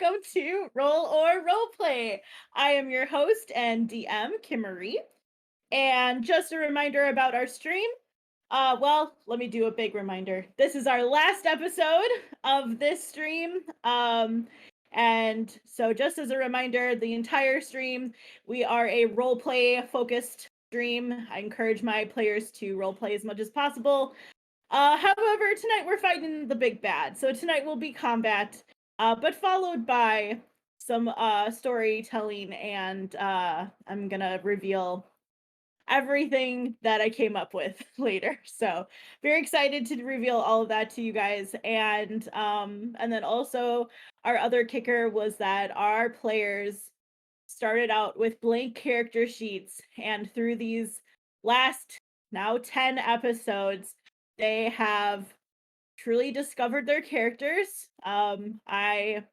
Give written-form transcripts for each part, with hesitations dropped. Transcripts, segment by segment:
welcome to Roll or Roleplay. I am your host and DM, Kimarie. And just a reminder about our stream. Let me do a big reminder. This is our last episode of this stream. And so just as a reminder, the entire stream, we are a roleplay focused stream. I encourage my players to roleplay as much as possible. However, tonight we're fighting the big bad. So tonight will be combat, but followed by some storytelling, and I'm gonna reveal everything that I came up with later. So very excited to reveal all of that to you guys. And then also our other kicker was that our players started out with blank character sheets, and through these last now 10 episodes, they have truly discovered their characters. I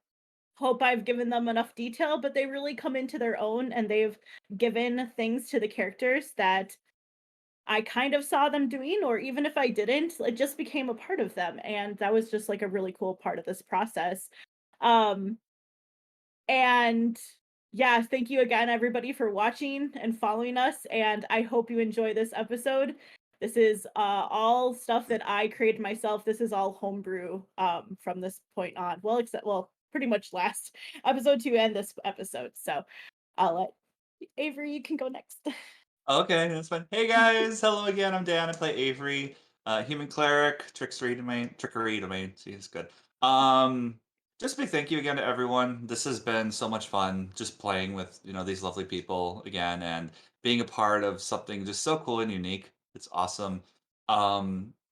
hope I've given them enough detail, but they really come into their own, and they've given things to the characters that I kind of saw them doing, or even if I didn't, it just became a part of them. And that was just like a really cool part of this process. Um, and yeah, thank you again, everybody, for watching and following us. And I hope you enjoy this episode. This is all stuff that I created myself. This is all homebrew from this point on. Well, pretty much last episode 2 and this episode. So I'll let Avery, you can go next. Okay, that's fine. Hey guys, hello again. I'm Dan. I play Avery, human cleric, trickery domain. See, it's good. Just a big thank you again to everyone. This has been so much fun, just playing with these lovely people again, and being a part of something just so cool and unique. It's awesome.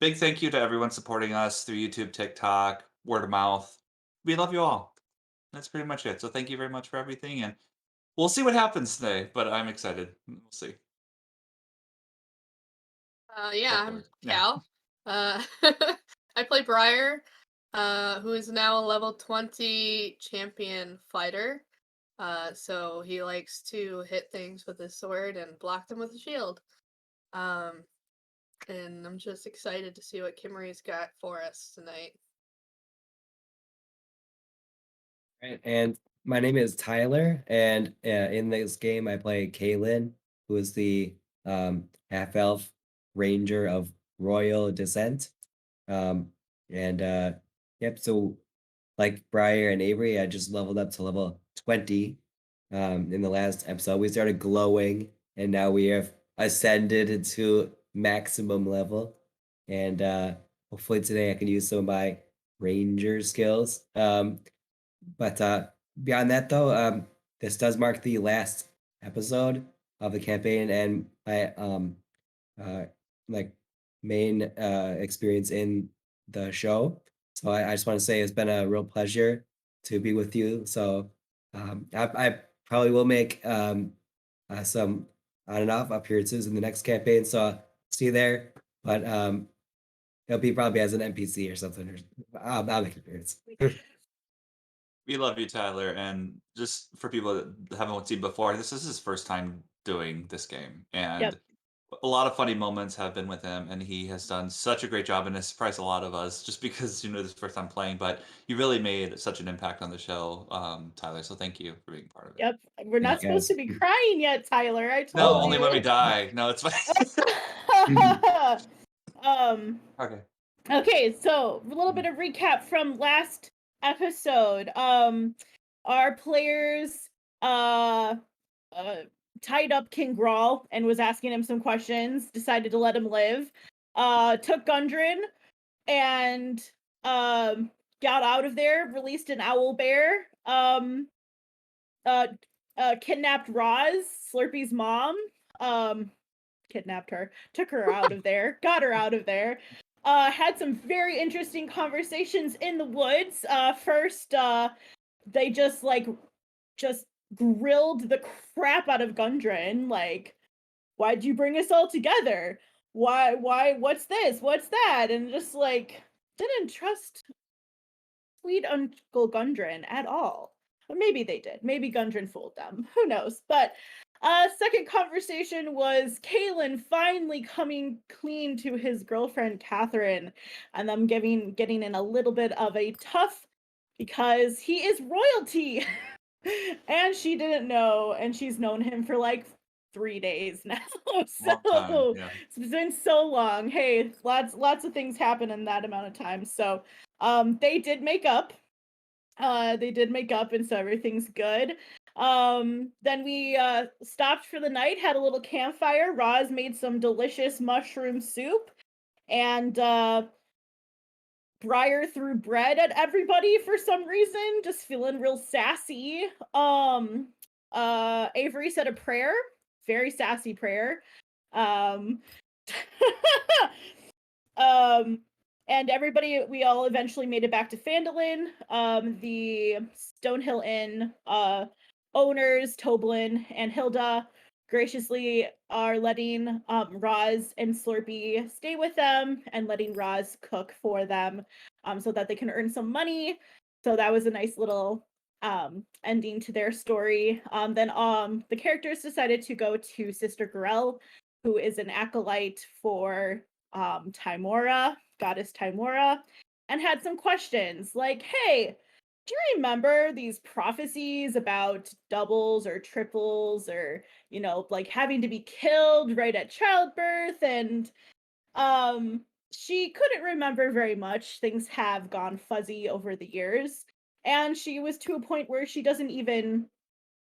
Big thank you to everyone supporting us through YouTube, TikTok, word of mouth. We love you all. That's pretty much it. So thank you very much for everything, and we'll see what happens today. But I'm excited. We'll see. Go Yeah, for I'm it. Yeah. Cal. Uh, I play Briar, who is now a level 20 champion fighter. So he likes to hit things with his sword and block them with a shield. And I'm just excited to see what Kimarie's got for us tonight. Right, and my name is Tyler, and in this game I play Kaylin, who is the half-elf ranger of royal descent. Um, and yep, so like Briar and Avery, I just leveled up to level 20 in the last episode. We started glowing, and now we have ascended into maximum level. And hopefully today I can use some of my ranger skills. But beyond that, though, this does mark the last episode of the campaign and my uh, like main experience in the show. So I just want to say it's been a real pleasure to be with you. So I probably will make some on and off appearances in the next campaign. So I'll see you there. But it'll be probably as an NPC or something. Or I'll make an appearance. We love you, Tyler. And just for people that haven't seen before, this is his first time doing this game. Yep. And a lot of funny moments have been with him, and he has done such a great job and has surprised a lot of us just because this is his first time playing. But you really made such an impact on the show, Tyler. So thank you for being part of it. Yep. We're not Thanks, supposed guys. to be crying yet, Tyler. I No, told only when we you. die. No, it's fine. um Okay. okay, so a little bit of recap from last episode. Our players uh tied up King Grawl and was asking him some questions, decided to let him live. Took Gundren and got out of there, released an owl bear. Uh Kidnapped Roz, Slurpy's mom. Kidnapped her, took her out of there, got her out of there. Had some very interesting conversations in the woods. First, they just grilled the crap out of Gundren. Like, why'd you bring us all together? Why, what's this? What's that? And just like, didn't trust sweet Uncle Gundren at all. Or maybe they did. Maybe Gundren fooled them. Who knows? But second conversation was Kaylin finally coming clean to his girlfriend Catherine, and them getting in a little bit of a tough because he is royalty. And she didn't know, and she's known him for like 3 days now. Long time, So yeah. it's been so long. Hey, lots of things happen in that amount of time. So they did make up. They did make up, and so everything's good. Then we stopped for the night, had a little campfire. Roz made some delicious mushroom soup, and Briar threw bread at everybody for some reason, just feeling real sassy. Avery said a prayer, very sassy prayer. Um Um, and everybody, we all eventually made it back to Phandalin. The Stonehill Inn owners, Toblin and Hilda, graciously are letting Roz and Slurpee stay with them and letting Roz cook for them so that they can earn some money. So that was a nice little ending to their story. Then the characters decided to go to Sister Gorel, who is an acolyte for Timora, goddess Timora, and had some questions like, hey, do you remember these prophecies about doubles or triples or, like having to be killed right at childbirth? And she couldn't remember very much. Things have gone fuzzy over the years. And she was to a point where she doesn't even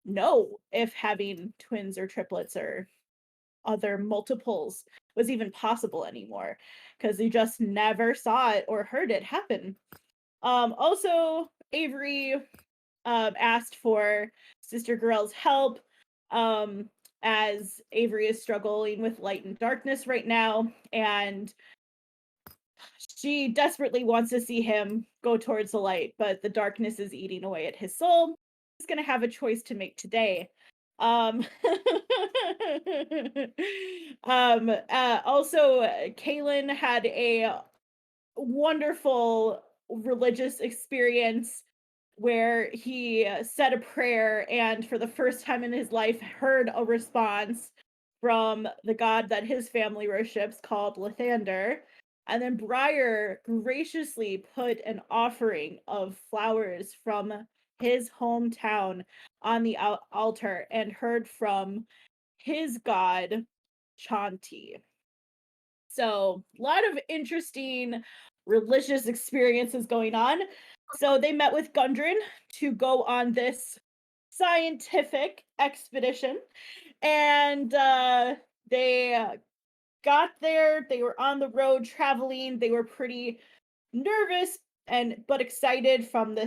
know if having twins or triplets or other multiples was even possible anymore because you just never saw it or heard it happen. Also, Avery asked for Sister Gorel's help as Avery is struggling with light and darkness right now, and she desperately wants to see him go towards the light, but the darkness is eating away at his soul. He's going to have a choice to make today. Also, Kaylin had a wonderful religious experience where he said a prayer and for the first time in his life heard a response from the god that his family worships called Lathander. And then Briar graciously put an offering of flowers from his hometown on the altar and heard from his god, Chanti. So, a lot of interesting religious experiences going on. So, they met with Gundren to go on this scientific expedition. And they got there. They were on the road traveling. They were pretty nervous but excited from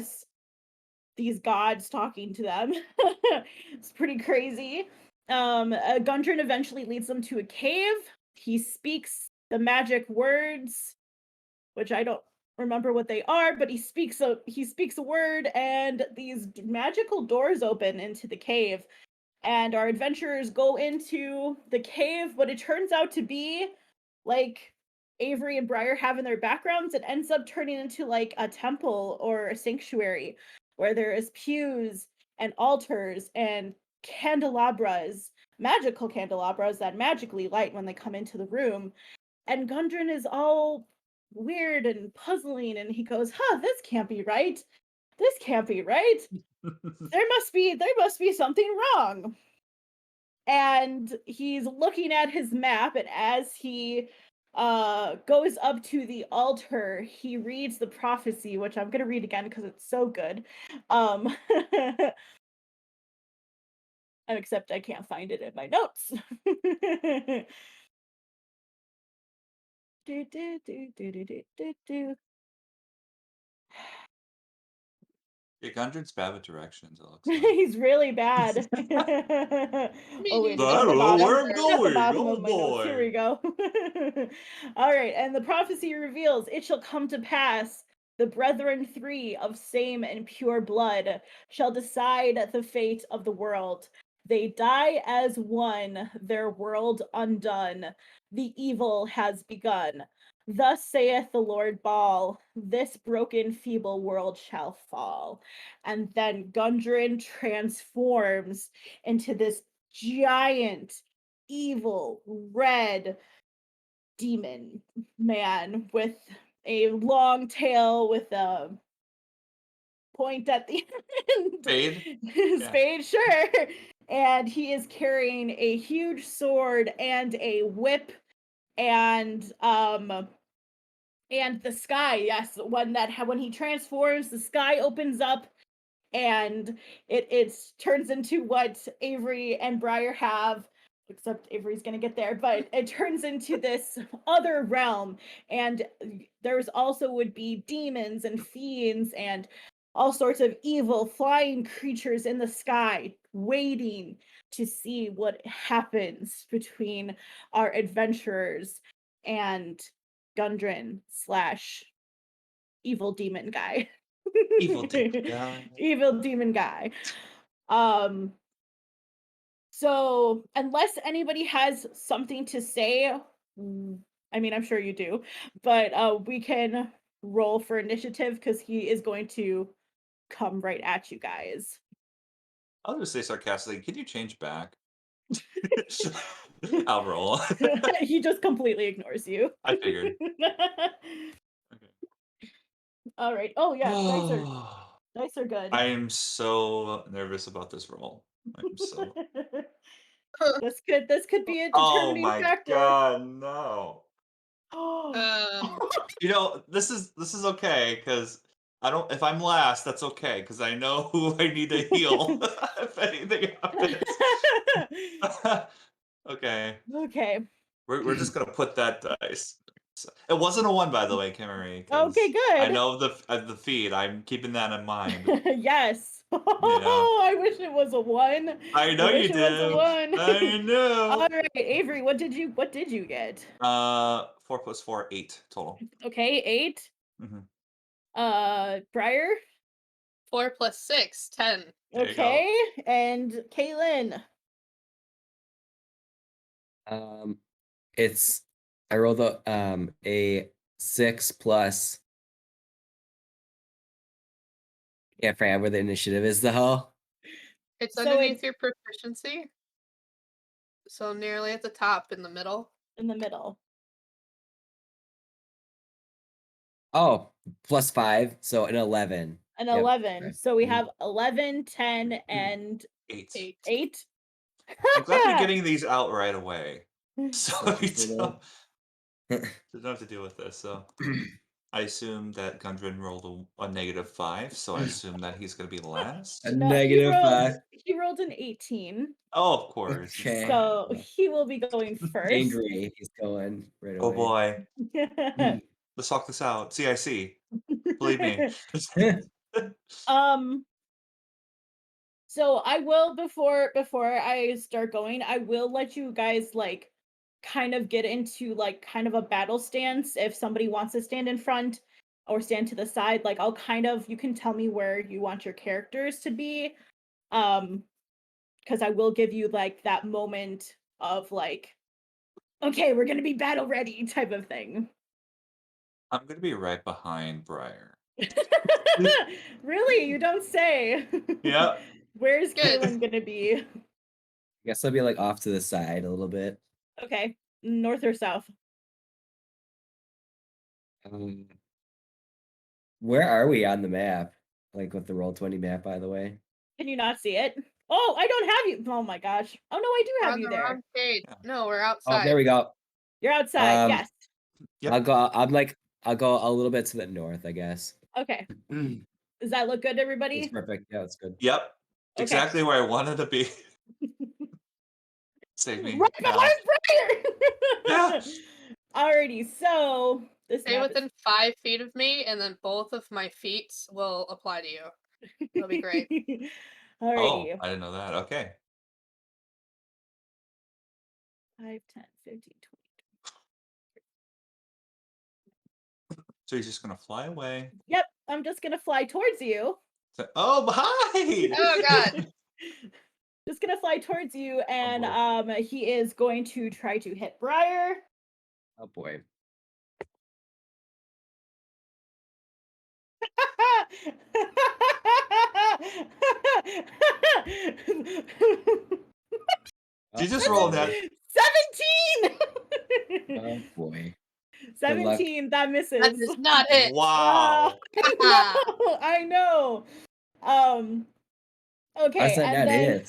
these gods talking to them. It's pretty crazy. Gundren eventually leads them to a cave. He speaks the magic words, which I don't remember what they are, but he speaks a word, and these magical doors open into the cave. And our adventurers go into the cave, but it turns out to be like Avery and Briar have in their backgrounds. It ends up turning into like a temple or a sanctuary where there is pews and altars and candelabras, magical candelabras that magically light when they come into the room. And Gundren is all weird and puzzling, and he goes, "Huh, this can't be right. This can't be right. There must be something wrong." And he's looking at his map, and as he goes up to the altar, he reads the prophecy, which I'm going to read again because it's so good. Except I can't find it in my notes. do, do, do, do, do, do, do, do. Yeah, Gundren's bad with directions, it looks like. He's really bad. mean, Oh, you it's can I at don't the just know read where bottom. I'm over. It's at the going. bottom Oh of my notes. Here we boy. go. All right, and the prophecy reveals, it shall come to pass, the brethren three of same and pure blood shall decide the fate of the world. They die as one, their world undone. The evil has begun. Thus saith the Lord Baal, this broken feeble world shall fall. And then Gundren transforms into this giant, evil, red demon man with a long tail with a point at the end. Spade? Yeah. Spade, sure. And he is carrying a huge sword and a whip and the sky, yes, when he transforms, the sky opens up and it turns into what Avery and Briar have, except Avery's gonna get there, but it turns into this other realm, and there's also would be demons and fiends and all sorts of evil flying creatures in the sky waiting to see what happens between our adventurers and Gundren slash evil demon guy. Evil demon guy. Evil demon guy. Um so unless anybody has something to say, I mean I'm sure you do, but we can roll for initiative because he is going to come right at you guys. I'll just say sarcastically, can you change back? I'll roll. He just completely ignores you. I figured. Okay. All right. Oh yeah, dice are good. I am so nervous about this roll. I'm so. This could be a Oh determining my factor. god, no. Um, You know, this is okay because I don't. If I'm last, that's okay because I know who I need to heal if anything happens. Okay, Okay. we're just gonna put that dice. It wasn't a one, by the way, Kimarie. Okay, I good. know the feed. I'm keeping that in mind. Yes. Yeah. Oh, I wish it was a one. I know wish you it was a do. one. I know. All right, Avery, what did you get? 4 + 4, 8 total. Okay, 8. Mhm. Briar. 4 + 6, 10. There you go. Okay, and Caitlin. It's I rolled a 6 plus. Can't forget where the initiative is though. It's So underneath it's your proficiency. So nearly at the top in the middle. in the middle. Oh, plus 5, so an 11. An Yep, 11. right. So we have 11, 10, Mm-hmm. and 8. 8. 8. I'm glad you're getting these out right away. So So you just a don't, little- you don't have to deal with this. So I assume that Gundren rolled a -5, so I assume that he's going to be last. A No, negative 5. he rolled an 18. Oh, of course. He's Okay. So glad. he will be going first. Angry, he's going right Oh away. boy. Let's talk this out. CIC. Believe me. So I will before I start going, I will let you guys like kind of get into like kind of a battle stance if somebody wants to stand in front or stand to the side. Like I'll kind of you can tell me where you want your characters to be. Because I will give you like that moment of like, okay, we're gonna be battle ready type of thing. I'm going to be right behind Briar. Really? You don't say. Yeah. Where's Good. Kaylin gonna be? I guess I'll be like off to the side a little bit. Okay. North or south? Where are we on the map? Like with the Roll20 map, by the way. Can you not see it? Oh, I don't have you. Oh my gosh. Oh no, I do We're have on you the there. wrong page. Yeah. No, we're Oh, outside. there we go. You're outside. Yes. Yep. I'll go a little bit to the north, I guess. Okay. Does that look good, That's everybody? perfect. Yeah, that's good. Yep. Okay. Exactly where I wanted to be. Save me. Right now. behind Yeah. Briar. Alrighty, so this Stay map within 5 feet of me, and then both of my feet will apply to you. That'll be great. Oh, Alrighty. I didn't know that. Okay. 5, 10, 15, 20. So he's just going to fly away. Yep, I'm just gonna fly towards you. So, oh, hi! Oh god. Just gonna fly towards you, and boy. he is going to try to hit Briar. Oh boy. Did you just Oh roll boy. that? 17. Oh boy. Good luck. 17, that That misses. does not hit. Wow. I know. Okay, How's that and not then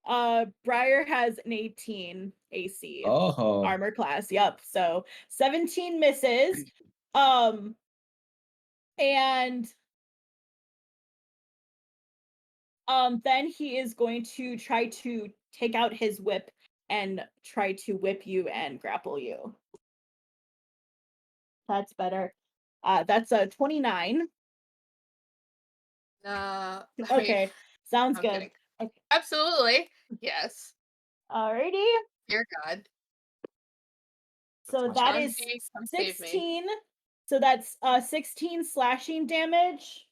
hit? Briar has an 18 AC Oh, armor class. Yep. So 17 misses. And then he is going to try to take out his whip and try to whip you and grapple you. That's better. That's a 29. I mean, Okay, sounds I'm good. kidding. Okay. Absolutely. Yes. Alrighty. Dear God. So much that fun. is Shanti, come save me. 16. So that's 16 slashing damage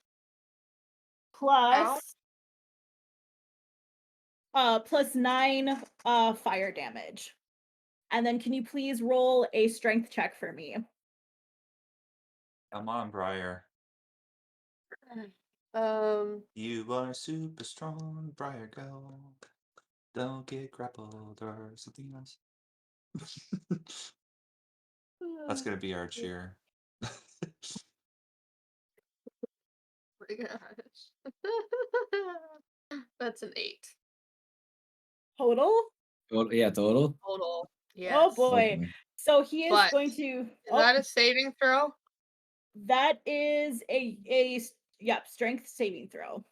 Ow. plus 9 fire damage. And then can you please roll a strength check for me? Come on, Briar. You are super strong, Briar Girl. Don't get grappled or something else. That's gonna be our cheer. my gosh. That's an 8 Total? yeah, total. total. Yes. Oh Oh boy. boy. So he is But going to is that a saving throw? that is yep, strength saving throw.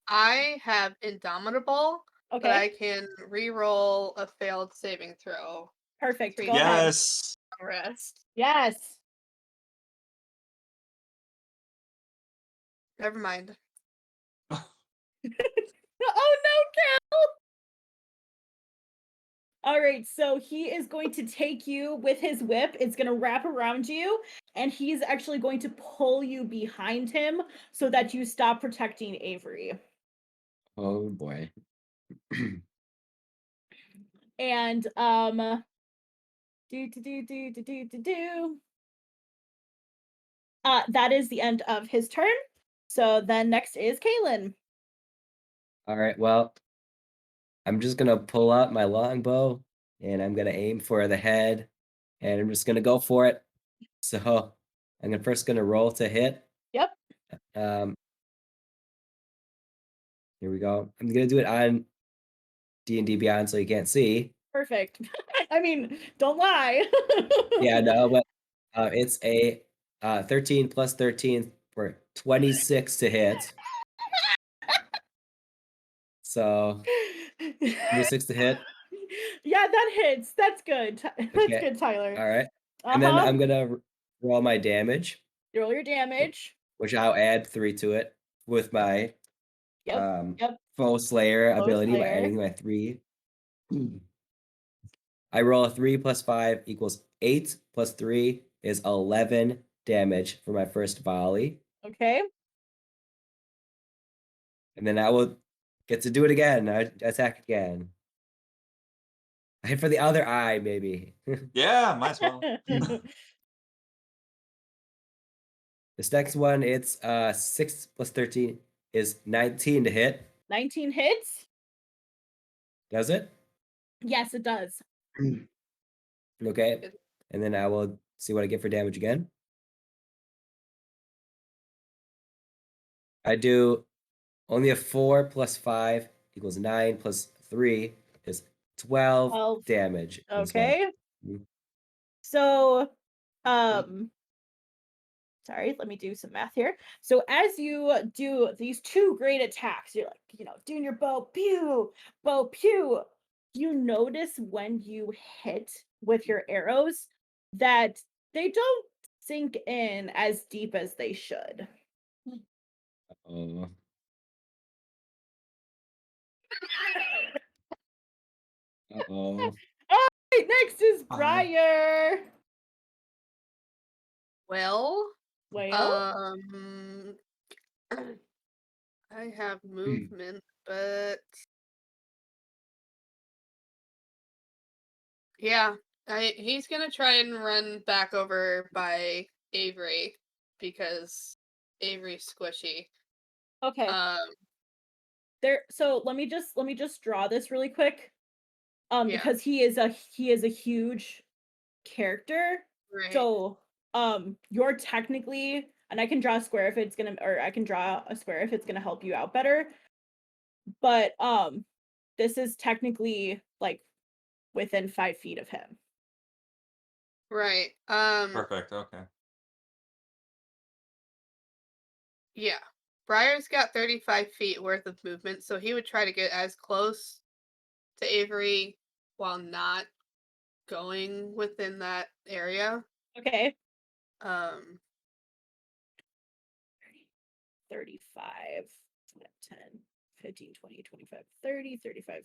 I have Indomitable, but Okay. I can re-roll a failed saving throw. Perfect. Treat Go ahead. Yes. Rest. Yes. Never mind. Oh no, Cal! All right, so he is going to take you with his whip. It's going to wrap around you, and he's actually going to pull you behind him so that you stop protecting Avery. Oh boy. And do. That is the end of his turn. So then next is Kaylin. All right. Well, I'm just gonna pull out my longbow and I'm gonna aim for the head, and I'm just gonna go for it. So I'm first gonna roll to hit. Yep. Here we go. I'm gonna do it on D&D Beyond so you can't see. Perfect. I mean, don't lie. Yeah, no, but it's a 13 plus 13 for 26 to hit. So 26 to hit. Yeah, that hits. That's good. That's Okay. good, Tyler. All right. And then I'm gonna roll my damage, roll your damage. which I'll add 3 to it with my Yep. Foe Slayer Foe ability by Slayer. adding my 3. I roll a 3 plus 5 equals 8 plus 3 is 11 damage for my first volley. Okay. And then I will get to do it again. I attack again. I hit for the other eye, maybe. Yeah, might as well. This next one, it's 6 plus 13 is 19 to hit. 19 hits? Does it? Yes, it does. Okay. And then I will see what I get for damage again. I do only a 4 plus 5 equals 9 plus 3 is 12 12. damage. as well. Okay. So, sorry, let me do some math here. So as you do these two great attacks, you're like, doing your bow pew, you notice when you hit with your arrows that they don't sink in as deep as they should. Oh. Uh-oh. Right, next is Briar. Well, Well, I have movement, but yeah, he's gonna try and run back over by Avery because Avery's squishy. okay. So let me just draw this really quick. Yeah. Because he is a huge character. Right. So, you're technically, and I can draw a square if it's gonna, or I can draw a square if it's gonna help you out better. But this is technically like within 5 feet of him. Right. Perfect. Okay. Yeah. Briar's got 35 feet worth of movement, so he would try to get as close to Avery while not going within that area. Okay. Um, 35, 10, 15, 20, 25, 30, 35.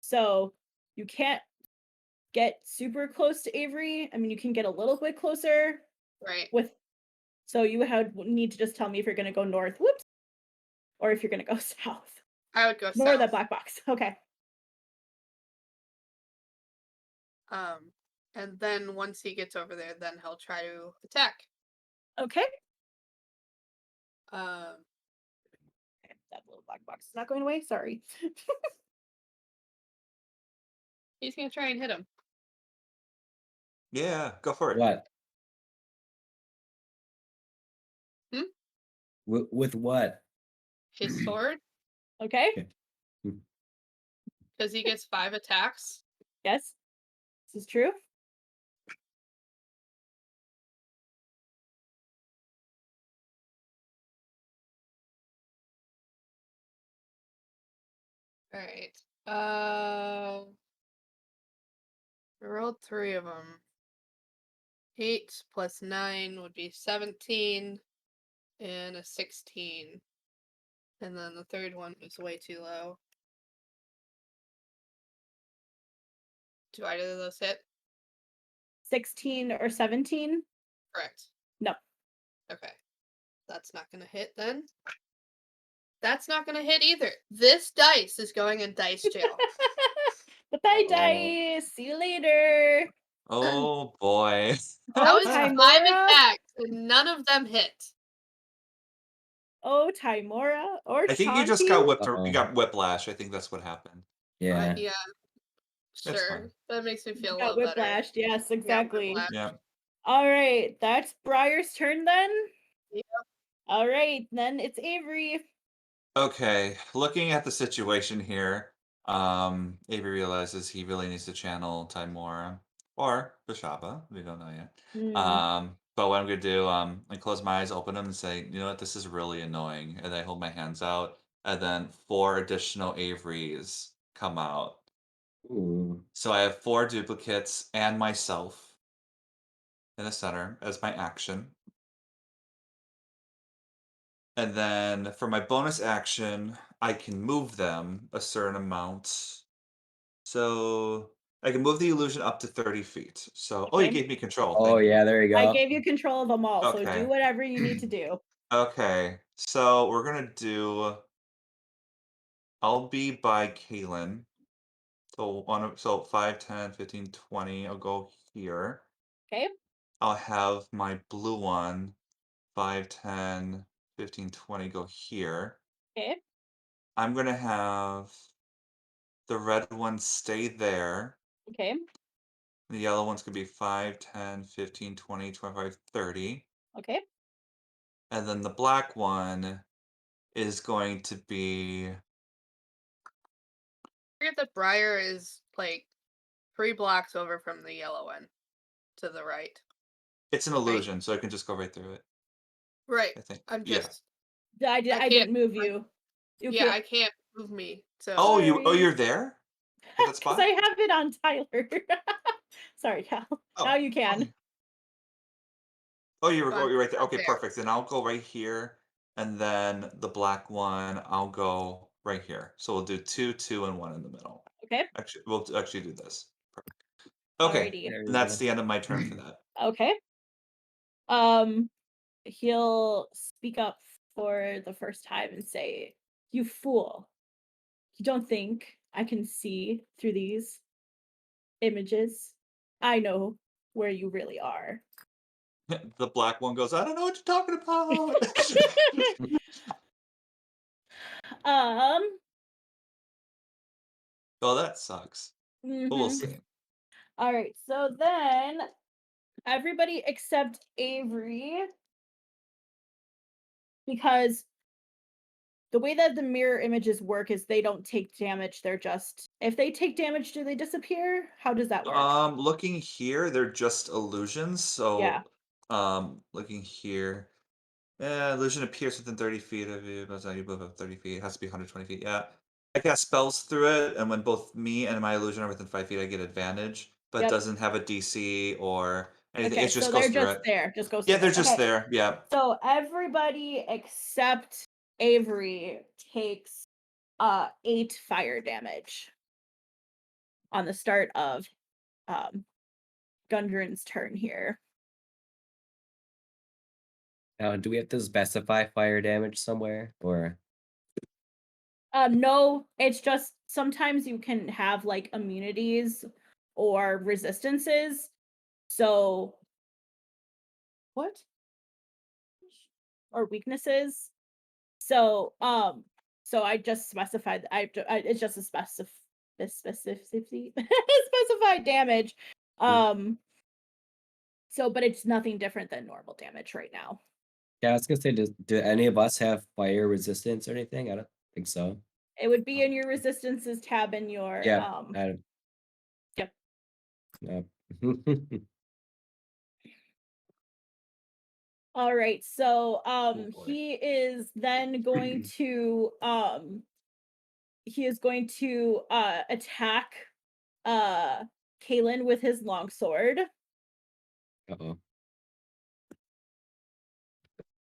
So you can't get super close to Avery. I mean, you can get a little bit closer right. with, so you need to just tell me if you're going to go north, whoops, or if you're going to go south. I would go Ignore south. that black box. Okay. And then once he gets over there, then he'll try to attack. Okay. Um, Okay, that little black box is not going away. Sorry. he's gonna try and hit him. Yeah, go for it. What? Hmm? With what? His sword, Okay. Okay. Hmm. because he gets 5 attacks. Yes. This is true. All right. I rolled 3 of them. 8 plus 9 would be 17, and a 16. And then the third one was way too low. Do either of those hit? 16 or 17? Correct. No. Okay. That's not gonna hit then. That's not gonna hit either. This dice is going in dice jail. Bye, Uh-oh. dice. See you later. Oh boy. That Oh, was 5 Timora. attacks, and none of them hit. Oh, Timora or I think you just got Chanti. whipped. You Uh-oh. got whiplash. I think that's what happened. Yeah. Yeah, That's sure. fine. That makes me feel a Got little better. whiplashed. Yes, Yeah, exactly. whiplash. Yeah. All right, that's Briar's turn then. Yep. All right, then it's Avery. Okay. Looking at the situation here, Avery realizes he really needs to channel Timora or Bashaba. We don't know yet. But what I'm gonna do, I close my eyes, open them, and say, you know what, this is really annoying. And I hold my hands out, and then 4 additional Averys come out. Ooh. So I have 4 duplicates and myself in the center as my action. And then for my bonus action, I can move them a certain amount. So I can move the illusion up to 30 feet. So, oh, you Okay. gave me control. Oh, Thank you. yeah, there you I go. gave you control of them all, so do Okay. whatever you need to do. Okay. So we're gonna do. I'll be by Kalen. So 5, 10, 15, 20. I'll go here. Okay. I'll have my blue one 5, 10, 15, 20 go here. Okay. I'm gonna have the red one stay there. Okay. The yellow one's gonna be 5, 10, 15, 20, 25, 30. Okay. And then the black one is going to be. Forget that Briar is like 3 blocks over from the yellow one to the right. It's an illusion, so I can just go right through it. Right. I think. I'm Yeah. just. I can't- didn't move you. Yeah, I can't move me. So. Oh, Sorry. you're there at that Because spot. I have it on Tyler. Sorry, Cal. Oh, Now you can. you're right there. I'm Okay, there. perfect. Then I'll go right here, and then the black one, I'll go right here. So we'll do 2, 2, and 1 in the middle. Okay. Actually, we'll actually do this. Perfect. Okay, Alrighty. There and you that's go. the end of my turn for that. Okay. He'll speak up for the first time and say, "You fool. You don't think I can see through these images? I know where you really are." The black one goes, I don't know what you're talking about. Um, Oh, that sucks. But we'll mhm. see. All right, so then everybody except Avery, because the way that the mirror images work is they don't take damage. They're just, if they take damage, do they disappear? How does that work? Looking here, they're just illusions. Yeah. So, looking here, illusion appears within 30 feet of you, but you move up 30 feet. It has to be 120 feet. Yeah. I cast spells through it, and when both me and my illusion are within 5 feet, I get advantage, but it Yep. doesn't have a DC or anything. Okay, It just so goes they're through just it. there. Just goes Yeah, through they're there. just Okay. there. Yeah. So everybody except Avery takes 8 fire damage on the start of Gundren's turn here. Now, do we have to specify fire damage somewhere, or? No, it's just sometimes you can have like immunities or resistances. So what? Or weaknesses. So I just specified it's just a specificity specified damage. So but it's nothing different than normal damage right now. Yeah, I was gonna say, do any of us have fire resistance or anything? I don't think so. It would be in your resistances tab in your Yeah, I Yep. no. All right. So Oh, boy. he is then going to attack Kaylin with his longsword. Uh-oh.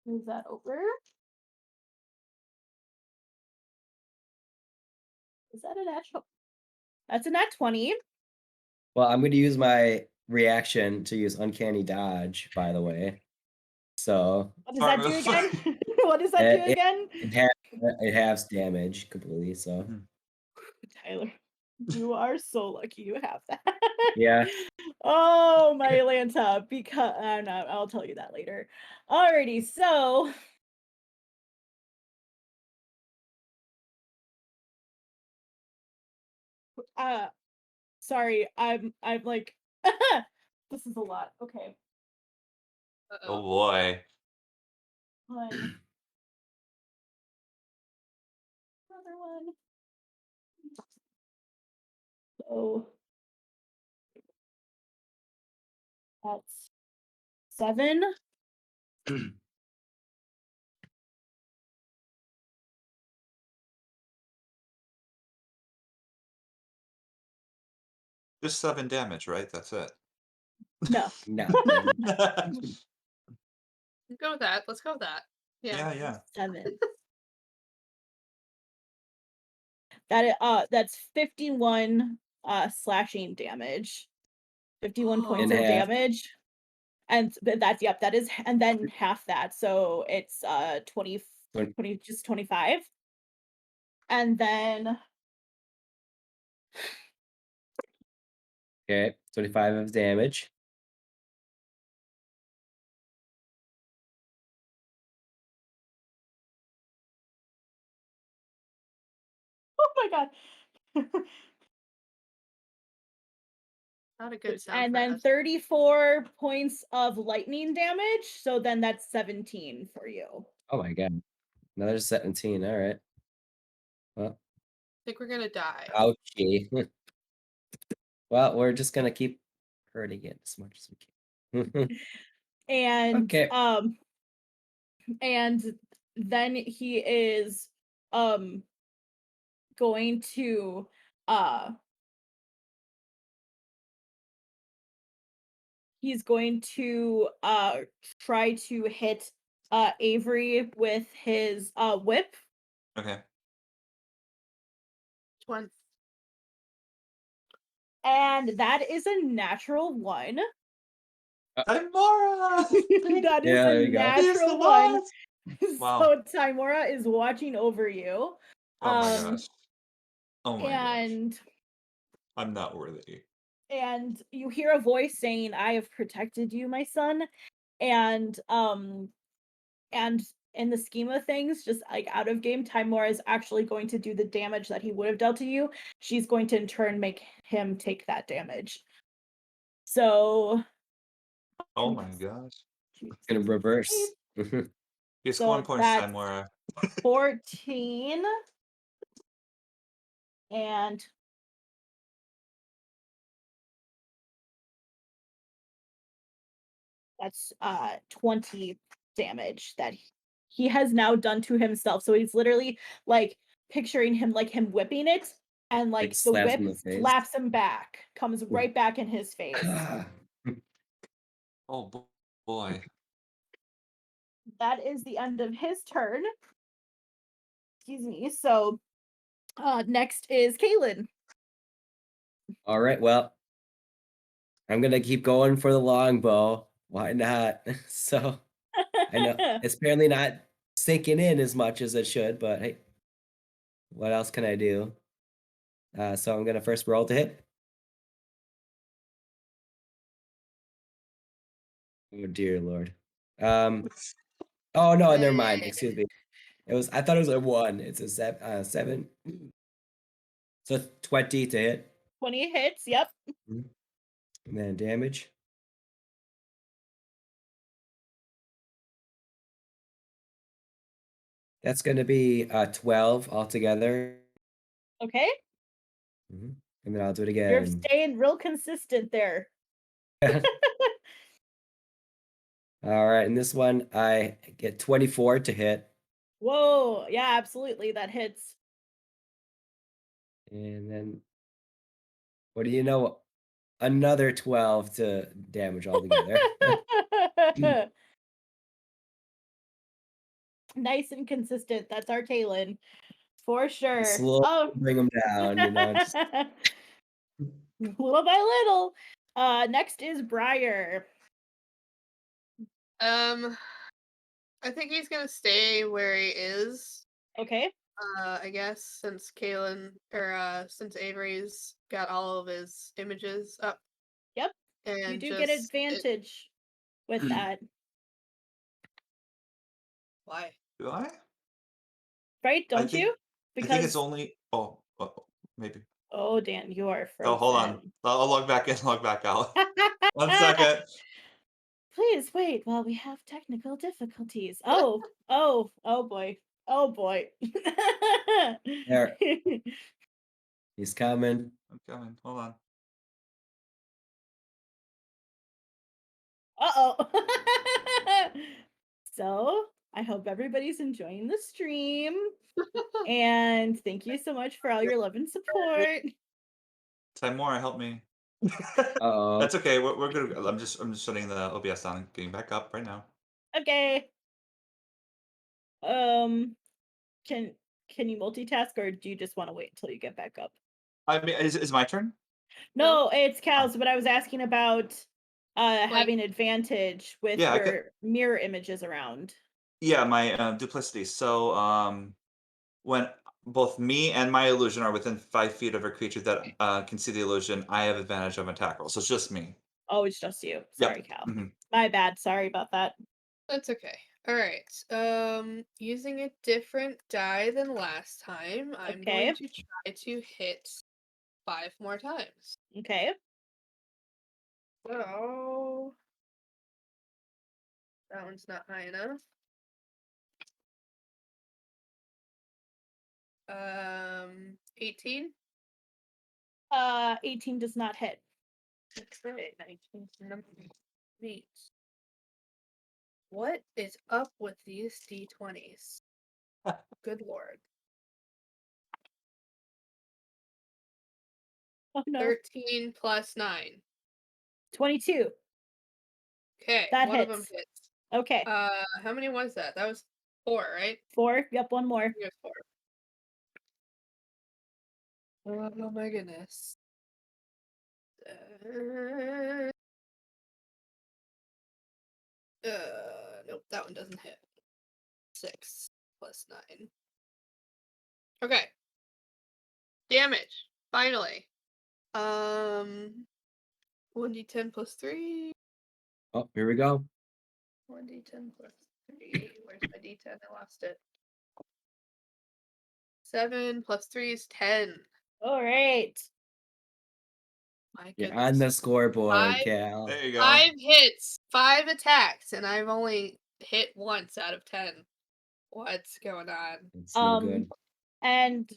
Move that over. Is that a natural? That's a nat 20. Well, I'm gonna use my reaction to use uncanny dodge, by the way. So What does Smart that do move. again? What does that do it again? it halves damage completely. So Mhm. Tyler, you are so lucky you have that. yeah, Oh, my Lanta, because no, I'll tell you that later. Alrighty, so uh sorry, I'm like this is a lot. Okay. Oh Uh-oh. boy. One. Another one. So that's 7. Just 7 damage, right? That's it. No. no. Go with that. Let's go with that. Yeah. Yeah. 7. That's 51 slashing damage. 51 points In of half. damage. And that's yep, that is, and then half that. So it's 20 just 25. And then Okay, 25 of damage. oh my god. Not a good sound And for then us. 34 points of lightning damage. So then that's 17 for you. Oh my god, another 17. All right. Well, I think we're gonna die. ouchie. Well, we're just gonna keep hurting it as much as we can. And Okay. and then he is going to he's going to try to hit Avery with his whip. Okay. Which one? And that is a natural 1. Timora! That is Yeah, a there you go. He's the natural 1. boss! Wow. So Timora is watching over you. Oh my gosh. Oh my gosh. And I'm not worthy. you hear a voice saying, "I have protected you, my son." And in the scheme of things, just like out of game, Timora is actually going to do the damage that he would have dealt to you. She's going to in turn make him take that damage. So Oh my gosh. Gonna reverse. You So scoring points, that's- Timora. 14 and that's 20 damage that he has now done to himself. So he's literally like picturing him like him whipping it, and like the slaps whip him in the face. slaps him back, comes right back in his face. Oh boy. That is the end of his turn. Excuse me. So next is Kaylin. All right, well, I'm gonna keep going for the longbow. Why not? So I know it's apparently not sinking in as much as it should, but hey, what else can I do? So I'm gonna first roll to hit. Oh dear Lord. Oh no, never mind. Excuse me. I thought it was a 1. It's a 7. So 20 to hit. 20 hits, yep. And then damage. That's gonna be 12 altogether. Okay. And then I'll do it You're again. staying real consistent there. All right, and this one I get 24 to hit. Whoa, yeah, absolutely. That hits. And then what do you know? Another 12 to damage altogether. Nice and consistent. That's our Kaylin. For sure. Slowly Oh, bring them down, just little by little. Next is Briar. I think he's gonna stay where he is. Okay. I guess since since Avery's got all of his images up. Yep. And You do get advantage with that. Why? Do I? Right? Don't think- you? I think it's only. Oh, maybe. Oh, Dan, you are frozen. Oh, hold on. I'll log back in, log back out. 1 second. Please wait while we have technical difficulties. Oh boy. Oh boy. there. He's coming. I'm coming. Hold on. Uh-oh. So, I hope everybody's enjoying the stream. And thank you so much for all your love and support. Timora, help me. Uh-oh. That's okay. We're good. I'm just shutting the OBS down and getting back up right now. Okay. Can you multitask, or do you just want to wait until you get back up? I mean, is my turn? No, it's Cal's, but I was asking about having advantage with your mirror images around. Yeah, my duplicity. So when both me and my illusion are within 5 feet of a creature that can see the illusion, I have advantage of attack roll. So it's just me. Oh, it's just you. Sorry, Yep. Cal. Mhm. My bad. Sorry about that. That's okay. All right. Using a different die than last time, I'm going to try to hit 5 more times. Okay. So that one's not high enough. 18. 18 does not hit. Okay, 19 number 8. What is up with these D20s? Good lord. Oh no. 13 plus 9. 22. Okay, That one hits. of them hits. Okay. How many was that? That was 4, right? 4. Yep, one more. It was 4. Oh my goodness. Nope, that one doesn't hit. 6 plus 9. Okay. Damage. Finally. 1d10 plus 3. Oh, here we go. 1d10 plus 3. Where's my d10? I lost it. 7 plus 3 is 10. All right. My You're goodness. on the scoreboard, Five- Cal. There you go. 5 hits, 5 attacks, and I've only hit once out of 10. What's going on? It's no good. And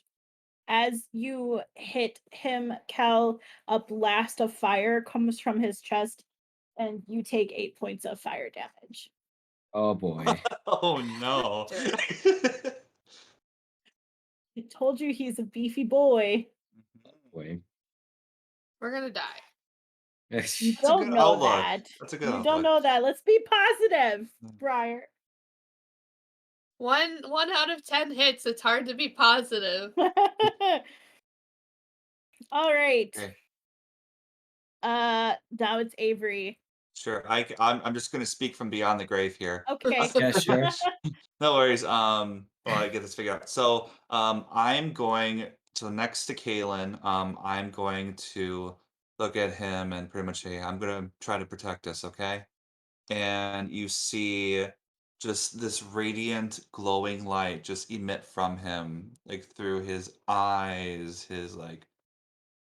as you hit him, Kel, a blast of fire comes from his chest, and you take 8 points of fire damage. Oh boy. Oh no. I told you he's a beefy boy. Boy. We're gonna die. You That's a don't good know outlook. that. That's a good You outlook. don't know that. Let's be positive, Mm. Briar. 1 out of 10 hits. It's hard to be positive. All right. Okay. Now it's Avery. Sure. I'm just gonna speak from beyond the grave here. Okay. Yeah, sure. No worries. Well, I get this figured out. So, I'm going next to Kalen. I'm going to look at him and pretty much say, "I'm gonna try to protect us, okay?" And you see just this radiant, glowing light just emit from him, like through his eyes, his like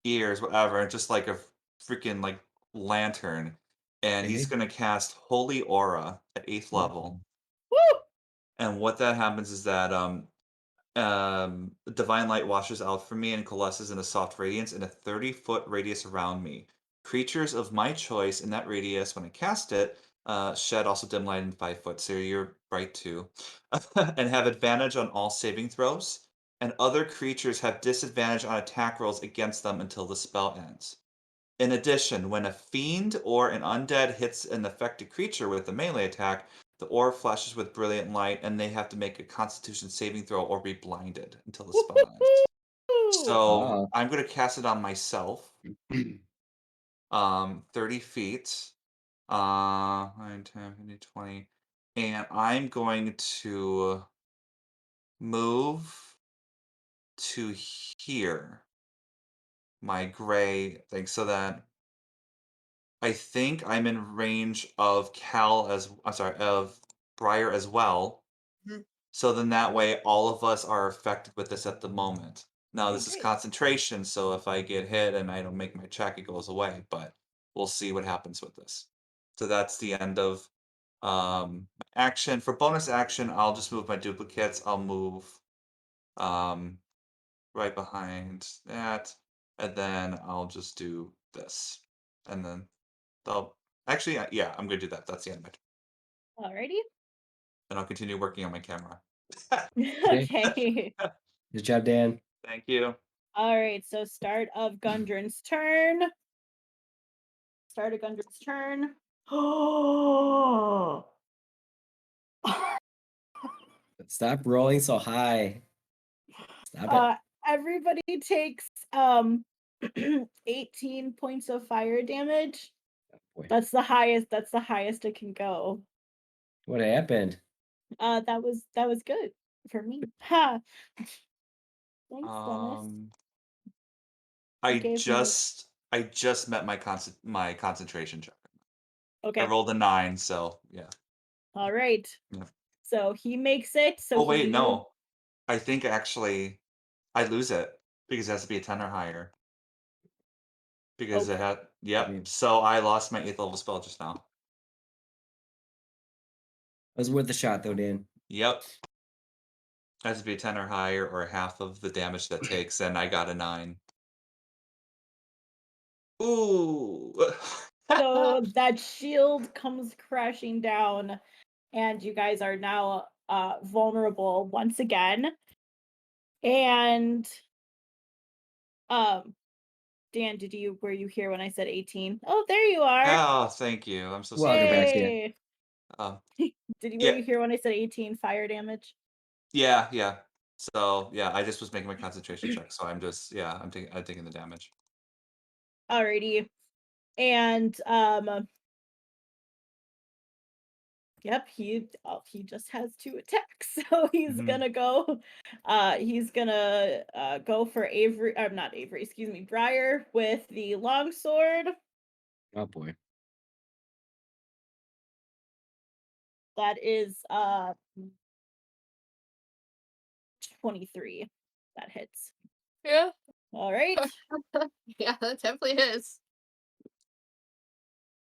ears, whatever, just like a freaking like lantern. And he's Okay. gonna cast Holy Aura at 8th level. Woo! And what that happens is that divine light washes out from me and coalesces in a soft radiance in a 30-foot radius around me. Creatures of my choice in that radius, when I cast it, shed also dim light in 5 foot, so you're right too, and have advantage on all saving throws. And other creatures have disadvantage on attack rolls against them until the spell ends. In addition, when a fiend or an undead hits an affected creature with a melee attack, the orb flashes with brilliant light, and they have to make a Constitution saving throw or be blinded until the spell ends. Woo-hoo! So Oh. I'm gonna cast it on myself. 30 feet. 9, 10, 15, 20. And I'm going to move to here. My gray thing, so that I think I'm in range of of Briar as well. Mhm. So then that way all of us are affected with this at the moment. Now this is Great. concentration, so if I get hit and I don't make my check, it goes away, but we'll see what happens with this. So that's the end of action. For bonus action, I'll just move my duplicates. I'll move um right behind that, and then I'll just do this. And then I'll actually, yeah, I'm gonna do that. That's the end of it. Alrighty. And I'll continue working on my camera. Okay. Good job, Dan. Thank you. All right. So start of Gundren's turn. Start of Gundren's turn. Oh. Stop rolling so high. Stop it. Everybody takes 18 points of fire damage. Boy. That's the highest it can go. What happened? That was good for me. Ha. Thanks, Dennis. You I gave me just met my concentration check. I okay. rolled a 9, so yeah. All right. Yeah. So he makes it. So Oh he wait, loses- no. I think actually I lose it because it has to be a 10 or higher. Because it Okay. had yep. Yeah. So I lost my 8th level spell just now. It was worth the shot though, Dan. Yep. It has to be a 10 or higher or half of the damage that takes, and I got a 9. Ooh. So that shield comes crashing down, and you guys are now vulnerable once again. And Dan, were you here when I said 18? Oh, there you are. Oh, thank you. I'm so Welcome sorry. back, Dan. Yay. Um, Were yeah. you here when I said 18 fire damage? Yeah. So yeah, I just was making my concentration check. So I'm just I'm taking the damage. Alrighty. And yep, he just has 2 attacks. So he's Mhm. gonna go go for Avery, not Avery, excuse me, Briar with the longsword. Oh boy. That is 23. That hits. Yeah. All right. Yeah, that definitely is.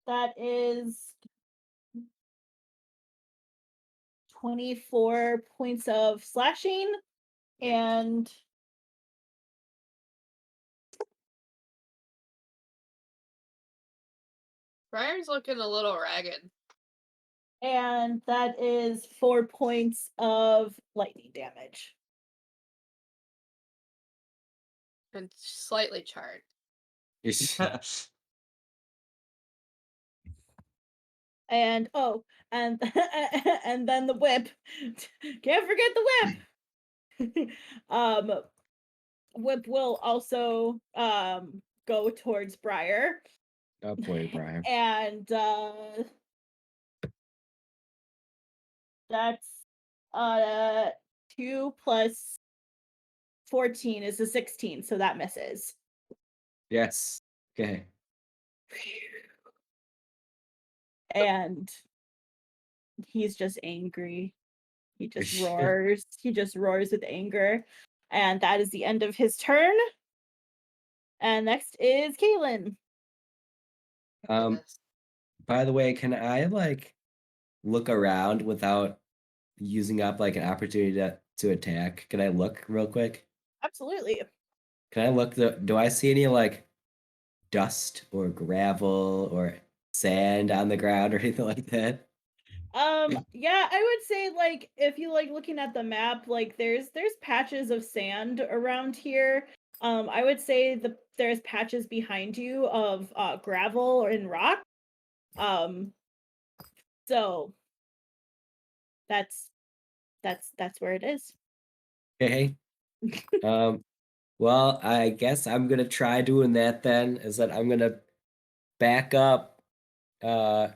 That is 24 points of slashing and Briar's looking a little ragged. and that is 4 points of lightning damage. And slightly charred. And and and then the whip. Can't forget the whip. Whip will also go towards Briar. Oh boy, Briar. And that's 2 plus 14 is a 16, so that misses. Yes. Okay. And he's just angry. He just roars. He just roars with anger. And that is the end of his turn. And next is Kaylin. Goodness. By the way, can I like look around without using up like an opportunity to attack? Can I look real quick? Absolutely. Can I look do I see any like dust or gravel or sand on the ground or anything like that? Yeah, I would say like if you like looking at the map, like there's patches of sand around here. I would say there's patches behind you of gravel and rock. So that's where it is. Okay. Well, I guess I'm gonna try doing that then. Is that I'm gonna back up I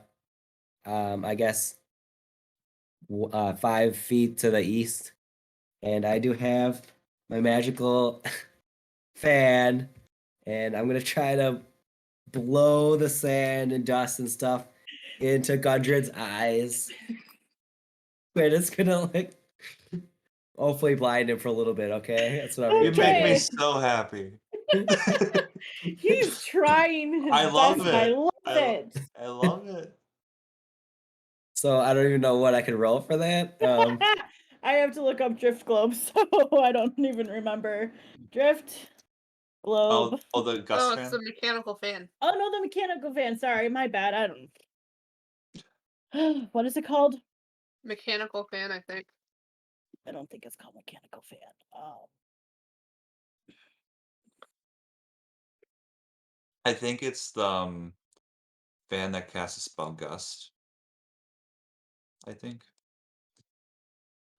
guess 5 feet to the east. And I do have my magical fan, and I'm gonna try to blow the sand and dust and stuff into Gundren's eyes. Wait, it's gonna like hopefully blind him for a little bit, okay? That's what I'm You gonna make me Okay. so happy. He's trying his I love best. I it. love it. I love it. So I don't even know what I can roll for that. I have to look up drift globe, so I don't even remember. Drift globe. The gust Oh, fan. it's the mechanical fan. Oh no, the mechanical fan. Sorry, my bad. I don't. What is it called? Mechanical fan, I think. I don't think it's called mechanical fan. I think it's the fan that casts a spell gust. I think.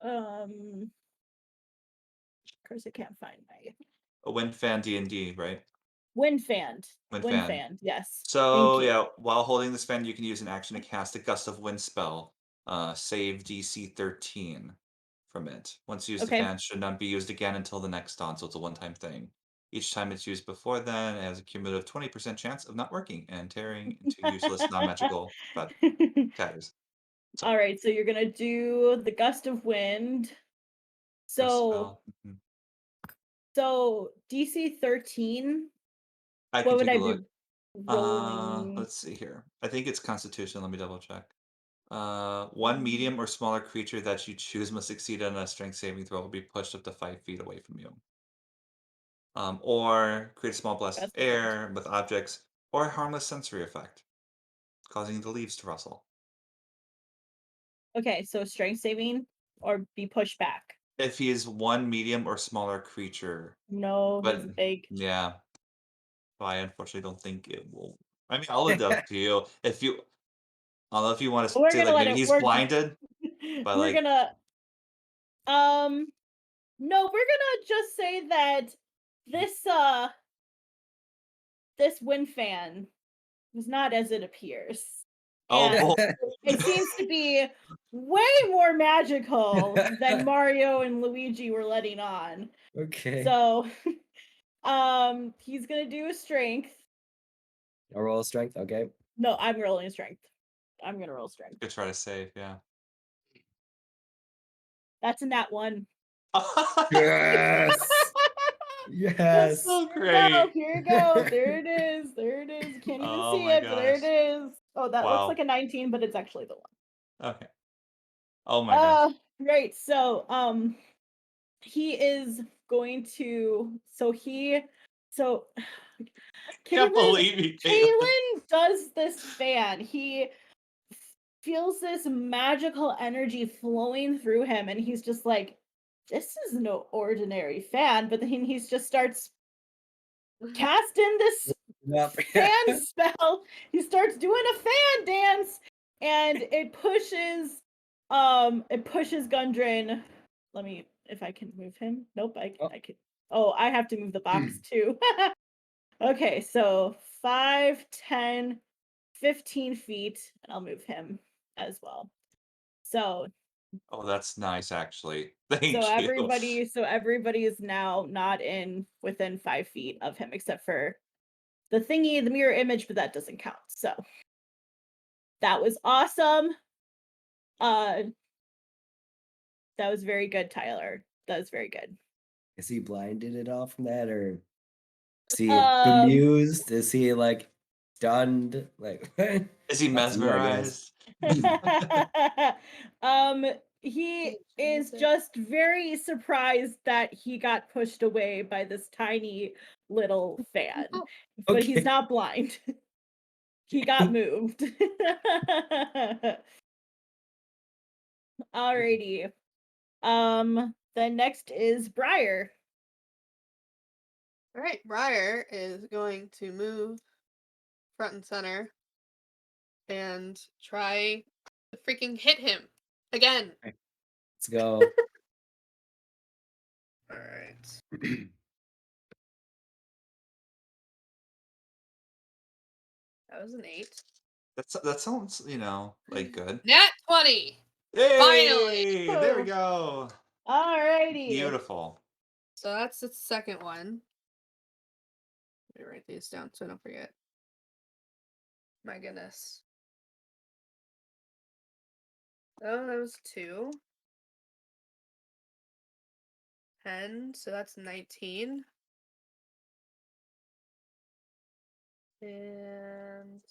Of course, I can't find my A wind fan D&D, right? wind fan. Wind Wind fan. fan. Yes. So Thank you. yeah, while holding this fan, you can use an action to cast a gust of wind spell. Save DC 13 from it. Once used, the Okay. fan should not be used again until the next dawn, so it's a one-time thing. Each time it's used before then, it has a cumulative 20% chance of not working and tearing into useless non-magical tatters. So, All right, so you're gonna do the gust of wind. gust So spell. Mhm. so DC 13. I What can would take I a be look. rolling? Let's see here. I think it's Constitution. Let me double check. One medium or smaller creature that you choose must succeed on a strength saving throw will be pushed up to 5 feet away from you. Or create a small blast of Gust of wind. air with objects or a harmless sensory effect, causing the leaves to rustle. Okay, so strength saving or be pushed back. If he is one medium or smaller creature, No, but he's big. yeah, I unfortunately don't think it will. I mean, I'll leave it up to you. If you, I don't know if you want to We're say gonna like let maybe it. he's blinded, but We're like gonna no, we're gonna just say that this this wind fan is not as it appears. And oh, it seems to be way more magical than Mario and Luigi were letting on. Okay. So he's gonna do a strength. A roll of strength, okay. No, I'm rolling strength. I'm gonna roll strength. could try to save, yeah. That's a nat 1. Yes. That's Yes. so Here we go. great. Here we go. There it is. There it is. You can't even Oh see my it, but there it gosh. is. Oh, that looks Wow. like a 19, but it's actually the one. Okay. Oh my gosh. Right. So, he is going to. So, Can't believe you, Caitlin. Kaylin does this fan. He feels this magical energy flowing through him, and he's just like, "This is no ordinary fan." But then he just starts casting this Yep. fan spell. He starts doing a fan dance, and it pushes Gundren. Let me, if I can move him. Nope, I can. Oh, I have to move the box too. Okay, so 5, 10, 15 feet, and I'll move him as well. So Oh, that's nice, actually. Thank you. everybody is now not within 5 feet of him, except for the thingy, the mirror image, but that doesn't count. So that was awesome. That was very good, Tyler. That was very good. Is he blinded at all from that, or is he Um, bemused? Is he like stunned? Like, Is he up to you, I guess. um, he He is chose it. just very surprised that he got pushed away by this tiny little fan, but he's Okay. not blind. He got moved. Alrighty. Then next is Briar. All right, Briar is going to move front and center and try to freaking hit him again. Let's go. All right. That was an 8. That sounds, like good. Nat 20. Hey, Finally! there we go. Alrighty. Beautiful. So that's the second one. Let me write these down so I don't forget. My goodness. Oh, that was 2. 10, so that's 19. And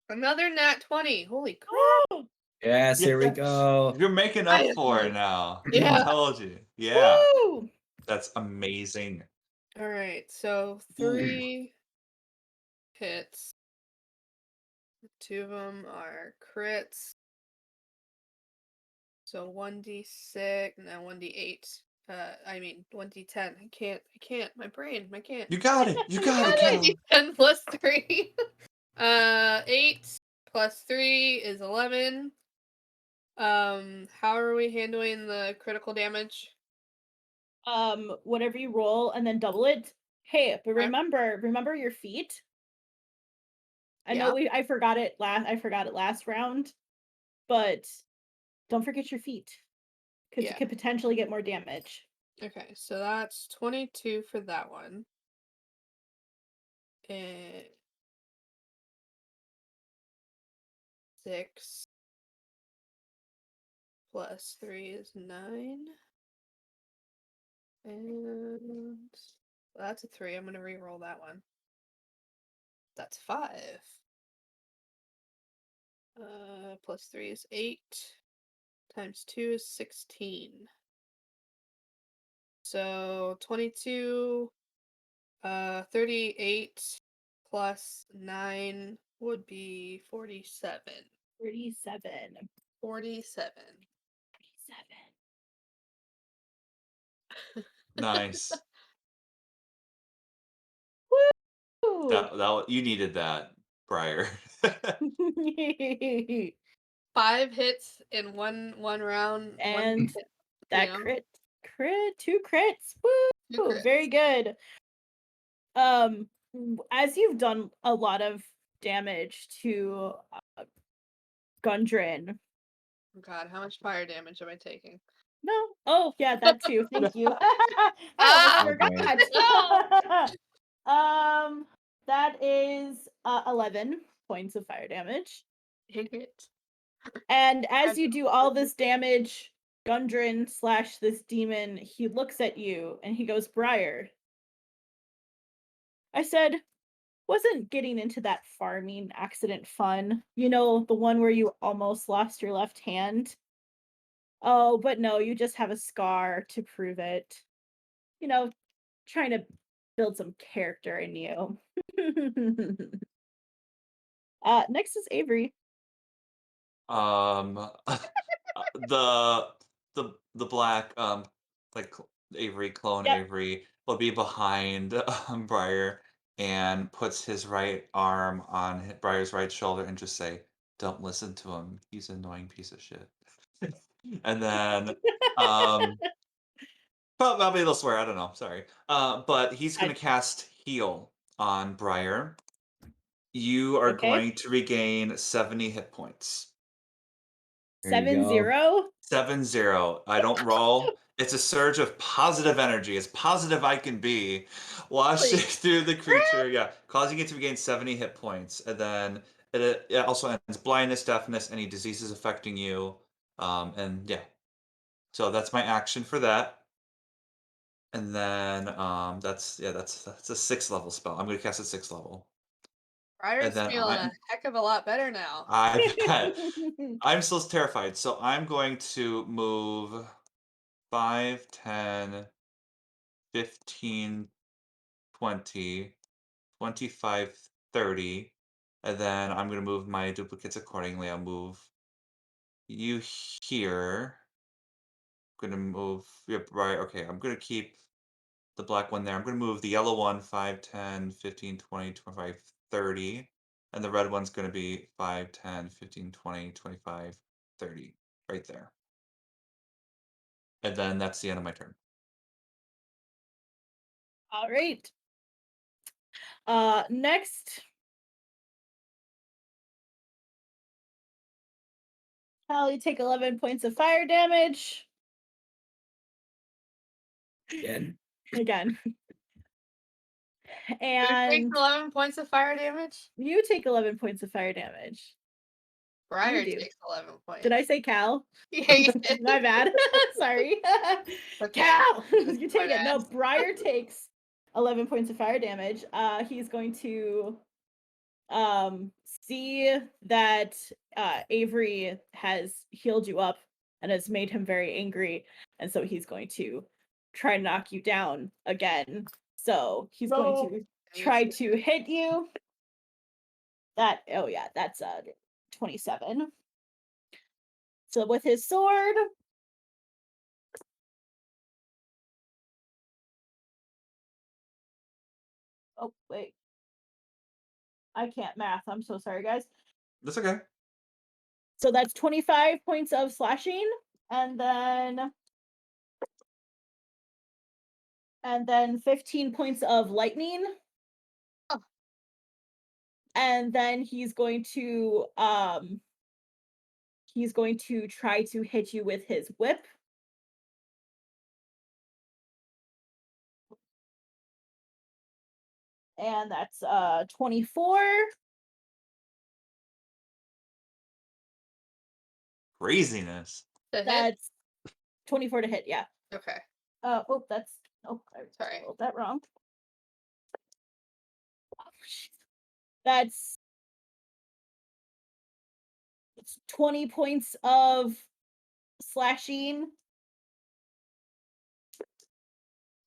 another nat 20. Holy crap. Yes, here we Yeah. go. You're making up for it now. Yeah. I told you. Yeah. Woo! That's amazing. All right, so 3 hits. 2 of them are crits. So 1d6 and then 1d8. I mean 1d10. I can't. My brain. I can't. You got it. You got it, Cal. 1d10 plus 3. 8 plus 3 is 11. How are we handling the critical damage? Whatever you roll and then double it. Hey, but Okay. remember your feet. I know I forgot it last round, but don't forget your feet because you Yeah. could potentially get more damage. Okay, so that's 22 for that one. And 6 plus 3 is 9. And that's a 3. I'm gonna re-roll that one. That's 5. Plus 3 is 8. Times 2 is 16. So 22, 38 plus 9 would be 47. 37. 47. 37. Nice. Woo! That you needed that, Briar. 5 hits in one round. And that know? crit, 2 crits. Two Woo! crits. Very good. As you've done a lot of damage to Gundren. Oh god, how much fire damage am I taking? No. Oh, yeah, that too. Thank you. I Ah! almost forgot. That is 11 points of fire damage. Dang it. And as you do all this damage, Gundren / this demon, he looks at you and he goes, Briar. I said, wasn't getting into that farming accident fun. You know, the one where you almost lost your left hand. Oh, but no, you just have a scar to prove it. You know, trying to build some character in you. Next is Avery. Um, the the black like Avery clone Yep. Avery will be behind Briar and puts his right arm on Briar's right shoulder and just say, "Don't listen to him. He's an annoying piece of shit." And then probably they'll swear. I don't know. Sorry. But he's gonna I, cast heal on Briar. You are okay. going to regain 70 hit points. There you 7-0. go. 7-0. I don't roll. It's a surge of positive energy, as positive I can be, washing Holy through the crap. creature, yeah, causing it to regain 70 hit points. And then it also ends blindness, deafness, any diseases affecting you. And yeah. So that's my action for that. And then that's a 6th level spell. I'm gonna cast at 6th level. And Briar's then feeling a heck of a lot better now. I bet. I'm still terrified, so I'm going to move 5, 10, 15, 20, 25, 30, and then I'm going to move my duplicates accordingly. I'll move you here. I'm going to move, yep, right, okay, I'm going to keep the black one there. I'm going to move the yellow one 5, 10, 15, 20, 25, 30, and the red one's going to be 5, 10, 15, 20, 25, 30, right there. And then that's the end of my turn. All right. Next. Cal, you take 11 points of fire damage. Again. Again. Who takes And 11 points of fire damage? you take 11 points of fire damage. Briar do. takes 11 points. Did I say Cal? Yeah, you did. My bad. Sorry. Okay. Cal! You take My it. No, bad. Briar takes 11 points of fire damage. He's going to see that Avery has healed you up and has made him very angry, and so he's going to try to knock you down again. So he's going to try to hit you. That's 27. So with his sword. Oh, wait. I can't math. I'm so sorry, guys. That's okay. So that's 25 points of slashing, and then 15 points of lightning. Oh. And then he's going to try to hit you with his whip. And that's 24. Craziness. To hit? That's 24 to hit, yeah. Okay. I Sorry. spelled that wrong. Oh, that's 20 points of slashing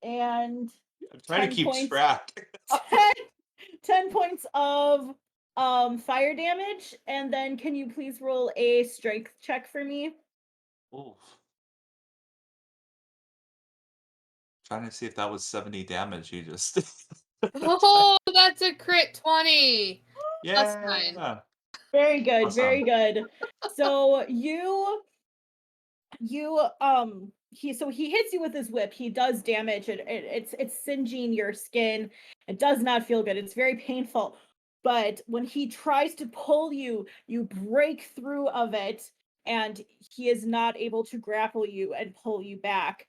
and I'm trying to 10 keep points track. 10 points of fire damage, and then can you please roll a strength check for me? Oof. Trying to see if that was 70 damage you just. Oh, that's a crit 20. Plus 9. Yeah. Very good, Awesome. very good. So he hits you with his whip. He does damage. It's singeing your skin. It does not feel good. It's very painful. But when he tries to pull you, you break through of it, and he is not able to grapple you and pull you back.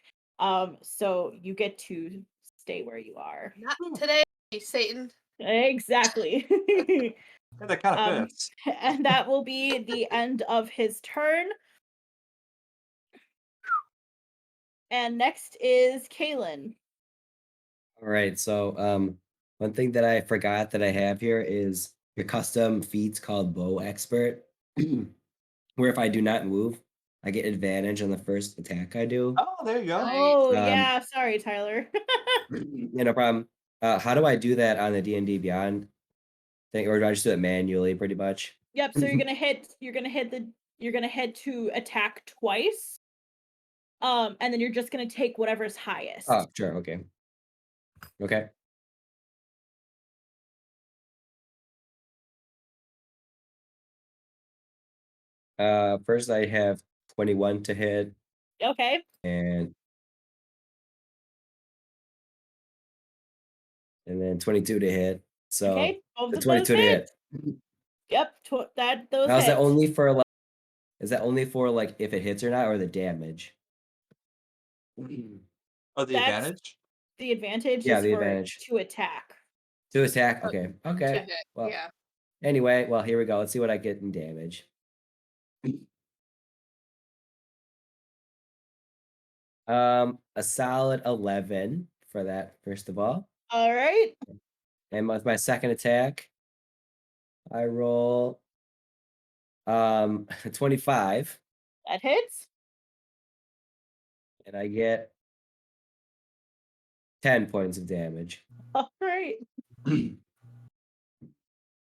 So you get to stay where you are. Not today, Satan. Exactly. Yeah, that kind of fits. And that will be the end of his turn. And next is Kaylin. All right, so One thing that I forgot that I have here is your custom feats called Bow Expert, where if I do not move, I get advantage on the first attack I do. Oh, there you go. Nice. Oh Um, yeah, sorry, Tyler. Yeah, no problem. How do I do that on the D&D Beyond thing, or do I just do it manually, pretty much? Yep, so you're gonna hit to attack twice. And then you're just gonna take whatever's highest. Oh, sure. Okay. Okay. First I have 21 to hit, Okay. and then 22 to hit. So Okay. Both the of those 22 to hit. hit. Yep. Those Now, hits. is that only for like if it hits or not, or the damage? Oh, the That's advantage? the advantage Yeah, is the for advantage. to attack. To attack. Oh, Okay. to Okay. hit. Well, Yeah. anyway, well, here we go. Let's see what I get in damage. A solid 11 for that, first of all. All right. And with my second attack, I roll 25, That hits. and I get 10 points of damage. All right.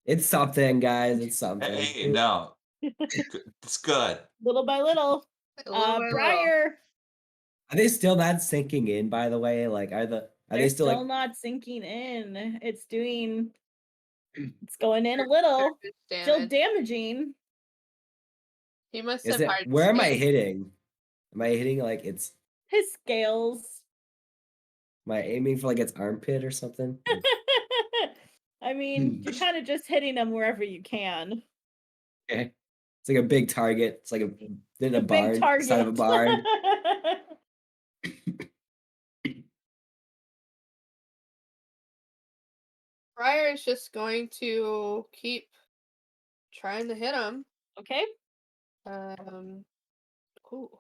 It's something, guys. It's something. Hey, no. It's good. Little by little. A little by little. Briar. Are they still not sinking in, by the way? Like, are They're they still still like not sinking in. It's going in a little. Surface Still damage. damaging. He must is have it hard where am I skin. hitting? Am I hitting like it's His scales. am I aiming for like its armpit or something? I mean, you're kind of just hitting them wherever you can. Okay. It's like a big target. It's like in a The big barn, side of a barn. Briar is just going to keep trying to hit him. Okay. Ooh.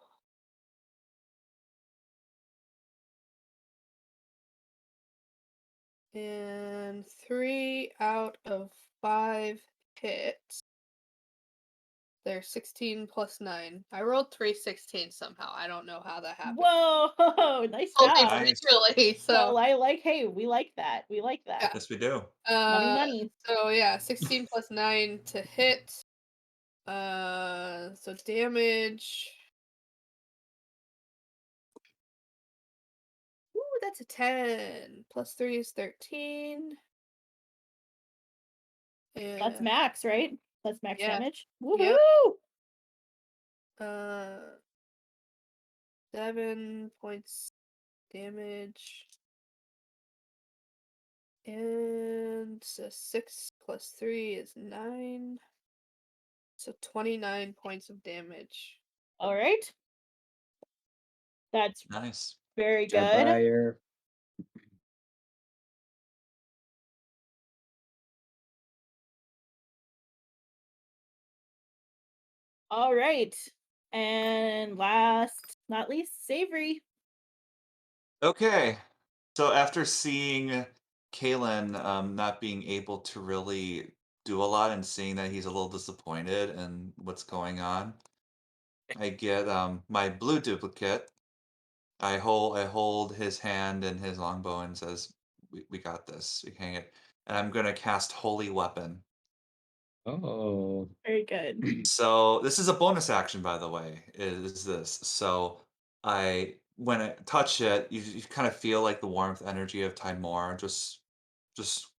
And 3 out of 5 hits. They're 16 plus 9. I rolled 3 16 somehow. I don't know how that happened. Whoa, nice Only job. Nice. really, Well, so I like, hey, we like that. We like that. Yeah. Yes, we do. Money. So yeah, 16 plus 9 to hit. So damage. Ooh, that's a 10. Plus 3 is 13. That's And max, right? That's max Yeah. damage. Yep. Woohoo! 7 points damage. And so 6 plus 3 is 9. So 29 points of damage. All right. That's Nice. very Jar good. Briar. All right. And last, not least, Savory. Okay. So after seeing Kalen not being able to really do a lot and seeing that he's a little disappointed in what's going on, I get my blue duplicate. I hold his hand and his longbow and says, we got this. We can hang it. And I'm gonna cast Holy Weapon. Oh. Very good. So this is a bonus action, by the way, is this. So when I touch it, you kind of feel like the warmth energy of Timor just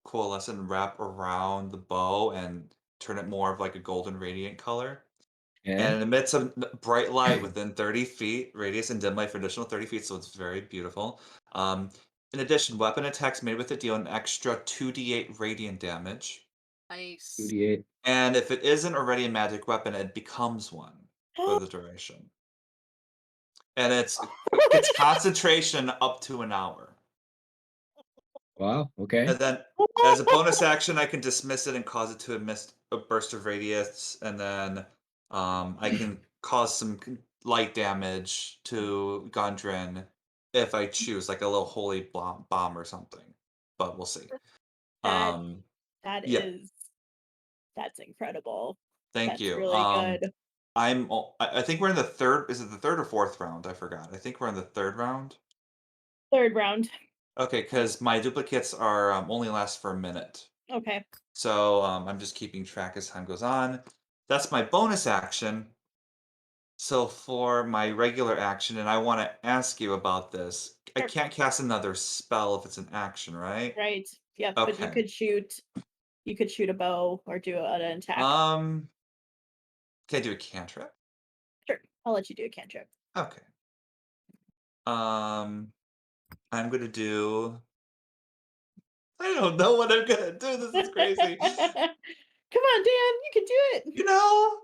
coalesce and wrap around the bow and turn it more of like a golden radiant color. And Okay. it emits a bright light within 30 feet radius and dim light for additional 30 feet, so it's very beautiful. In addition, weapon attacks made with it deal an extra 2d8 radiant damage. Nice. 2d8. And if it isn't already a magic weapon, it becomes one for the duration. And it's concentration up to an hour. Wow. Okay. And then as a bonus action, I can dismiss it and cause it to emit a burst of radius, and then I can cause some light damage to Gundren if I choose, like a little holy bomb or something. But we'll see. That Um, that yeah, is that's incredible. thank That's you. really good. I think we're in the third. Is it the third or fourth round? I forgot. I think we're in the third round. Third round. Okay, because my duplicates are only last for a minute. Okay. So I'm just keeping track as time goes on. That's my bonus action. So for my regular action, and I want to ask you about this. I Sure. can't cast another spell if it's an action, right? Right. Yep. But you Okay. could shoot. You could shoot a bow or do an attack. Can I do a cantrip? Sure. I'll let you do a cantrip. Okay. I'm gonna do. I don't know what I'm gonna do. This is crazy. Come on, Dan. You can do it. You know,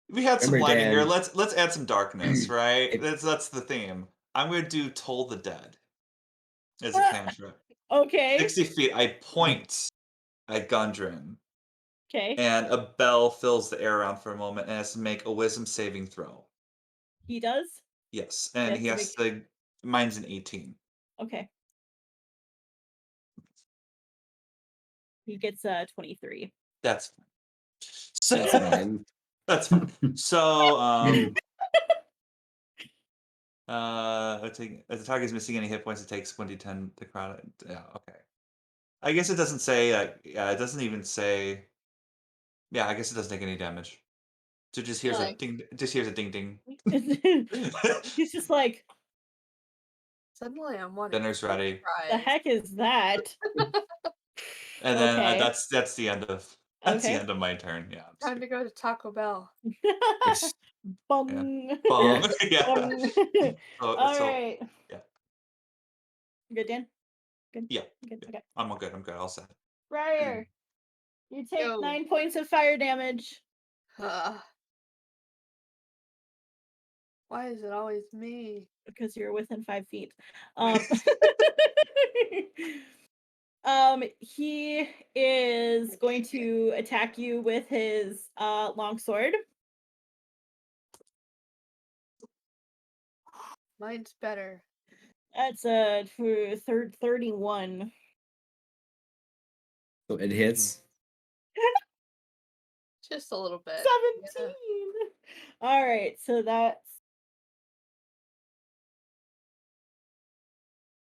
we had some Remember, lighting here. Dan, Let's add some darkness, right? if- That's the theme. I'm gonna do Toll the Dead as a cantrip. Okay. 60 feet. I point at Gundren, Okay. and a bell fills the air around for a moment, and has to make a wisdom saving throw. He does. Yes, and he has to. Mine's an 18. Okay. He gets 23. That's fine. that's fine. That's fine. So, as the target is missing any hit points, it takes 1d10 to crown it. Yeah, okay. I guess it doesn't say. Yeah, it doesn't even say. Yeah, I guess it doesn't take any damage. So just here's a Like- ding. Just here's a ding ding. He's just like, Suddenly I'm wondering. Dinner's ready. the heck is that? And then Okay. that's the end of the Okay. end of my turn. Yeah. I'm just Time to go to Taco Bell. It's- Bung. Bong. Yeah. Bung. All right. yeah. Good, Dan? Good? Yeah. Good. Yeah. Okay. I'm all good. I'm good. All set. Briar, you take Yo. 9 points of fire damage. Why is it always me? Because you're within 5 feet. He is going to attack you with his longsword. Mine's better. That's a 31. So it hits. Just a little bit. 17. All right, so that's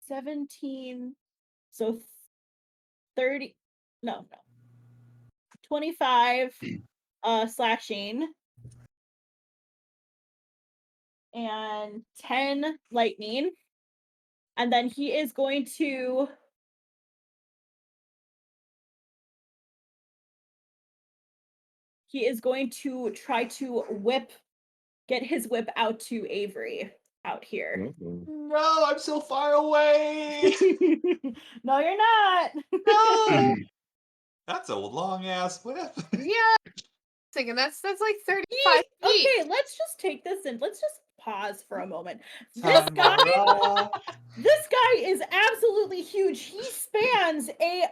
17. So 30. No. 25 slashing and 10 lightning. And then he is going to try to get his whip out to Avery out here. No, I'm so far away. No, you're not. No. That's a long ass whip. Yeah. Thinking that's like 35 feet. Okay, let's just take this and let's just pause for a moment. This Time guy, to roll. this guy is absolutely huge. He spans a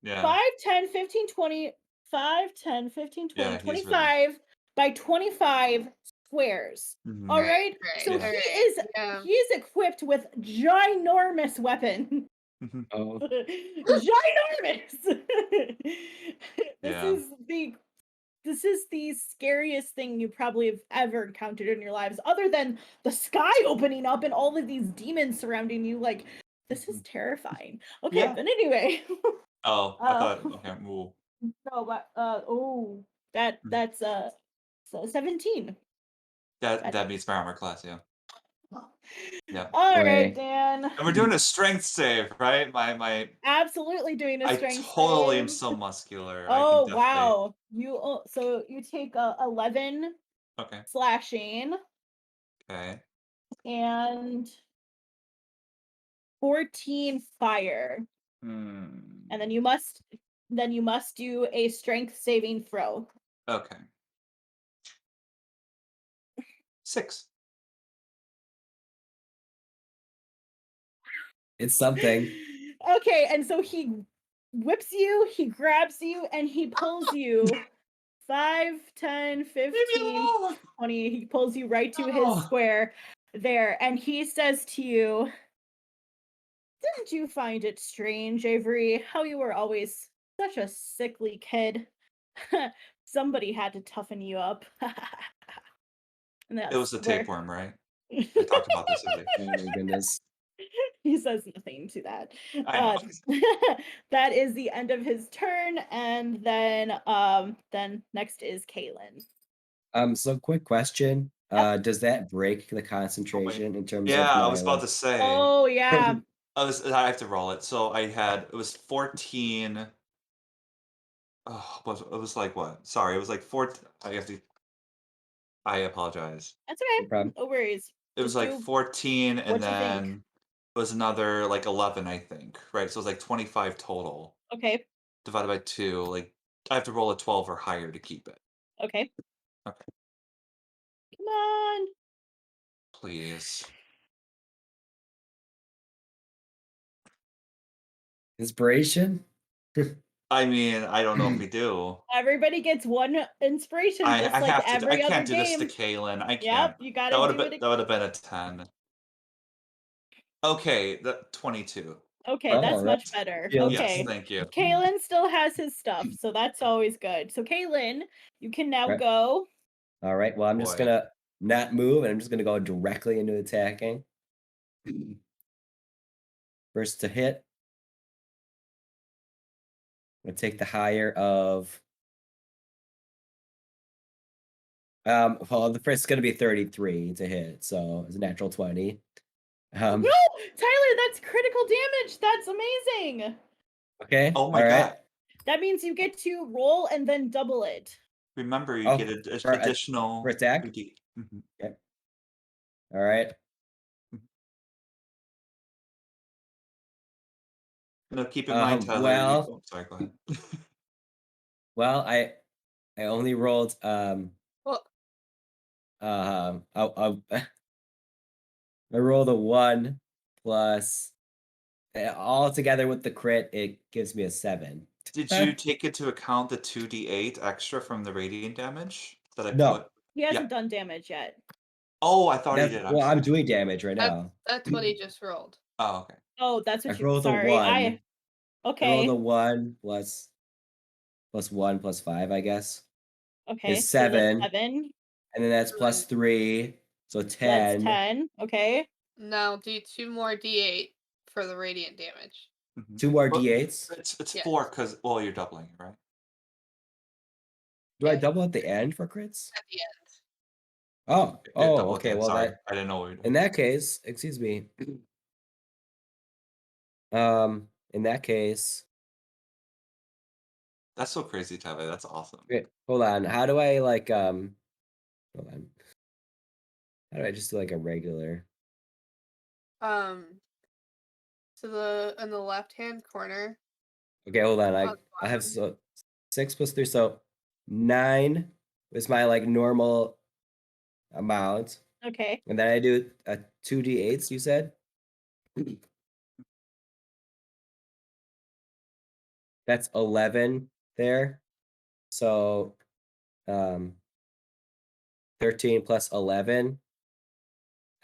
Yeah. 5, 10, 15, 20, 5, 10, 15, 20, Yeah, he's 25 by 25 squares. Mhm. All right. So all he right. he is equipped with ginormous weapon. Mhm. Oh, Ginormous. Yeah. This is the scariest thing you probably have ever encountered in your lives, other than the sky opening up and all of these demons surrounding you. Like, this is terrifying. Okay, Yeah. but anyway. Oh, I thought. Okay. Ooh. No, but that's so 17. That beats my armor class. Yeah. Yeah. All Boy. right, Dan. And we're doing a strength save, right? My. Absolutely doing a I strength totally am save. so muscular. Oh I can definitely. wow. So you take 11 Okay. slashing Okay. and 14 fire. Hmm. And then you must do a strength saving throw. Okay. 6. It's something. Okay, and so he whips you, he grabs you, and he pulls you 5, 10, 15, 20. He pulls you right to No. his square there, and he says to you, Didn't you find it strange, Avery, how you were always such a sickly kid? Somebody had to toughen you up. And It was that's the where tapeworm, right? I talked about this already. Oh my goodness. he says nothing to that. I know. That is the end of his turn, and then next is Kaylin. So quick question. Yep. Does that break the Oh, wait. concentration in terms Yeah, of I my was about like to say. Oh yeah. I have to roll it. So it was 14. Oh, it was like what? Sorry, it was like 14. I apologize. That's no okay. problem? No worries. It was Just like do 14 and what you think. then it was another like 11, I think. Right? So it was like 25 total Okay. divided by 2. Like I have to roll a 12 or higher to keep it. Okay. Okay. Come on. Please. Inspiration? I mean, I don't know if we do. Everybody gets one inspiration, just I like have to. I every other can't do this to game. Kaylin. I can't. Yep, you gotta do it. That would have been a 10. Okay, that 22. Okay, Oh, that's all right. much better. Feeling Yes, Okay. thank you. Kaylin still has his stuff, so that's always good. So Kaylin, you can now Right. go. All right. Well, I'm just Boy. gonna not move, and I'm just gonna go directly into attacking. First to hit. I'm gonna take the higher of. Well, the first is gonna be 33 to hit, so it's a natural 20. No, Tyler, that's critical damage. That's amazing. Okay. Oh my all god. right. That means you get to roll and then double it. Remember, you Oh, get for additional attack? 2D. Mhm. Okay. All right. No, keep in mind, Tyler. Well, Sorry, go ahead. well, I only rolled Well, I I rolled a 1 plus all together with the crit, it gives me a 7. Did you take into account the 2d8 extra from the radiant damage that I No, put? He hasn't done damage yet. Oh, I thought he that's did. well, I'm sorry. doing damage right now. that's what he just rolled. Oh, okay. Oh, that's I what you. rolled a Sorry, 1. I rolled Okay. a 1 plus 1 plus 5, I guess. Okay. Is So that's 7, 7. and then that's plus Seven. 3, so So that's 10. 10. Okay. Now do 2 more d8 for the radiant damage. Mhm. 2 more Well, d8s. It's Yes. 4 because you're doubling it, right? Do I Yes. double at the end for crits? At the end. Oh, Yeah, double okay. it. Well, Sorry, that I didn't know what we were doing. in that case, excuse me. In that case, That's so crazy, Tyler. That's awesome. wait, hold on. How do I like hold on. How do I just do like a regular? So the in the left hand corner. Okay, hold on. On the I have bottom. 6 plus 3, so 9 is my like normal amount, Okay. and then I do a 2d8s. You said that's 11 there. So 13 plus 11.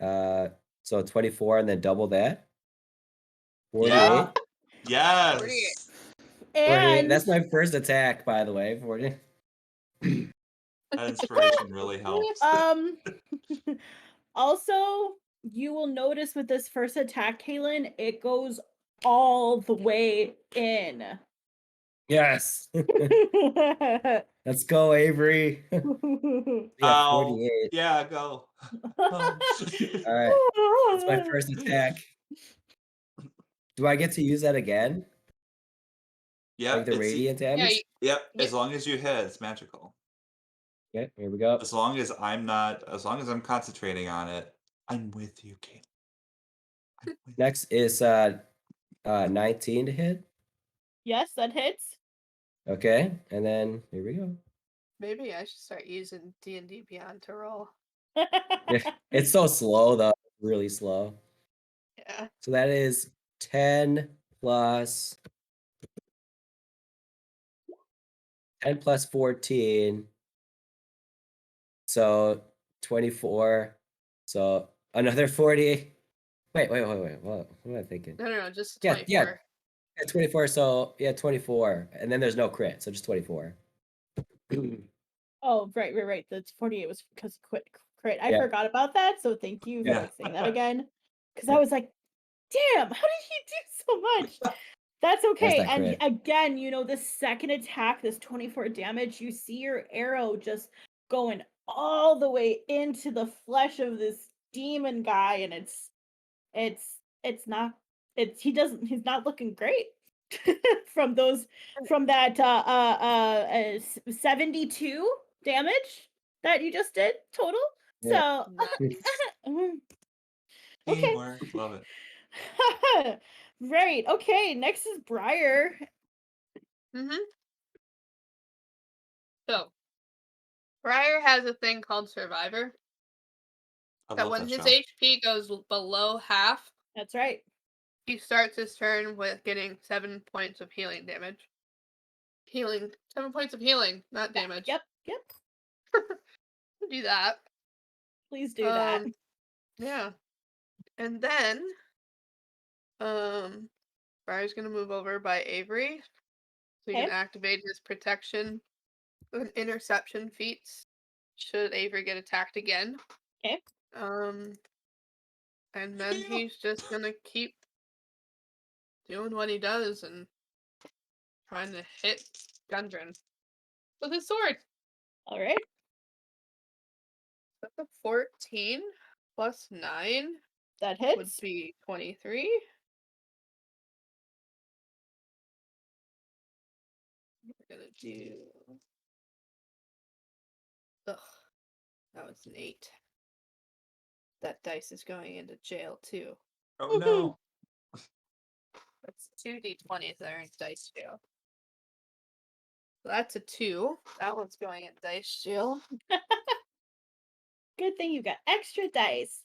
So 24, and then double that. 48. Yeah. 48. Yes. 48. And That's my first attack, by the way. 40. That inspiration really helps. um also you will notice with this first attack, Kaylin, it goes all the way in. Yes. Let's go, Avery. Yeah, Ow. 48. Yeah, go. All right. That's my first attack. Do I get to use that again? Yeah, Like the radiant Yeah. damage? Yep. Yeah. As long as you hit, it's magical. Okay, here we go. As long as I'm concentrating on it, I'm with you, Kate. Next is 19 to hit. Yes, that hits. Okay, and then here we go. Maybe I should start using D&D Beyond to roll. It's so slow though. Really slow. Yeah. So that is 10 plus 14. So 24. So another 40. Wait. What am I thinking? No, just Yeah, 24. 24. So yeah, 24, and then there's no crit, so just 24. Oh, right. That's 48 was because crit. I Yeah. forgot about that. So thank you for Yeah. saying that again. Because I Yeah. was like, damn, how did he do so much? That's That's okay. that And crit. again, the second attack, this 24 damage, you see your arrow just going all the way into the flesh of this demon guy, and it's not he's not looking great from that 72 damage that you just did total. Yeah. So Nice. okay. Teamwork. Love it. Right. Okay. Next is Briar. Mm-hmm. So, Briar has a thing called Survivor. I That love when that his show. HP goes below half, That's right. he starts his turn with getting 7 points of healing damage. Healing. 7 points of healing, not damage. Yep. Do that. Please do that. Yeah. And then, Briar's gonna move over by Avery. So he Okay. can activate his protection and interception feats should Avery get attacked again. Okay. And then he's just gonna keep doing what he does and trying to hit Gundren with his sword. All right. That's a 14 plus 9 That would hits. be 23. We're gonna do. Ugh, that was an 8. That dice is going into jail too. Oh no. That's 2d20s that are in dice jail. So that's a 2. That one's going in dice jail. Good thing you got extra dice.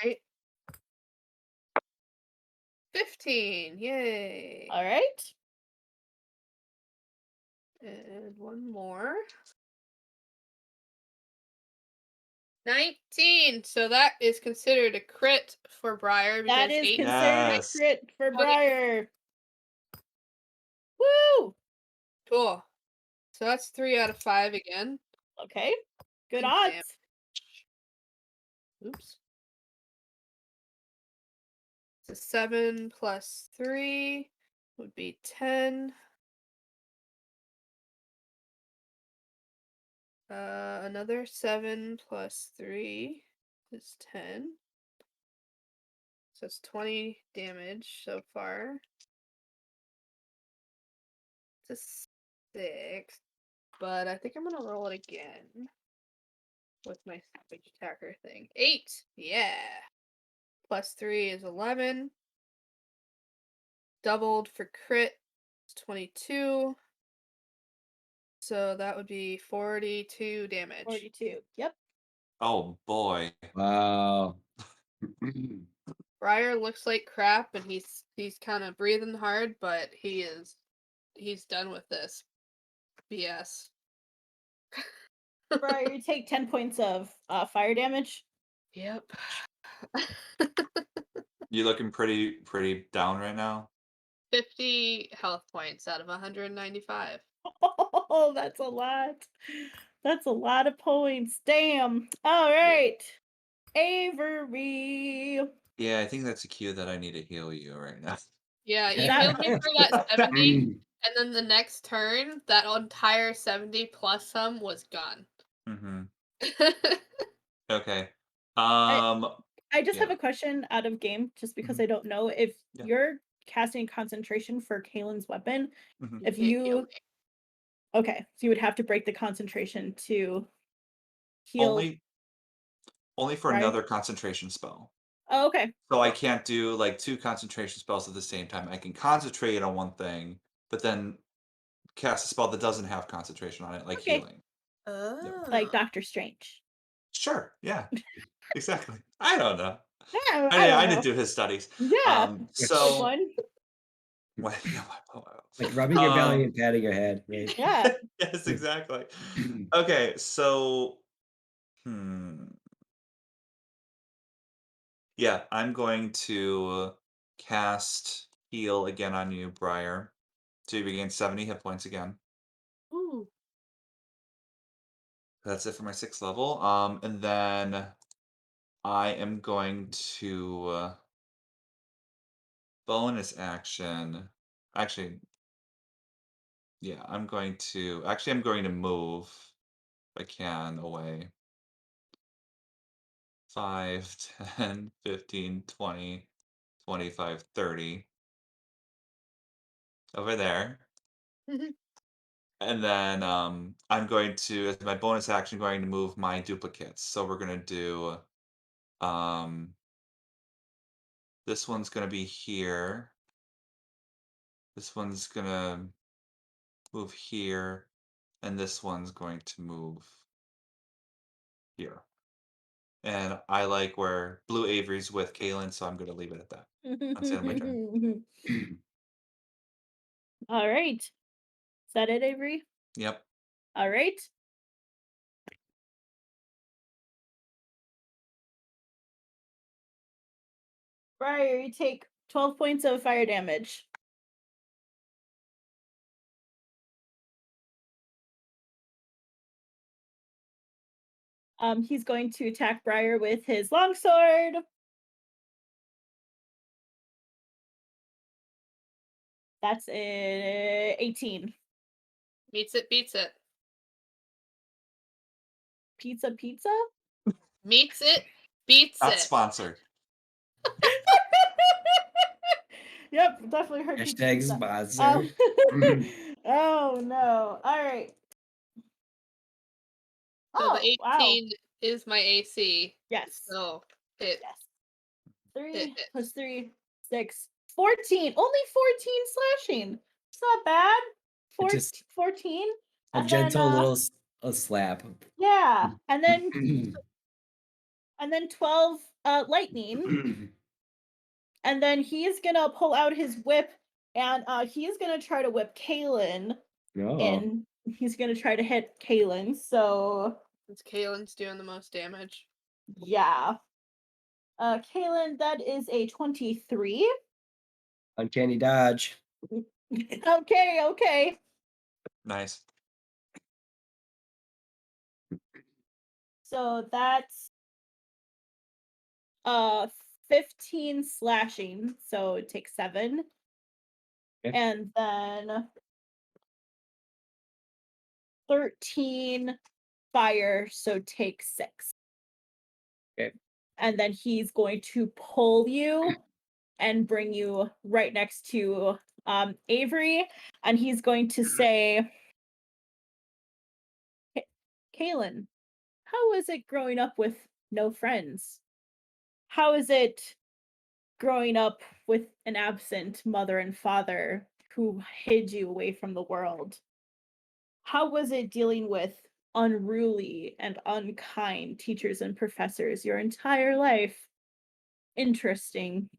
Right? 15. Yay. All right. And one more. 19. So that is considered a crit for Briar That because is 8 considered a Yes. crit for 20. Briar. Woo! Cool. So that's 3 out of 5 again. Okay. Good Damn. odds. Oops. So 7 plus 3 would be 10. Another 7 plus 3 is 10. So it's 20 damage so far. It's a 6. But I think I'm gonna roll it again with my savage attacker thing. 8! Yeah! Plus 3 is 11. Doubled for crit is 22. So that would be 42 damage. 42. Yep. Oh boy. Wow. Briar looks like crap and he's kind of breathing hard, but he's done with this BS. Briar, you take 10 points of fire damage. Yep. You looking pretty down right now? 50 health points out of 195. Oh, that's a lot. That's a lot of points. Damn. All Yeah. right. Avery. Yeah, I think that's a cue that I need to heal you right now. Yeah, you That- healed me for that 70, and then the next turn, that entire 70 plus some was gone. Mm-hmm. Okay. I just have Yeah. a question out of game, just because Mhm. I don't know if Yeah. you're casting concentration for Kalen's weapon. Mhm. If can't heal you me. okay, so you would have to break the concentration to heal. Only for Right? another concentration spell. Oh, okay. So I can't do like 2 concentration spells at the same time. I can concentrate on one thing, but then cast a spell that doesn't have concentration on it, like Okay. healing. Oh. Like Doctor Strange. Sure. Yeah. Exactly. I don't know. Yeah, I don't didn't know. do his studies. Yeah. Good So one. yeah, Like rubbing your belly um, and patting your head, right? Yeah. yes, exactly. Okay, so Yeah, I'm going to cast heal again on you, Briar. So you regain 70 hit points again. Ooh. That's it for my 6th level. And then I am going to bonus action. Actually, yeah, I'm going to move if I can away. 5, 10, 15, 20, 25, 30. Over there. And then I'm going to, as my bonus action, going to move my duplicates. So we're going to do, um, this one's going to be here. This one's going to move here. And this one's going to move here. And I like where Blue Avery's with Kaylin, so I'm going to leave it at that. That's the end of my turn. All right. Is that it, Avery? Yep. All right. Briar, you take 12 points of fire damage. He's going to attack Briar with his longsword. That's a 18. Beats it, beats it. Pizza. Meets it, beats Not it. sponsored. Yep, definitely heard pizza. Hashtag Pizza. sponsor. Oh no! All right. So Oh the wow! 18 is my AC. Yes. So it, Yes. 3 it plus 3, 6, 14. Only 14 slashing. It's not bad. It just 14. a And gentle then little a slap. yeah, and then 12 lightning. And then he's gonna pull out his whip and he's gonna try to whip Kaylin No. in. He's gonna try to hit Kaylin. So it's Kaylin's doing the most damage. yeah. Kaylin, that is a 23. Uncanny dodge. Okay. Nice. So that's 15 slashing, so it takes 7. Okay. And then 13 fire, so take 6. Okay. And then he's going to pull you and bring you right next to Avery, and he's going to say, Kaylin, how is it growing up with no friends? How is it growing up with an absent mother and father who hid you away from the world? How was it dealing with unruly and unkind teachers and professors your entire life? Interesting.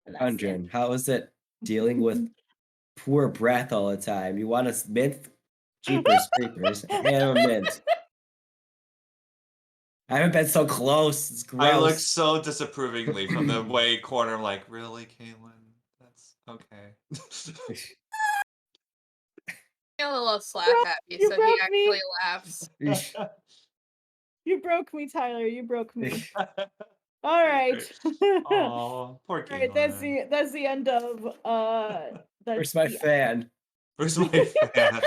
And that's the end. Undrin, how is it dealing with poor breath all the time? You want a mint? Jeepers creepers. And a mint. I haven't been so close. It's I look gross. so disapprovingly from the way corner. I'm like, really, Caitlin? That's okay. He a little slap at me, You so he broke me. actually laughs. You broke me, Tyler. You broke me. All right. Oh, poor All right, that's Caitlin. the end of that's Where's my the fan? Where's my fan?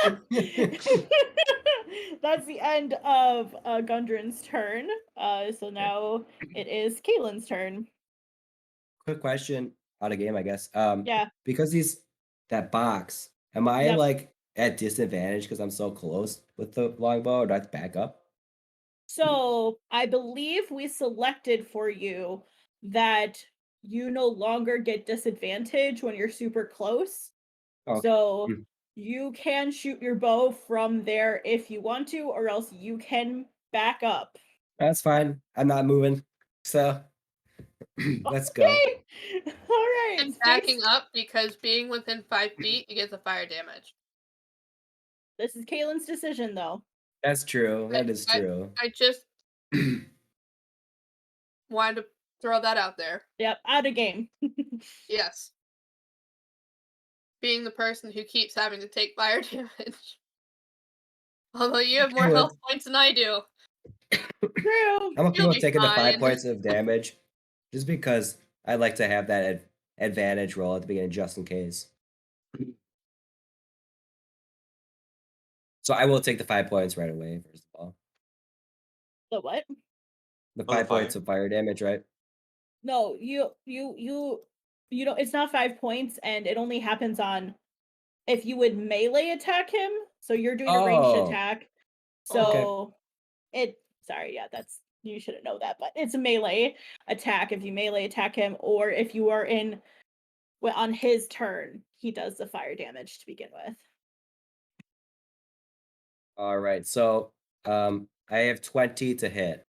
that's the end of Gundren's turn. So now it is Caitlin's turn. Quick question out of game, I guess. Yeah. Because that box, am I Yep. like at disadvantage because I'm so close with the longbow, or do I have to back up? So I believe we selected for you that you no longer get disadvantage when you're super close. Oh, So hmm. you can shoot your bow from there if you want to, or else you can back up. That's fine. I'm not moving. So let's go. Okay. All right. And backing up because being within 5 feet, you get the fire damage. This is Kaylin's decision, though. That's true. That is true. I just Wanted to throw that out there. Yep, out of game. Yes. Being the person who keeps having to take fire damage. Although you have more Okay, well, health points than I do. True. I'm okay You'll with be taking the 5 fine. points of damage, just because I like to have that advantage roll at the beginning, just in case. So I will take the 5 points right away. First of all, The what? the Oh, the 5 points fire. of fire damage, right? No, you don't. It's not 5 points, and it only happens on if you would melee attack him. So you're doing a ranged Oh, attack. okay. So it. Sorry, yeah, that's you shouldn't know that, but it's a melee attack if you melee attack him, or if you are in on his turn, he does the fire damage to begin with. All right. So I have 20 to hit,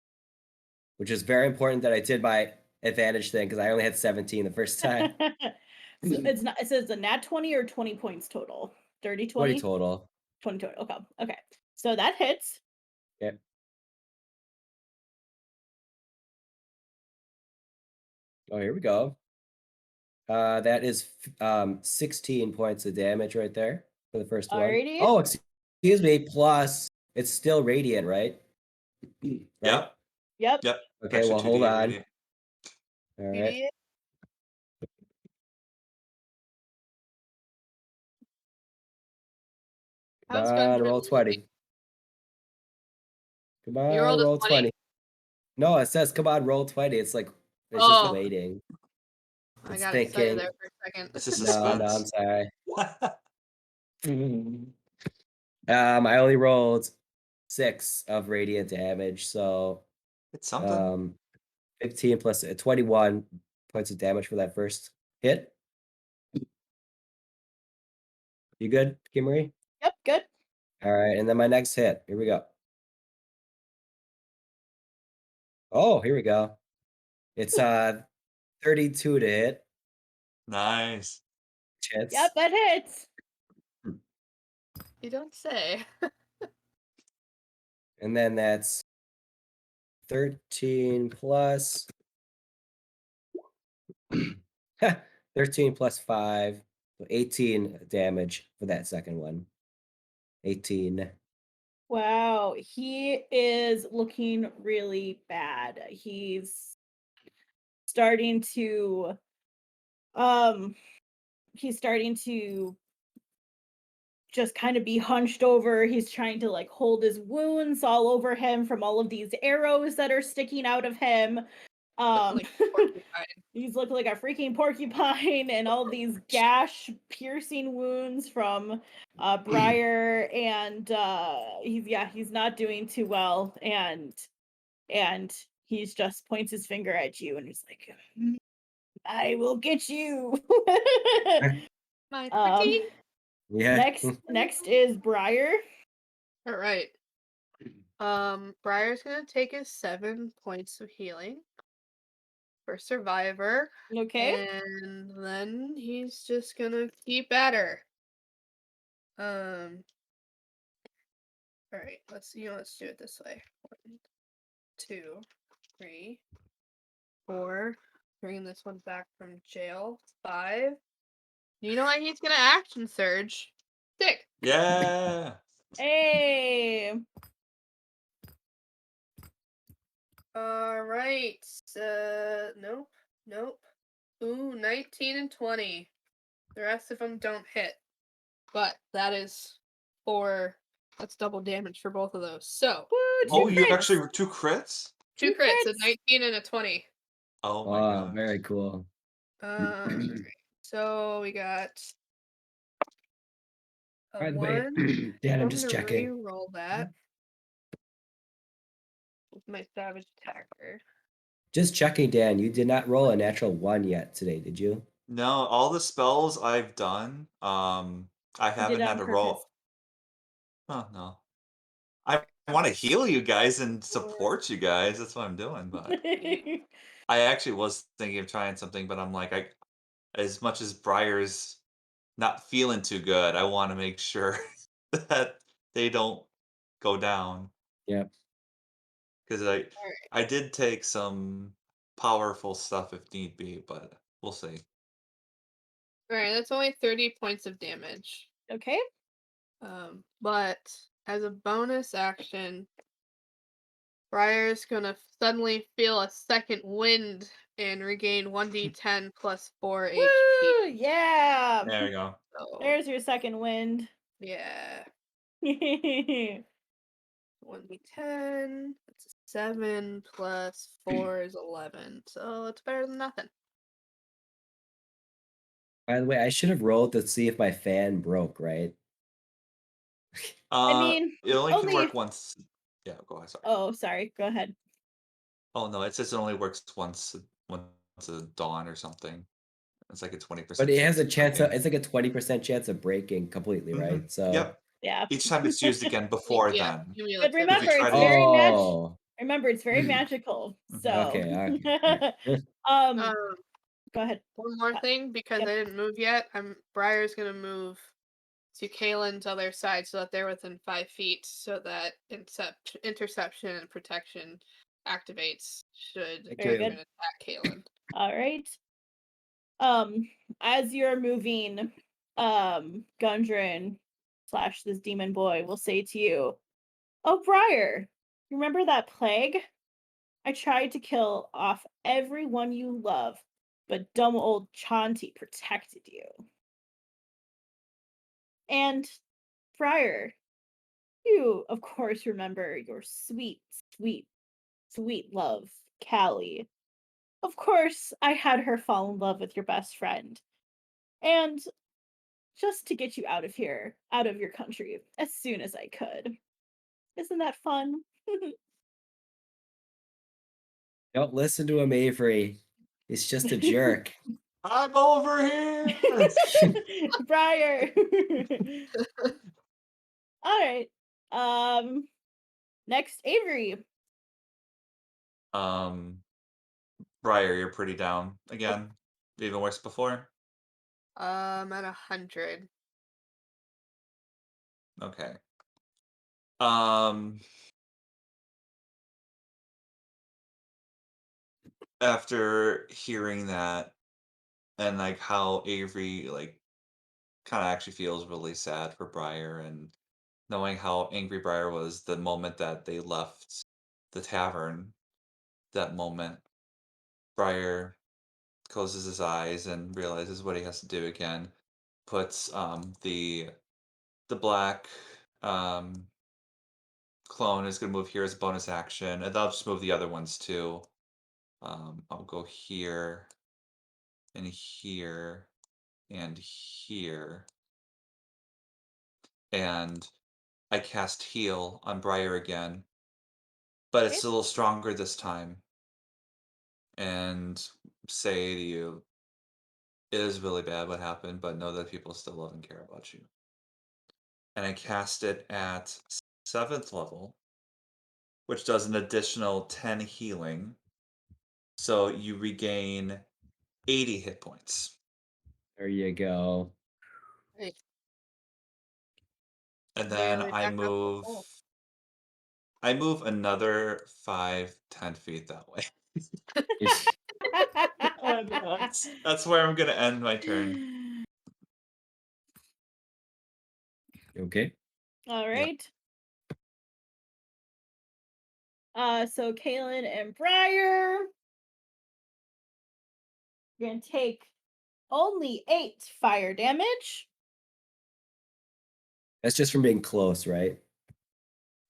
which is very important that I did my advantage thing because I only had 17 the first time. So it's not. It says a nat 20 or 20 points total. Dirty 20 20? total. 20 total. Okay. Okay. So that hits. Yep. Oh, here we go. That is 16 points of damage right there for the first one. Alrighty. Oh, excuse me. Plus, it's still radiant, right? Right? Yep. Yep. Yep. Okay. Extra Well, hold 2d8 on. radiant. All right. Idiot. Come How's on, Gungeon roll doing? 20. Come You on, rolled a roll 20? 20. No, it says come on, roll 20. It's like it's just Oh, waiting. I It's got excited thinking. there for a second. It's just No, I'm suspense. sorry. I only rolled 6 of radiant damage, so It's something. 15 plus 21 points of damage for that first hit. You good, Kimarie? Yep. Good. All right, and then my next hit. Here we go. Oh, here we go. It's 32 to hit. Nice. Yep. Hits. That hits. You don't say. And then that's 13 plus 13 plus 5, so 18 damage for that second one. 18. Wow. He is looking really bad. Starting to um he's starting to just kind of be hunched over. He's trying to like hold his wounds all over him from all of these arrows that are sticking out of him. Like porcupine. He's looking like a freaking porcupine, and all these gash piercing wounds from Briar, and he's not doing too well, and he's just points his finger at you and he's like, I will get you. My um pretty. Yeah. next is Briar. All right. Briar's gonna take his 7 points of healing for Survivor, Okay. and then he's just gonna keep at her. All right. Let's do it this way. 1, 2, 3, 4. Bringing this one back from jail. 5. You know what? He's gonna action surge. 6. Yeah. Hey. All right. Nope. Nope. Ooh, 19 and 20. The rest of them don't hit. But that is that's double damage for both of those. So, Woo, Oh, two you crits. actually 2 crits? 2 Two crits, a crits. 19 and a 20. Oh my Wow, gosh. very cool. Alright. So we got a By the way, 1. Dan, I'm I'm just gonna checking. re-roll that with my savage attacker. Just checking, Dan. You did not roll a natural 1 yet today, did you? No, all the spells I've done, I He did haven't it had on to purpose. roll. Oh no. I want to heal you guys and support you guys. That's what I'm doing, but I actually was thinking of trying something, but I'm like, as much as Briar's not feeling too good, I want to make sure that they don't go down Yeah. because Alright. I did take some powerful stuff if need be, but we'll see. Alright, that's only 30 points of damage. Okay. But as a bonus action, Briar's gonna suddenly feel a second wind and regain 1d10 plus 4 Woo! HP. Yeah. There you go. So, There's your second wind. yeah. Okay. 1d10. That's a 7 plus 4 is 11. So it's better than nothing. By the way, I should have rolled to see if my fan broke, right? I mean, It only can only work if... once. Yeah, go ahead. Sorry. Oh, sorry. Go ahead. Oh no, it says it only works once a dawn or something. It's like a 20% But it has a of chance breaking. of, it's like a 20% chance of breaking completely, right? So Yep. Yeah. Each time it's used again before Yeah, then. But cumulative. remember, try it's to- very oh, Remember, it's very magical. So, okay. Um, go ahead. one more Uh, thing, because yep. I didn't move yet. Briar's gonna move to Kalen's other side so that they're within 5 feet, so that interception and protection activates should Very Gundren good. attack Kalen. All right. As you're moving, Gundren / this demon boy will say to you, "Oh, Briar, remember that plague? I tried to kill off everyone you love, but dumb old Chanti protected you. And Briar, you of course remember your sweet, sweet, sweet love, Callie. Of course, I had her fall in love with your best friend. And just to get you out of here, out of your country, as soon as I could. Isn't that fun?" Don't listen to him, Avery. He's just a jerk. I'm over here. Briar. All right. Next, Avery. Briar, you're pretty down again. Even worse before. At 100. Okay. After hearing that and like how Avery like kind of actually feels really sad for Briar and knowing how angry Briar was the moment that they left the tavern, that moment, Briar closes his eyes and realizes what he has to do again. Puts the black clone is gonna move here as a bonus action, and I'll just move the other ones too. I'll go here and here and here. And I cast heal on Briar again, but Okay. it's a little stronger this time. And say to you, it is really bad what happened, but know that people still love and care about you. And I cast it at 7th level, which does an additional 10 healing. So you regain 80 hit points. There you go. Hey, And then nearly back up to full. I move another 5-10 feet that way. And that's where I'm gonna end my turn. Okay. All right. So Kaylin and Briar, you're gonna take only 8 fire damage. That's just from being close, right?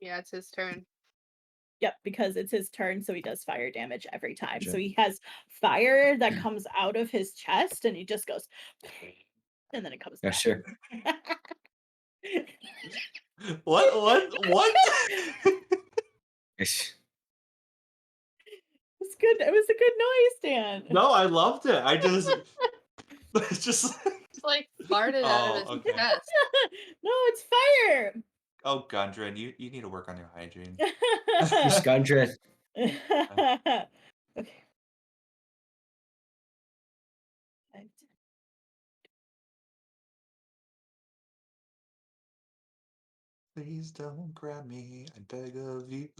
Yeah, it's his turn. Yep, because it's his turn, so he does fire damage every time. So Gotcha. he has fire that comes out of his chest, and he just goes, and then it comes Yeah, back. sure. What? Ish. It's good. It was a good noise, Dan. No, I loved it. I just it's just It's like farted out of his okay. chest. No, it's fire. Oh, Gundren, you need to work on your hygiene. Ish, Gundren. Okay. Please don't grab me, I beg of you.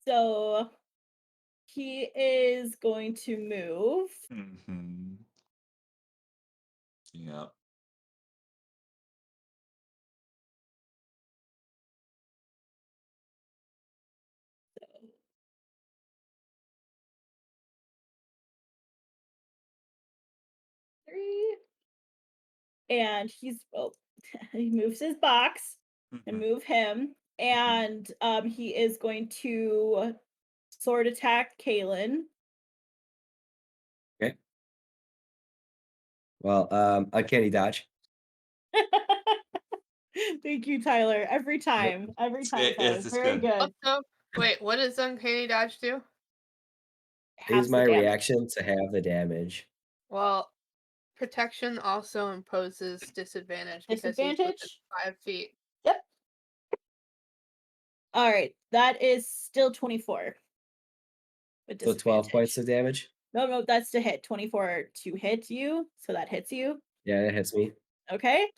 So he is going to move. Mm-hmm. Yep. Three. And he moves his box and Mhm. move him. And he is going to sword attack Kaylin. Okay. Well, uncanny dodge. Thank you, Tyler. Every time. Every time, Tyler. It's Very good. good. Wait, what does Uncanny Dodge do? I use Halves the my damage. reaction to have the damage. Well, protection also imposes disadvantage because he's within Disadvantage? 5 feet. Yep. All right. That is still 24. With So 12 points disadvantage. of damage. No, that's to hit. 24 to hit you. So that hits you. Yeah, that hits me. Okay.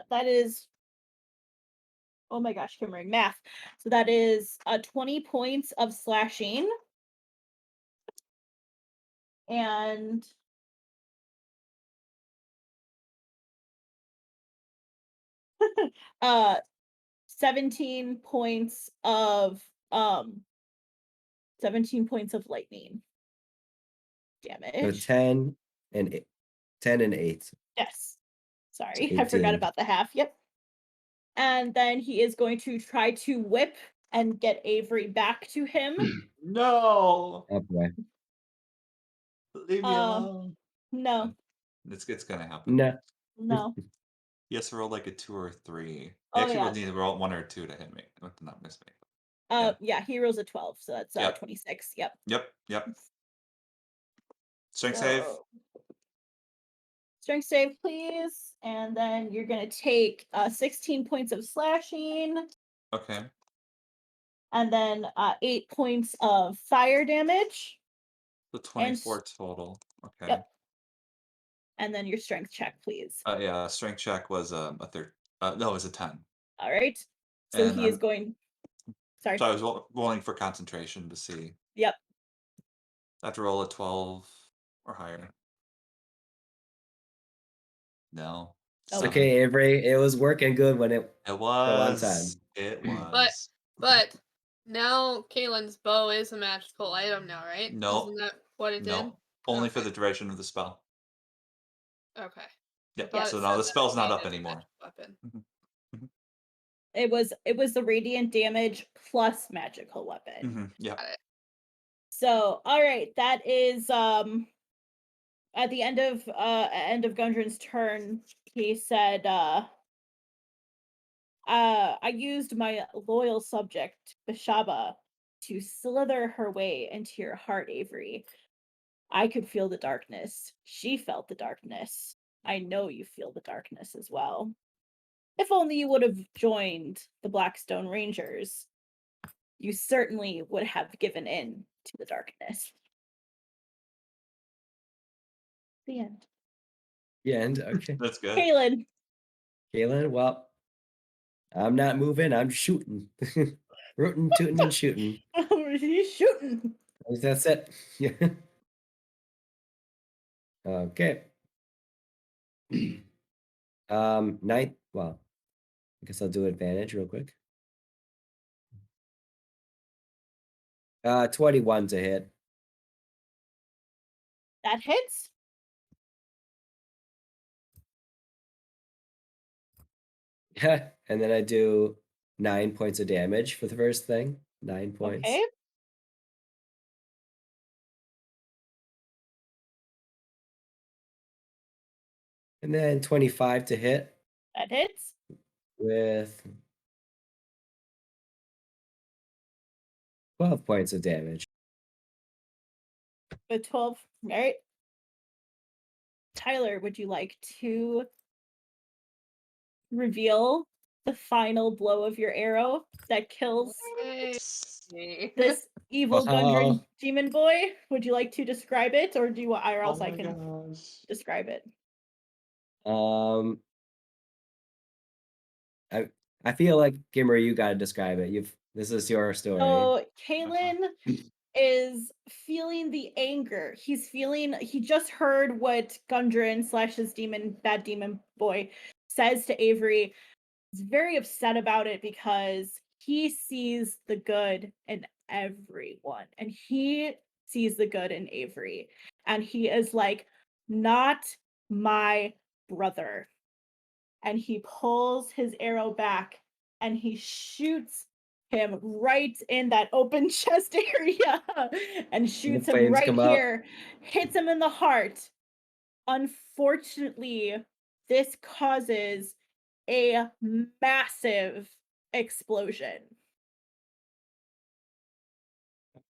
That is, oh my gosh, Kimarie, math. So that is 20 points of slashing. And 17 points of 17 points of lightning So damage. 10 and 8. 10 and 8. Yes. So Sorry, I forgot 18. about the half. Yep. And then he is going to try to whip and get Avery back to him. No. Oh boy. Leave me alone. No, It's gonna happen. No. no. He has to roll like a 2 or 3. He Oh, actually will yes. need to roll 1 or 2 to hit me. Not miss me. Yeah, he rolls a 12, so that's Yep. 26. Yep. Yep. Strength save. So, strength save, please. And then you're gonna take 16 points of slashing, Okay. and then 8 points of fire damage. So 24 total. Okay. Yep. And then your strength check, please. Yeah, strength check was a third. No, it was a 10. All right. So And he is going. Sorry. So I was rolling for concentration to see. Yep. I have to roll a 12 or higher. No. Oh. It's okay, Avery. It was working good when it It for a long was. time. It was. But now Kaylin's bow is a magical item now, right? No. Isn't that what it did? No. Only for Okay. the duration of the spell. Okay. Yeah. thought So it now said the that spell's it not made up it a anymore. magical weapon. It was the radiant damage plus magical weapon. Yeah. Got it. So, all right, that is at the end of Gundren's turn, he said I used my loyal subject, Bashaba, to slither her way into your heart, Avery. I could feel the darkness. She felt the darkness. I know you feel the darkness as well. If only you would have joined the Blackstone Rangers, you certainly would have given in to the darkness. The end. The end. Okay. That's good. Kaylin. Kaylin, well, I'm not moving. I'm shooting. Rootin', tootin', and shooting. He's shooting. That's it. Yeah. Okay. Ninth. Well, I guess I'll do advantage real quick. 21 to hit. That hits. Yeah, and then I do 9 points of damage for the first thing. 9 points. Okay. And then 25 to hit That hits. with 12 points of damage. With 12. All right. Tyler, would you like to reveal the final blow of your arrow that kills Yay. this evil Wow. Gundren demon boy? Would you like to describe it, or do you want, or Oh else I my can gosh. describe it? Um, I feel like Kimmery, you gotta describe it. This is your story. So Kaylin is feeling the anger. He just heard what Gundren / his bad demon boy says to Avery. He's very upset about it because he sees the good in everyone and he sees the good in Avery. And he is like, not my brother. And he pulls his arrow back and he shoots him right in that open chest area and shoots him flames right come out. here, hits him in the heart. Unfortunately, this causes a massive explosion.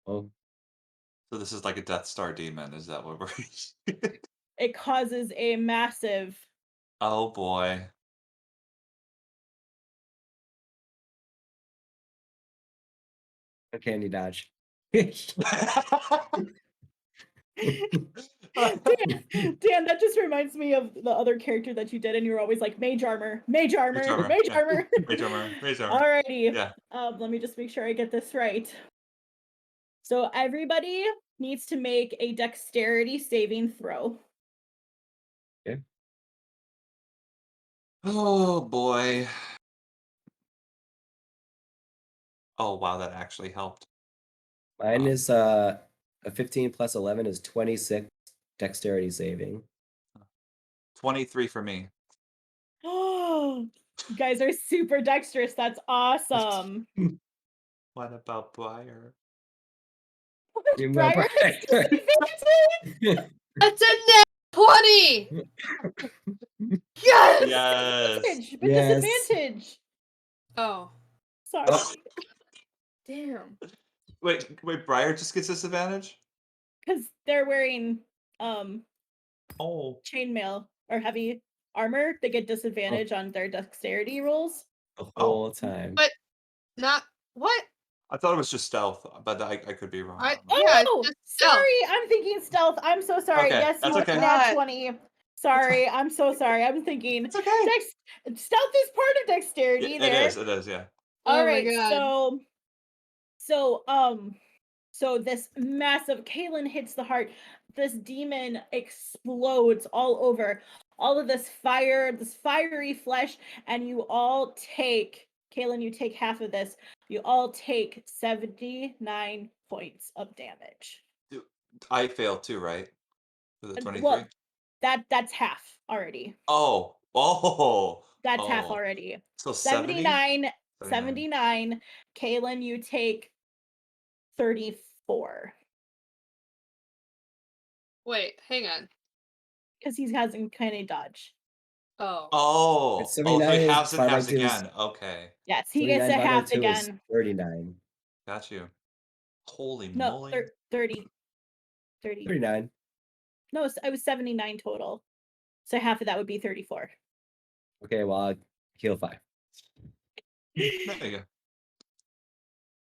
Oh, So this is like a Death Star demon. Is that what we're? It causes a massive Oh boy. uncanny dodge. Dan, that just reminds me of the other character that you did, and you were always like mage armor, mage armor, Mage armor, mage yeah. armor. Mage armor, mage armor. Alrighty. Yeah. Let me just make sure I get this right. So everybody needs to make a dexterity saving throw. Okay. Oh boy. Oh wow, that actually helped. Mine is a 15 plus 11 is 26 dexterity saving. 23 for me. Oh, you guys are super dexterous. That's awesome. What about Briar? Briar has disadvantage. That's a net 20! Yes! Yes. Disadvantage, but Yes. disadvantage. Oh, Sorry. damn. Wait, Briar just gets disadvantage? Because they're wearing Oh. chainmail or heavy armor, they get disadvantage on their dexterity rolls. The whole time. But not what? I thought it was just stealth, but I could be wrong. I- on that. Yeah, it's Oh, just stealth. sorry. I'm thinking stealth. I'm so sorry. Okay, Yes, that's you okay. nat God. 20. Sorry, I'm so sorry. I'm thinking It's okay. stealth is part of dexterity Yeah, there. it is, yeah. All Oh my right, God. so this massive Kaylin hits the heart. This demon explodes all over. All of this fire, this fiery flesh, and you all take, Kaylin, you take half of this. You all take 79 points of damage. I failed too, right? For the 23? Well, that's half already. Oh. That's half Oh. already. So 70? 79. Kaylin, you take 34. Wait, hang on. Because he has uncanny dodge. Oh. Oh. It's Oh, so 79 he is halves and divided by halves 2 is again. Okay. Yes, he gets 79 a divided by half 2 is again. 39. Got you. Holy No, moly. 30. 30. 39. No, I was 79 total. So half of that would be 34. Okay, well, I'll heal 5. There you go.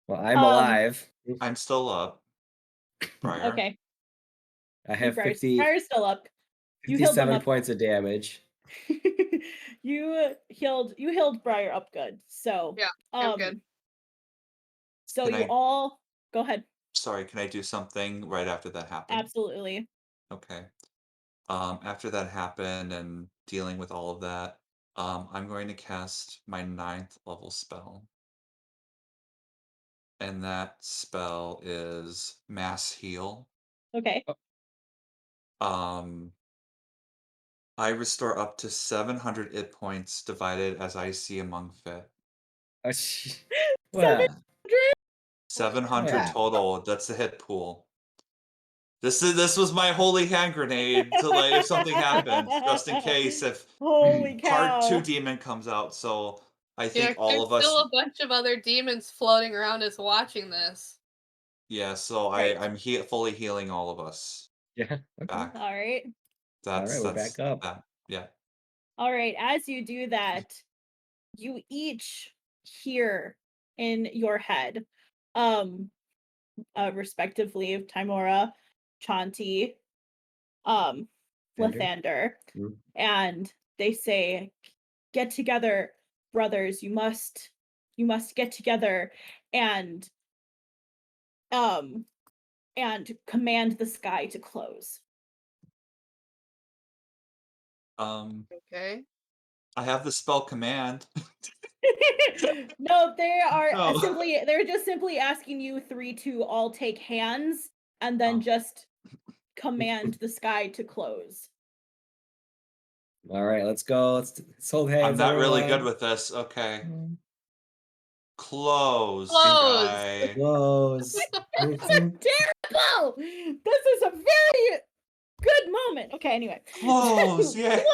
Well, I'm alive. I'm still up. Briar. Okay. I have Briar's still up. You healed him 57 up. points of damage. you healed Briar up good. So Yeah, I'm good. So Can you I- all go ahead. Sorry, can I do something right after that happened? Absolutely. Okay. After that happened and dealing with all of that, I'm going to cast my 9th level spell. And that spell is Mass Heal. Okay. I restore up to 700 hit points divided as I see among fit. Well, 700 Yeah. total. That's the hit pool. This was my holy hand grenade to like if something happens, just in case if Holy part 2 cow. demon comes out. So I Yeah, think all there's of us. still a bunch of other demons floating around us watching this. Yeah, so Right. I'm fully healing all of us Yeah. Okay. back. All right. That's we're back up. that. Yeah. All right. As you do that, you each hear in your head, respectively, Timora, Chanti, Lathander. Lathander, Mhm. and they say, "Get together. brothers, you must get together and command the sky to close. Okay. I have the spell command. No, they are No. they're just simply asking you three to all take hands and then Oh. just command the sky to close. All right, let's go. Let's hold hands. I'm not really good everyone. with this. Okay. Mm. Close. Close. Guy. Close. Terrible! This is a very good moment. Okay, anyway. Close. Yay.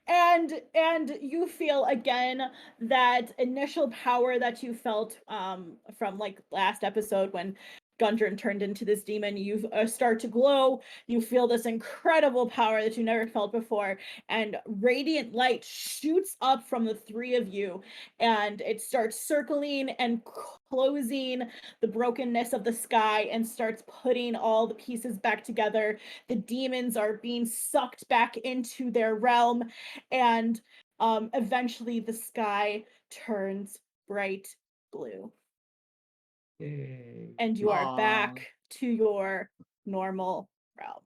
And you feel again that initial power that you felt from like last episode when Gundren turned into this demon. You start to glow. You feel this incredible power that you never felt before, and radiant light shoots up from the three of you, and it starts circling and closing the brokenness of the sky and starts putting all the pieces back together. The demons are being sucked back into their realm, and eventually the sky turns bright blue. Yay. And you are Aw. back to your normal realm.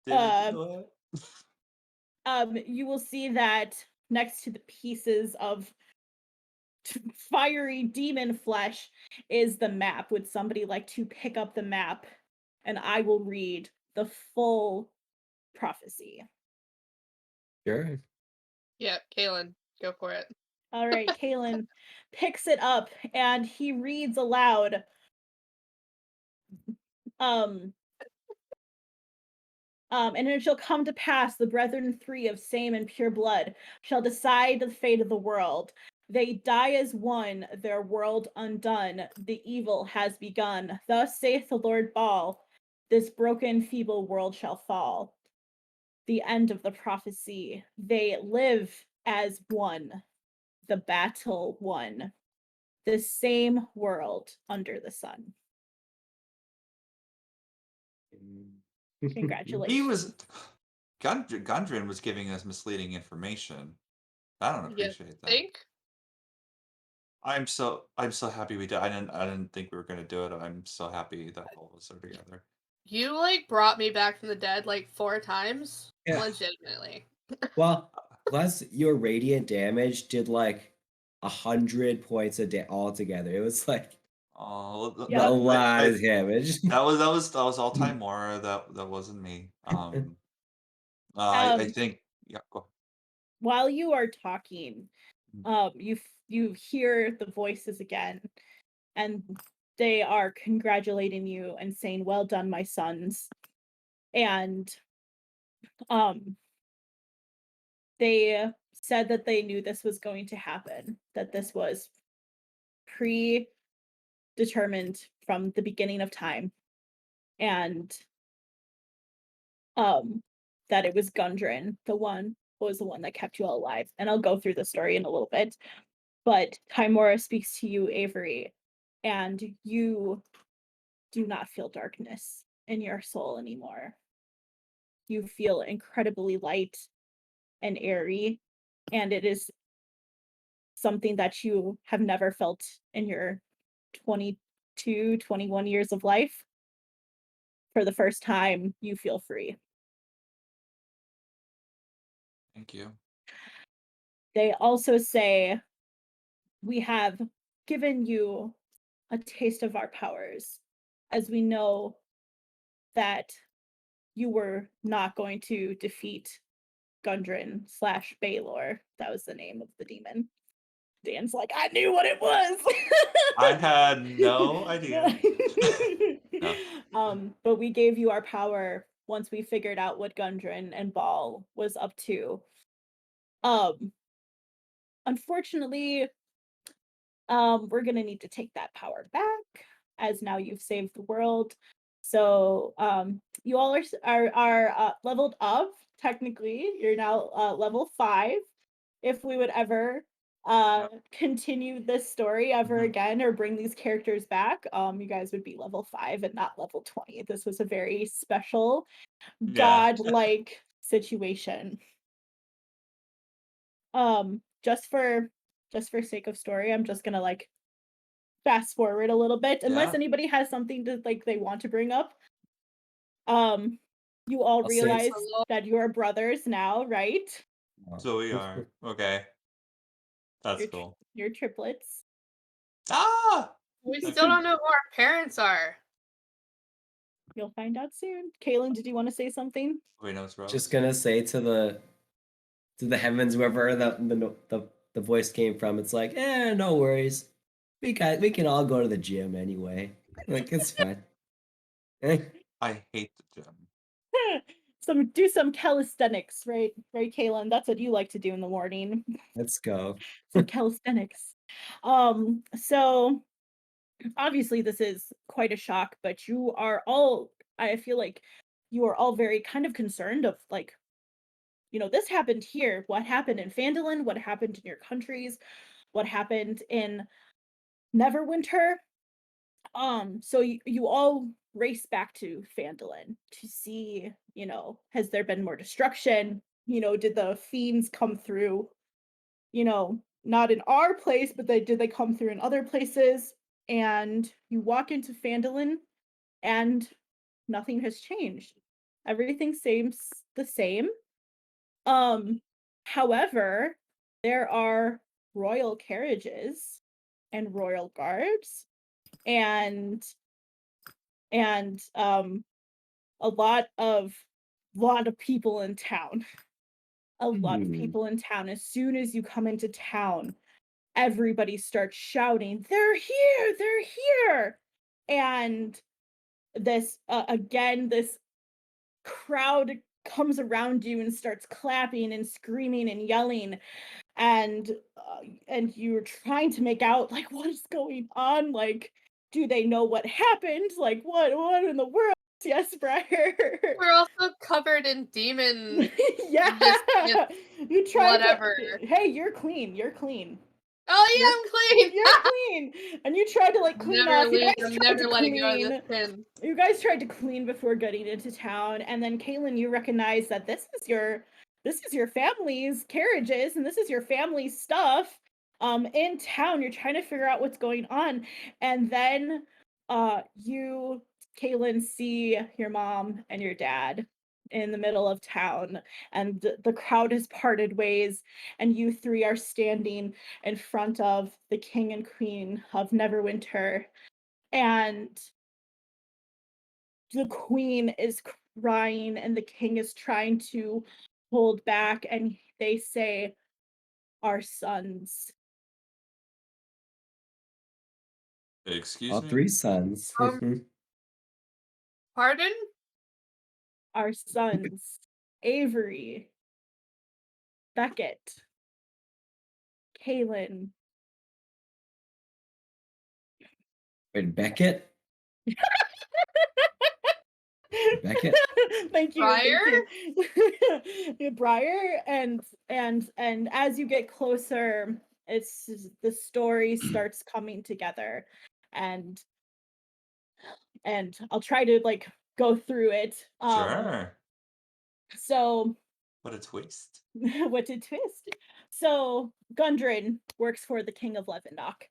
Did it do it? You will see that next to the pieces of fiery demon flesh is the map. Would somebody like to pick up the map and I will read the full prophecy? Sure. Yeah, Kaylin, go for it. All right, Kalen picks it up and he reads aloud. And it shall come to pass, the brethren three of same and pure blood shall decide the fate of the world. They die as one, their world undone. The evil has begun. Thus saith the Lord Baal, this broken, feeble world shall fall. The end of the prophecy. They live as one. The battle won. The same world under the sun. Congratulations. He was. Gundren was giving us misleading information. I don't You appreciate that. think? I'm so happy we did. I didn't think we were gonna do it. I'm so happy that all of us are together. You like brought me back from the dead like 4 times. Yeah. Legitimately. Well, plus your radiant damage did like 100 points all together. It was like Oh, Yep. a lot of damage. that was all time Mora. That wasn't me. I think yeah. Go. While you are talking, you hear the voices again, and they are congratulating you and saying, "Well done, my sons." And they said that they knew this was going to happen, that this was predetermined from the beginning of time, and that it was Gundren, was the one that kept you all alive. And I'll go through the story in a little bit. But Timora speaks to you, Avery, and you do not feel darkness in your soul anymore. You feel incredibly light and airy, and it is something that you have never felt in your 22, 21 years of life. For the first time, you feel free. Thank you. They also say, we have given you a taste of our powers, as we know that you were not going to defeat Gundren / Baylor. That was the name of the demon. Dan's like, I knew what it was. I had no idea. No. But we gave you our power once we figured out what Gundren and Baal was up to. Unfortunately, we're gonna need to take that power back, as now you've saved the world. So you all are leveled up. Technically, you're now level 5. If we would ever continue this story ever again or bring these characters back, you guys would be level 5 and not level 20. This was a very special Yeah. godlike situation. Just for sake of story, I'm just gonna like fast forward a little bit, unless Yeah. anybody has something to like they want to bring up. You all I'll say realize Hello. that you're brothers now, right? So we are. Okay. That's You're cool. you're triplets. Ah! We Okay. still don't know who our parents are. You'll find out soon. Kaylin, did you want to say something? Wait, no, it's Rose. Just gonna say to the heavens, wherever the voice came from, it's like, no worries. We can all go to the gym anyway. Like it's fine. I hate the gym. Do some calisthenics, right? Right, Kaylin? That's what you like to do in the morning. Let's go. Some calisthenics. So obviously this is quite a shock, but you are all, I feel like you are all very kind of concerned of like, this happened here. What happened in Phandalin? What happened in your countries? What happened in Neverwinter? So you all race back to Phandalin to see, has there been more destruction? Did the fiends come through, not in our place, but did they come through in other places? And you walk into Phandalin and nothing has changed. Everything seems the same. However, there are royal carriages and royal guards and a lot of people in town. A lot of people in town. As soon as you come into town, everybody starts shouting, "They're here! They're here!" And this this crowd comes around you and starts clapping and screaming and yelling, and you're trying to make out like what is going on, like do they know what happened, like what in the world? Yes, Briar. We're also covered in demon Yeah. biscuits, You tried whatever. to, hey, you're clean. Oh yeah, I'm clean. You're clean. And you tried to like clean Never off. You leave. guys I'm tried never to letting go of this clean. pin. You guys tried to clean before getting into town, and then Kaylin, you recognize that this is your family's carriages and this is your family's stuff. In town, you're trying to figure out what's going on, and then you, Kaylin, see your mom and your dad in the middle of town, and the crowd has parted ways, and you three are standing in front of the king and queen of Neverwinter, and the queen is crying and the king is trying to hold back, and they say, "Our sons." Excuse All me? three sons. Pardon? Our sons, Avery, Beckett, Kaylin. Wait, Beckett? Beckett? Thank you, Briar? Yeah, Briar, and as you get closer, it's the story starts coming together, and I'll try to like go through it. Sure. So What a twist. what a twist. So Gundren works for the King of Levendock,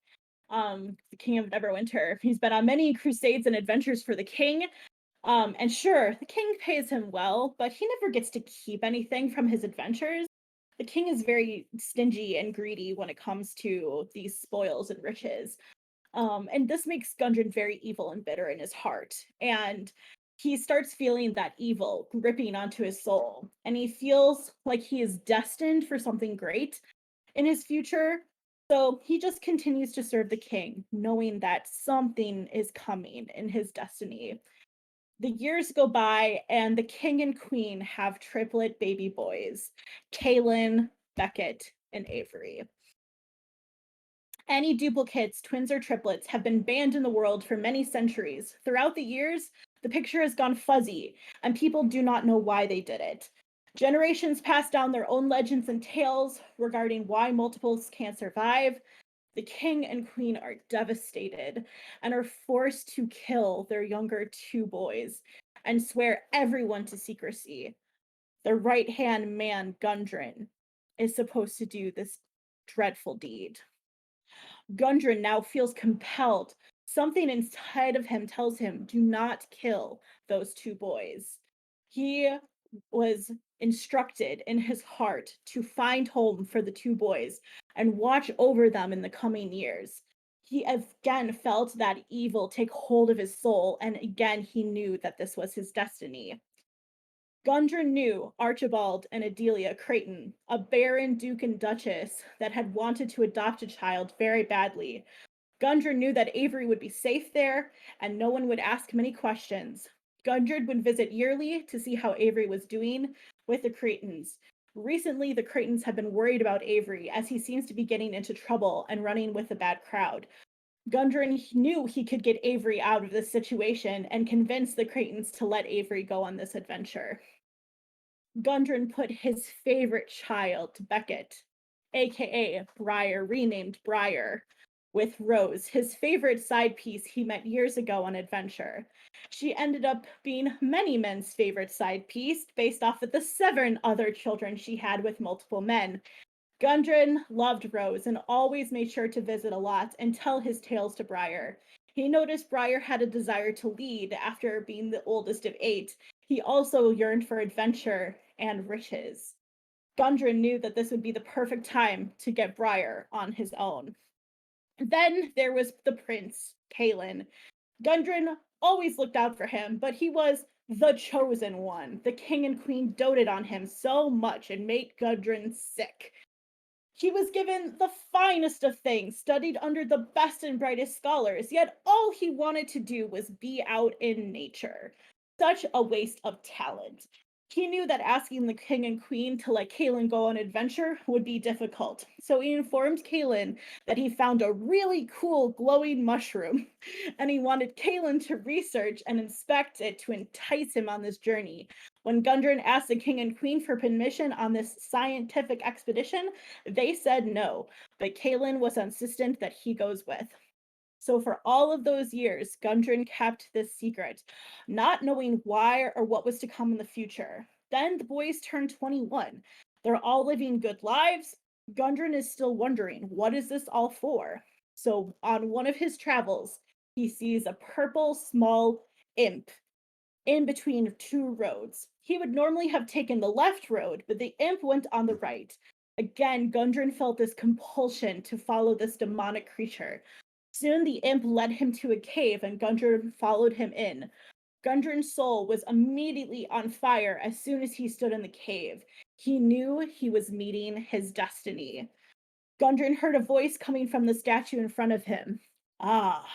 the King of Neverwinter. He's been on many crusades and adventures for the king. And sure, the king pays him well, but he never gets to keep anything from his adventures. The king is very stingy and greedy when it comes to these spoils and riches. And this makes Gundren very evil and bitter in his heart. And he starts feeling that evil gripping onto his soul. And he feels like he is destined for something great in his future. So he just continues to serve the king, knowing that something is coming in his destiny. The years go by, and the king and queen have triplet baby boys, Kaylin, Beckett, and Avery. Any duplicates, twins, or triplets have been banned in the world for many centuries. Throughout the years, the picture has gone fuzzy, and people do not know why they did it. Generations pass down their own legends and tales regarding why multiples can't survive. The king and queen are devastated and are forced to kill their younger two boys and swear everyone to secrecy. the right-hand man, Gundren, is supposed to do this dreadful deed. Gundren now feels compelled. Something inside of him tells him, do not kill those two boys. He was instructed in his heart to find home for the two boys and watch over them in the coming years. He again felt that evil take hold of his soul, and again he knew that this was his destiny. Gundren knew Archibald and Adelia Creighton, a baron, duke, and duchess that had wanted to adopt a child very badly. Gundren knew that Avery would be safe there and no one would ask him any questions. Gundren would visit yearly to see how Avery was doing with the Creightons. Recently, the Creightons have been worried about Avery as he seems to be getting into trouble and running with a bad crowd. Gundren knew he could get Avery out of this situation and convince the Creightons to let Avery go on this adventure. Gundren put his favorite child, Beckett, aka Briar, renamed Briar, with Rose, his favorite side piece he met years ago on adventure. She ended up being many men's favorite side piece based off of the 7 other children she had with multiple men. Gundren loved Rose and always made sure to visit a lot and tell his tales to Briar. He noticed Briar had a desire to lead after being the oldest of 8. He also yearned for adventure and riches. Gundren knew that this would be the perfect time to get Briar on his own. Then there was the prince, Kalen. Gundren always looked out for him, but he was the chosen one. The king and queen doted on him so much and made Gundren sick. He was given the finest of things, studied under the best and brightest scholars, yet all he wanted to do was be out in nature. Such a waste of talent. He knew that asking the king and queen to let Kalen go on adventure would be difficult, so he informed Kalen that he found a really cool glowing mushroom, and he wanted Kalen to research and inspect it to entice him on this journey. When Gundren asked the king and queen for permission on this scientific expedition, they said no, but Kalen was insistent that he goes with. So for all of those years, Gundren kept this secret, not knowing why or what was to come in the future. Then the boys turned 21. They're all living good lives. Gundren is still wondering, what is this all for? So on one of his travels, he sees a purple small imp in between 2 roads. He would normally have taken the left road, but the imp went on the right. Again, Gundren felt this compulsion to follow this demonic creature. Soon the imp led him to a cave and Gundren followed him in. Gundren's soul was immediately on fire as soon as he stood in the cave. He knew he was meeting his destiny. Gundren heard a voice coming from the statue in front of him. Ah,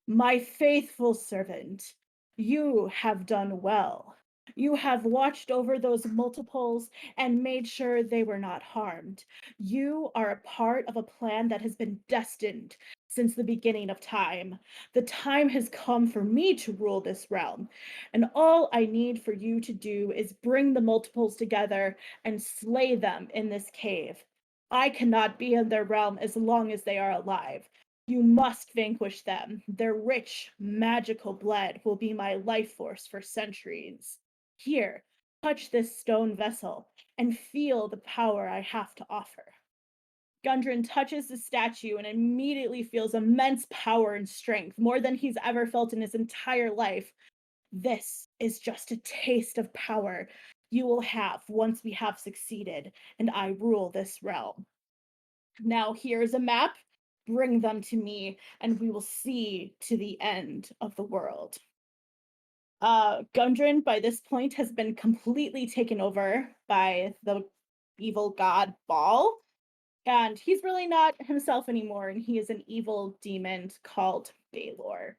my faithful servant, you have done well. You have watched over those multiples and made sure they were not harmed. You are a part of a plan that has been destined since the beginning of time. The time has come for me to rule this realm, and all I need for you to do is bring the multiples together and slay them in this cave. I cannot be in their realm as long as they are alive. You must vanquish them. Their rich, magical blood will be my life force for centuries. Here, touch this stone vessel and feel the power I have to offer. Gundren touches the statue and immediately feels immense power and strength, more than he's ever felt in his entire life. This is just a taste of power you will have once we have succeeded and I rule this realm. Now here's a map. Bring them to me, and we will see to the end of the world. Gundren, by this point, has been completely taken over by the evil god Baal, and he's really not himself anymore, and he is an evil demon called Baelor.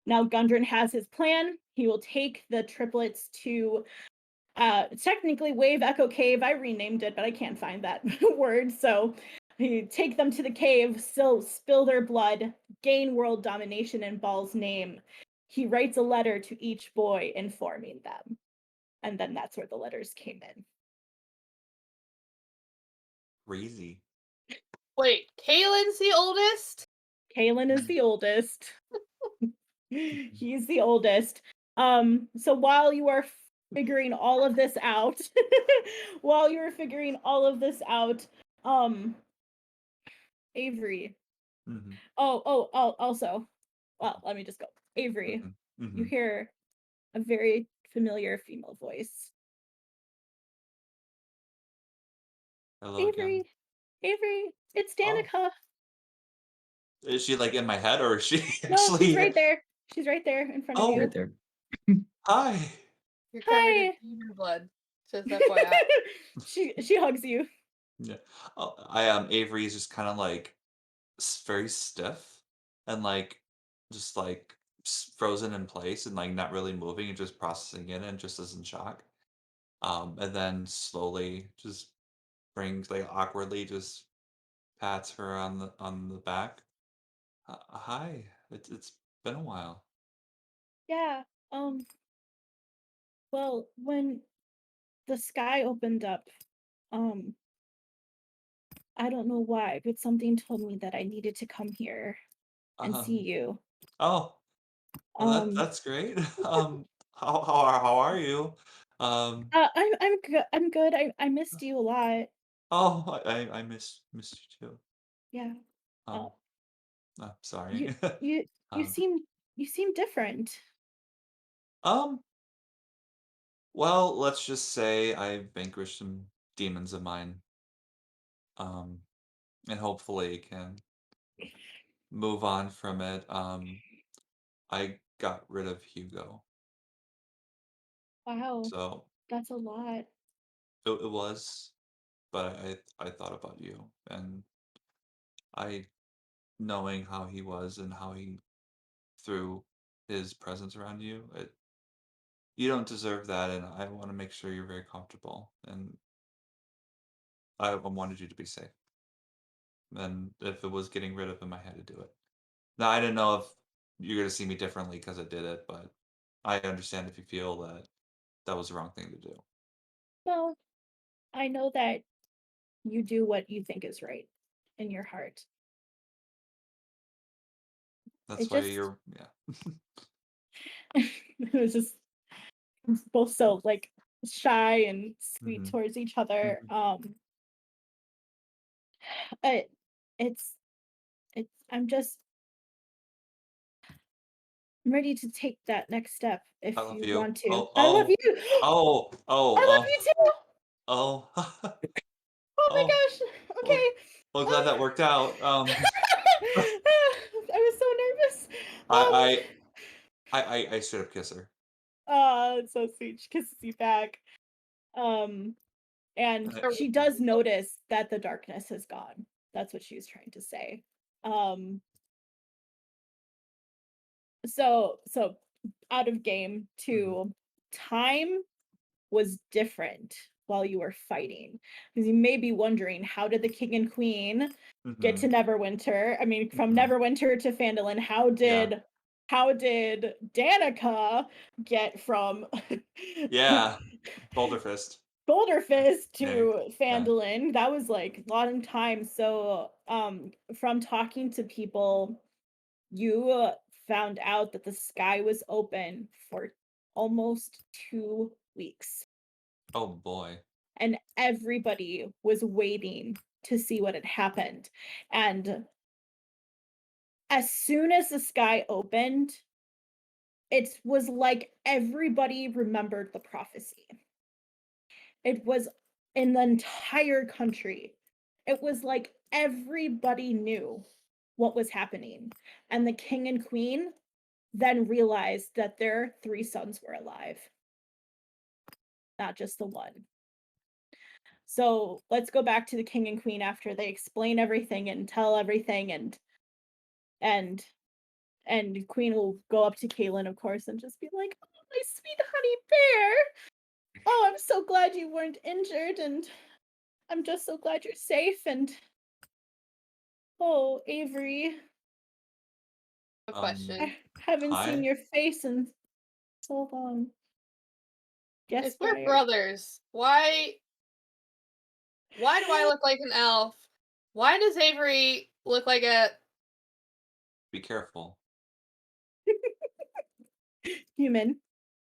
Now Gundren has his plan. He will take the triplets to technically Wave Echo Cave. I renamed it, but I can't find that word, so he take them to the cave, still spill their blood, gain world domination in Baal's name. He writes a letter to each boy informing them. And then that's where the letters came in. Crazy. Wait, Kalen's the oldest? Kalen is the oldest. He's the oldest. So while you are figuring all of this out, while you were figuring all of this out, Avery. Mhm, Oh, also, well, let me just go. Avery, mhm, you mhm. hear a very familiar female voice. Hello again. Avery, it's Oh, Danica. is she like in my head or is she No, she's actually? right there. She's right there in front of Oh, Right you. there. hi. You're covered in Hi. demon blood. Just FYI. she hugs you. Yeah. Oh, Avery is just kind of like very stiff and like just like frozen in place and like not really moving and just processing it and just as in shock. And then slowly just brings like awkwardly just pats her on the back. Hi, it's been a while. Yeah. Um, well, when the sky opened up, um, I don't know why, but something told me that I needed to come here and see Um, you. oh, well, Um, that's great. How are you? Um, I'm good. I'm good. I missed you a lot. oh, I missed you too. Yeah. Uh, Um, you sorry. you you um, seem you seem different. um, well, let's just say I vanquished some demons of mine. Um, and hopefully can move on from it. I got rid of Hugo, Wow, so that's a lot. it was, but I thought about you and I knowing how he was and how he threw his presence around you. You don't deserve that, and I want to make sure you're very comfortable. And I wanted you to be safe. And if it was getting rid of him, I had to do it. Now I didn't know if you're gonna see me differently because I did it, but I understand if you feel that that was the wrong thing to do. Well, I know that you do what you think is right in your heart. It That's why just you're yeah. it was just both so like shy and sweet Mhm, towards each other. mhm. It, it's I'm just I'm ready to take that next step I if love you you. want to. Oh, I love oh, you. oh, I love oh, you too. oh, Oh my oh, gosh. well, Okay. well, glad that worked out. I was so nervous. I I straight up kiss her. Oh, it's so sweet. She kisses you back. Um, and And I, she does notice that the darkness has gone. That's what she was trying to say. Um, so out of game mhm, two, time was different while you were fighting. Because you may be wondering, how did the king and queen get to mhm, Neverwinter? I mean, from mhm. Neverwinter to Phandalin, Yeah, how did Danica get from yeah. Boulder fist. Boulder Fist Yeah, to yeah. Phandalin? That was like a long time. So, from talking to people, you found out that the sky was open for almost 2 weeks, Oh boy. and everybody was waiting to see what had happened. And as soon as the sky opened, it was like everybody remembered the prophecy. It was in the entire country. It was like everybody knew what was happening. And the king and queen then realized that their 3 sons were alive, not just the one. So let's go back to the king and queen after they explain everything and tell everything, and queen will go up to Kaylin, of course, and just be like, "Oh, my sweet honey bear. Oh, I'm so glad you weren't injured, and I'm just so glad you're safe, and oh, Avery, A Um, question. I haven't seen hi. your face in so long." Yes, If we're Briar. brothers, why do I look like an elf? Why does Avery look like a Be careful. Human.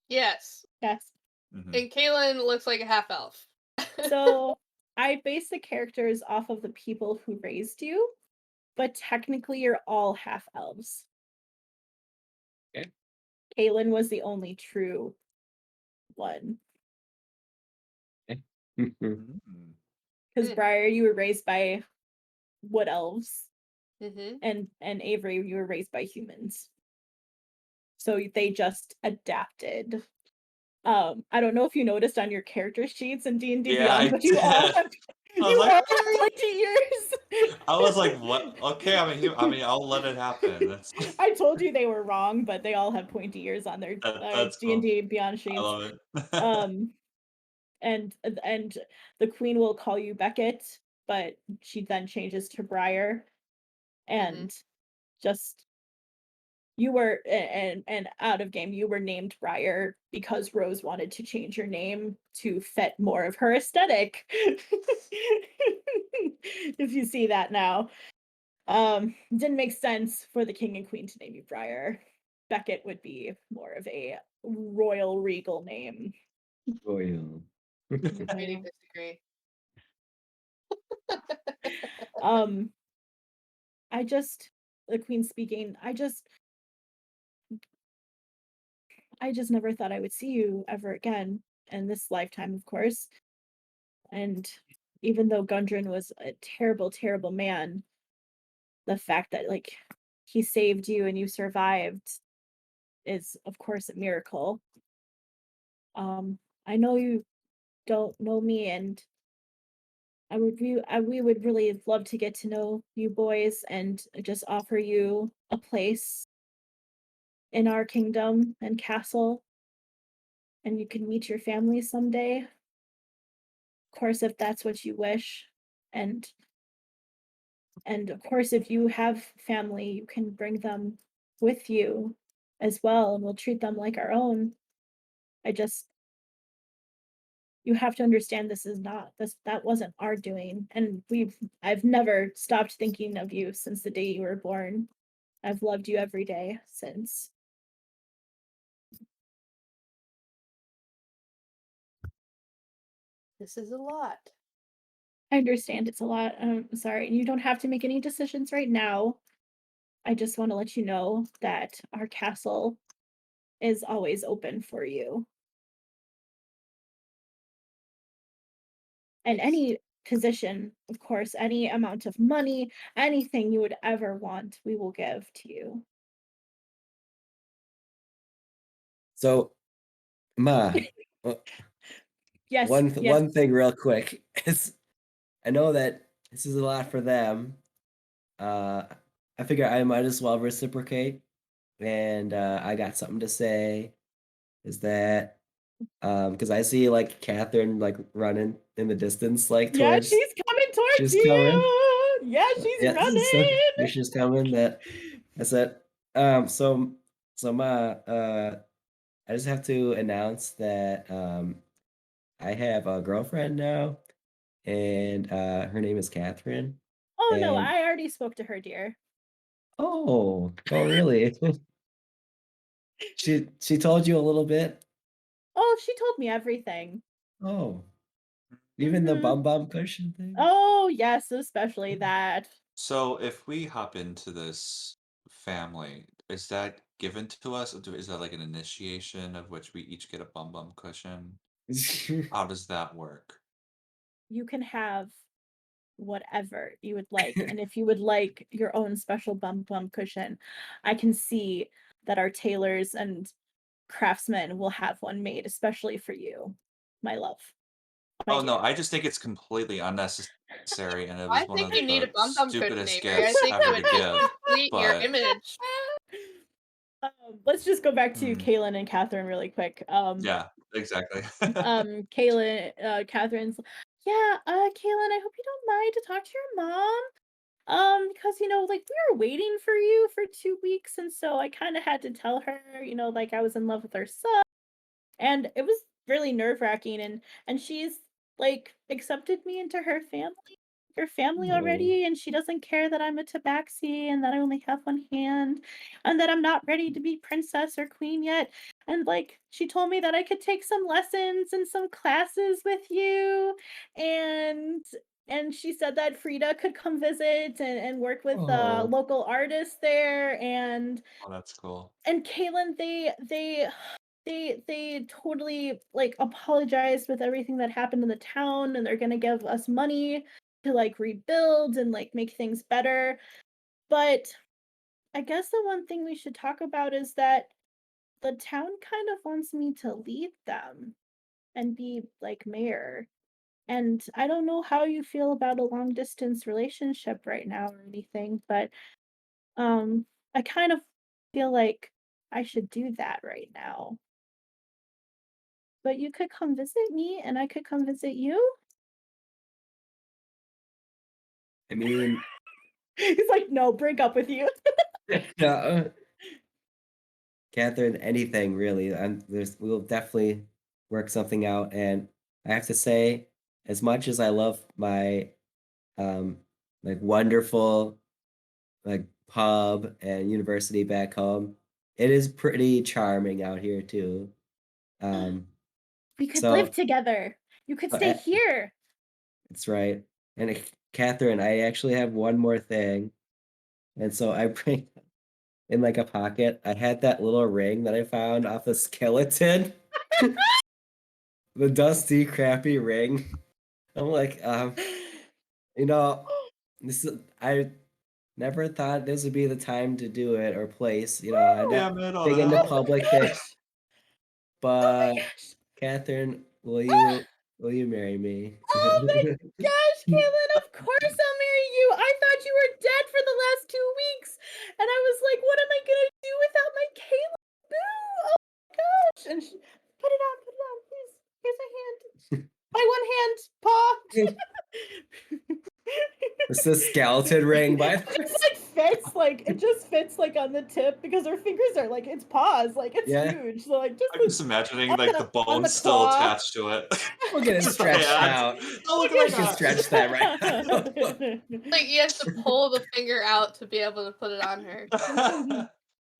yes? Yes. Mhm. And Kaylin looks like a half elf. So I base the characters off of the people who raised you, but technically you're all half elves. Okay. Kaylin was the only true one. Mm. Because Hmm. Briar, you were raised by wood elves, Mm-hmm. and Avery, you were raised by humans. So they just adapted. I don't know if you noticed on your character sheets in D&D Yeah, Beyond, I but you all did. have I was you like, all have "What?" pointy ears. I was like, "What? Okay, I mean, I'll let it happen." That's I told you they were wrong, but they all have pointy ears on their that's cool. D&D Beyond I sheets. love it. Um, and the queen will call you Beckett, but she then changes to Briar, and just you were and out of game you were named Briar because Rose wanted to change your name to fit more of her aesthetic. If you see that now. Didn't make sense for the king and queen to name you Briar. Beckett would be more of a royal regal name. Royal. Agree to disagree. Um, the queen speaking, I just never thought I would see you ever again in this lifetime, of course. And even though Gundren was a terrible, terrible man, the fact that like he saved you and you survived is of course a miracle. I know you don't know me, and we would really love to get to know you boys and just offer you a place in our kingdom and castle, and you can meet your family someday. Of course, if that's what you wish, and of course, if you have family, you can bring them with you as well, and we'll treat them like our own. I just You have to understand that wasn't our doing, and I've never stopped thinking of you since the day you were born. I've loved you every day since. This is a lot. I understand it's a lot. I'm sorry. You don't have to make any decisions right now. I just want to let you know that our castle is always open for you. And Yes. any position, of course, any amount of money, anything you would ever want, we will give to you. So, Ma, Yes, yes. one thing real quick is I know that this is a lot for them. I figure I might as well reciprocate, and I got something to say. Is that because I see like Catherine like running in the distance, like Yeah, towards she's coming towards she's coming. you. Yeah, she's Yeah, so running. she's coming. That's it. So Ma, I just have to announce that I have a girlfriend now, and her name is Catherine. Oh no, And I already spoke to her, dear. oh, really? She told you a little bit? Oh, she told me everything. Oh, even the Mm-hmm. bum cushion thing? Oh yes, especially that. So if we hop into this family, is that given to us? Is that like an initiation of which we each get a bum cushion? How does that work? You can have whatever you would like. And if you would like your own special bum cushion, I can see that our tailors and craftsmen will have one made especially for you, my love. My Oh no, dear. I just think it's completely unnecessary, and it I was one think of you need a the bum bum cushion, stupidest Avery. I gifts think it ever to would just give. complete your But image. Let's just go back to hmm, Kaylin and Catherine really quick. yeah, exactly. Kaylin, Catherine's, yeah, Kaylin, I hope you don't mind to talk to your mom. Because like we were waiting for you for 2 weeks, and so I kind of had to tell her, like I was in love with her son, and it was really nerve-wracking, and she's like accepted me into her family Oh, already, and she doesn't care that I'm a tabaxi and that I only have one hand and that I'm not ready to be princess or queen yet. And like she told me that I could take some lessons and some classes with you, and she said that Frida could come visit and work with Oh. local artists there, Oh, that's cool. and Kaylin, they totally like apologized with everything that happened in the town, and they're gonna give us money to like rebuild and like make things better. But I guess the one thing we should talk about is that the town kind of wants me to lead them and be like mayor. And I don't know how you feel about a long distance relationship right now or anything, but I kind of feel like I should do that right now. But you could come visit me and I could come visit you. I mean, He's like, no, break up with you. no, Catherine, anything really. We'll definitely work something out. And I have to say, as much as I love my um like wonderful like pub and university back home, it is pretty charming out here too. Um, We could live so together. You could so, stay here. that's right. And Catherine, I actually have one more thing. And so I bring in like a pocket, I had that little ring that I found off a skeleton. The dusty, crappy ring. I'm like, you know, I never thought this would be the time to do it or place. I'm not Damn it! Oh big into no. public Oh my things, gosh. Oh my but gosh. Catherine, Ah! will you marry me? Oh my gosh, Caitlin, of course I'll marry you. I thought you were dead for the last 2 weeks. And I was like, what am I gonna do without my Caitlin? Boo! Oh my gosh. And she, put it on, please. Here's my hand. My one hand, paw. It's the skeleton ring, by the way. It's like fits, like it just fits like on the tip because her fingers are like it's paws, like it's Yeah, huge. So like just I'm just imagining like the on the bone's still claw. attached to it. we'll get it Just the stretched hand. out. Oh, look I at can that. stretch that right now. Like you have to pull the finger out to be able to put it on her.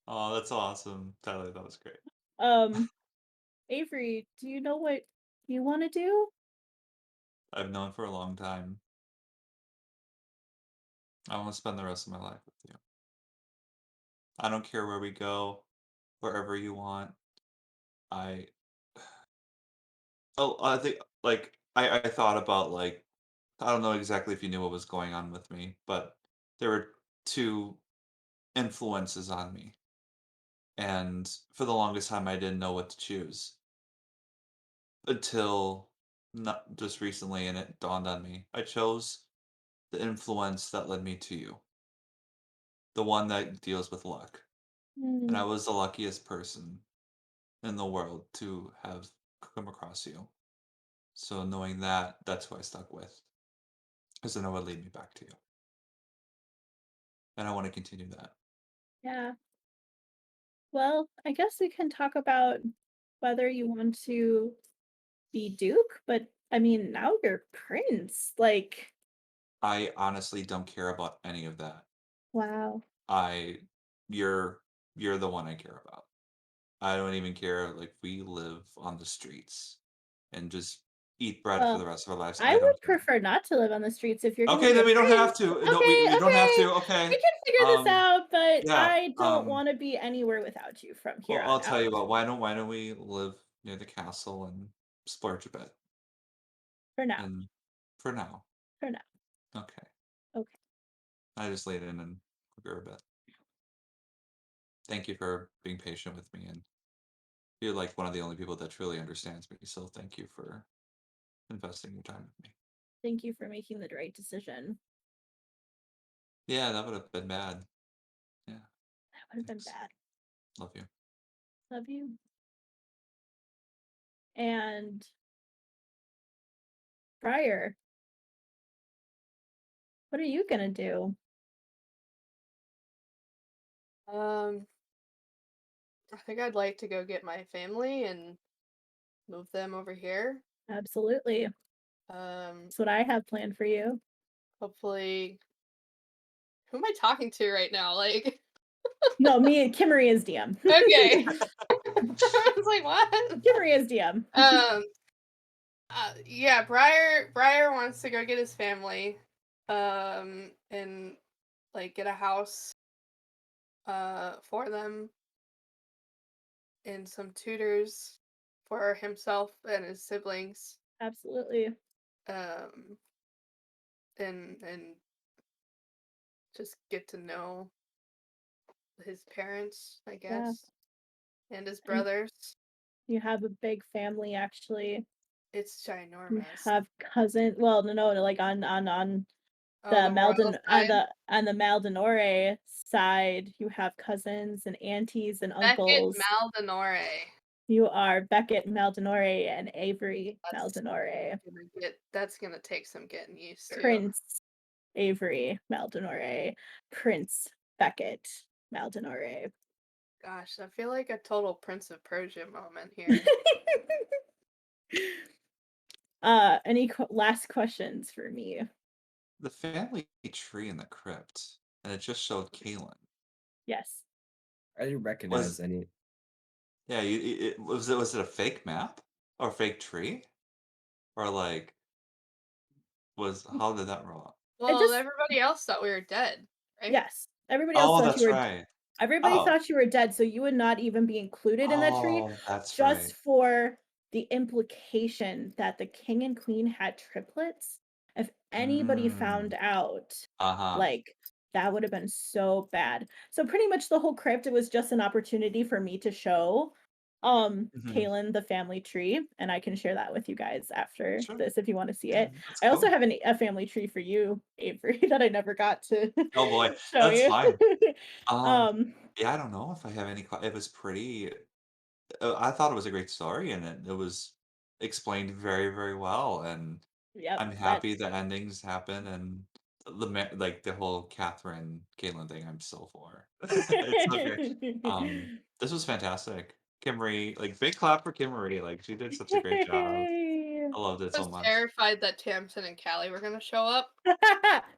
Oh, that's awesome, Tyler. That was great. Avery, do you know what you want to do? I've known for a long time. I want to spend the rest of my life with you. I don't care where we go, wherever you want. I I think like I thought about like I don't know exactly if you knew what was going on with me, but there were two influences on me, and for the longest time I didn't know what to choose until not just recently, and it dawned on me. I chose the influence that led me to you, the one that deals with luck, and I Hmm. was the luckiest person in the world to have come across you. So knowing that, that's who I stuck with, because I know it would lead me back to you, and I want to continue that. Yeah. Well, I guess we can talk about whether you want to be Duke, but I mean, now you're Prince. Like, I honestly don't care about any of that. wow. I you're you're the one I care about. I don't even care like we live on the streets and just eat bread for Well, the rest of our lives. I I don't would care. prefer not to live on the streets if you're gonna Okay, be then a we don't have prince. to. No, Okay, we don't have okay. to. Okay. We can figure this out, but Yeah. I don't want to be anywhere without you from here Well, on I'll tell you out. what. Why don't we live near the castle and splurge a bit? For now. And for now, For now. okay. Okay. I just laid in and grew a bit. Thank you for being patient with me, and you're like one of the only people that truly understands me. So thank you for investing your time with me. Thank you for making the right decision. Yeah, that would have been bad. Yeah, That would have been thanks. bad. Love you. Love you. And Briar, what are you gonna do? Um, I think I'd like to go get my family and move them over here. Absolutely. Um, That's what I have planned for you. hopefully, who am I talking to right now? Like, No, me and Kimarie is DM. okay. what? Kimarie is DM. Yeah, Briar wants to go get his family, and like get a house, for them, and some tutors for himself and his siblings, Absolutely. um, and just get to know his parents, I Yeah. guess, and his And brothers. you have a big family, actually. It's You ginormous. have cousins. Well, no, like on Oh, the the royal Malden side. on the Maldonore side, you have cousins and aunties and Beckett uncles. Maldonore. You are Beckett Maldonore and Avery That's Maldonore. That's gonna take some getting used to. Prince Avery Maldonore. Prince Beckett Maldonore. Gosh, I feel like a total Prince of Persia moment here. Any last questions for me? The family tree in the crypt, and it just showed Kaylin. Yes. I didn't recognize any. Yeah, was it a fake map or a fake tree, or like how did that roll out? It Well, just everybody else thought we were dead, right? yes. Everybody else Oh, thought you that's were right. everybody Oh, thought you were dead, so you would not even be included in that tree, oh, that's just right. for the implication that the king and queen had triplets. If anybody found out, Uh-huh. like that would have been so bad. So pretty much the whole crypt, it was just an opportunity for me to show Mhm. Kaylin the family tree, and I can share that with you guys after Sure. this if you want to see Yeah, it. that's I also cool. have a family tree for you, Avery, that I never got to Oh boy, show that's you. fine. Um, um yeah, I don't know if I have any. It was pretty. I thought it was a great story, and it was explained very, very well. And yep, I'm that happy the endings happen, and like the whole Catherine Caitlin thing. I'm so for. It's so great. This was fantastic. Kimmery, like big clap for Kimmery. Like she did such a great job. I loved it I so was much. terrified that Tamsin and Callie were gonna show up.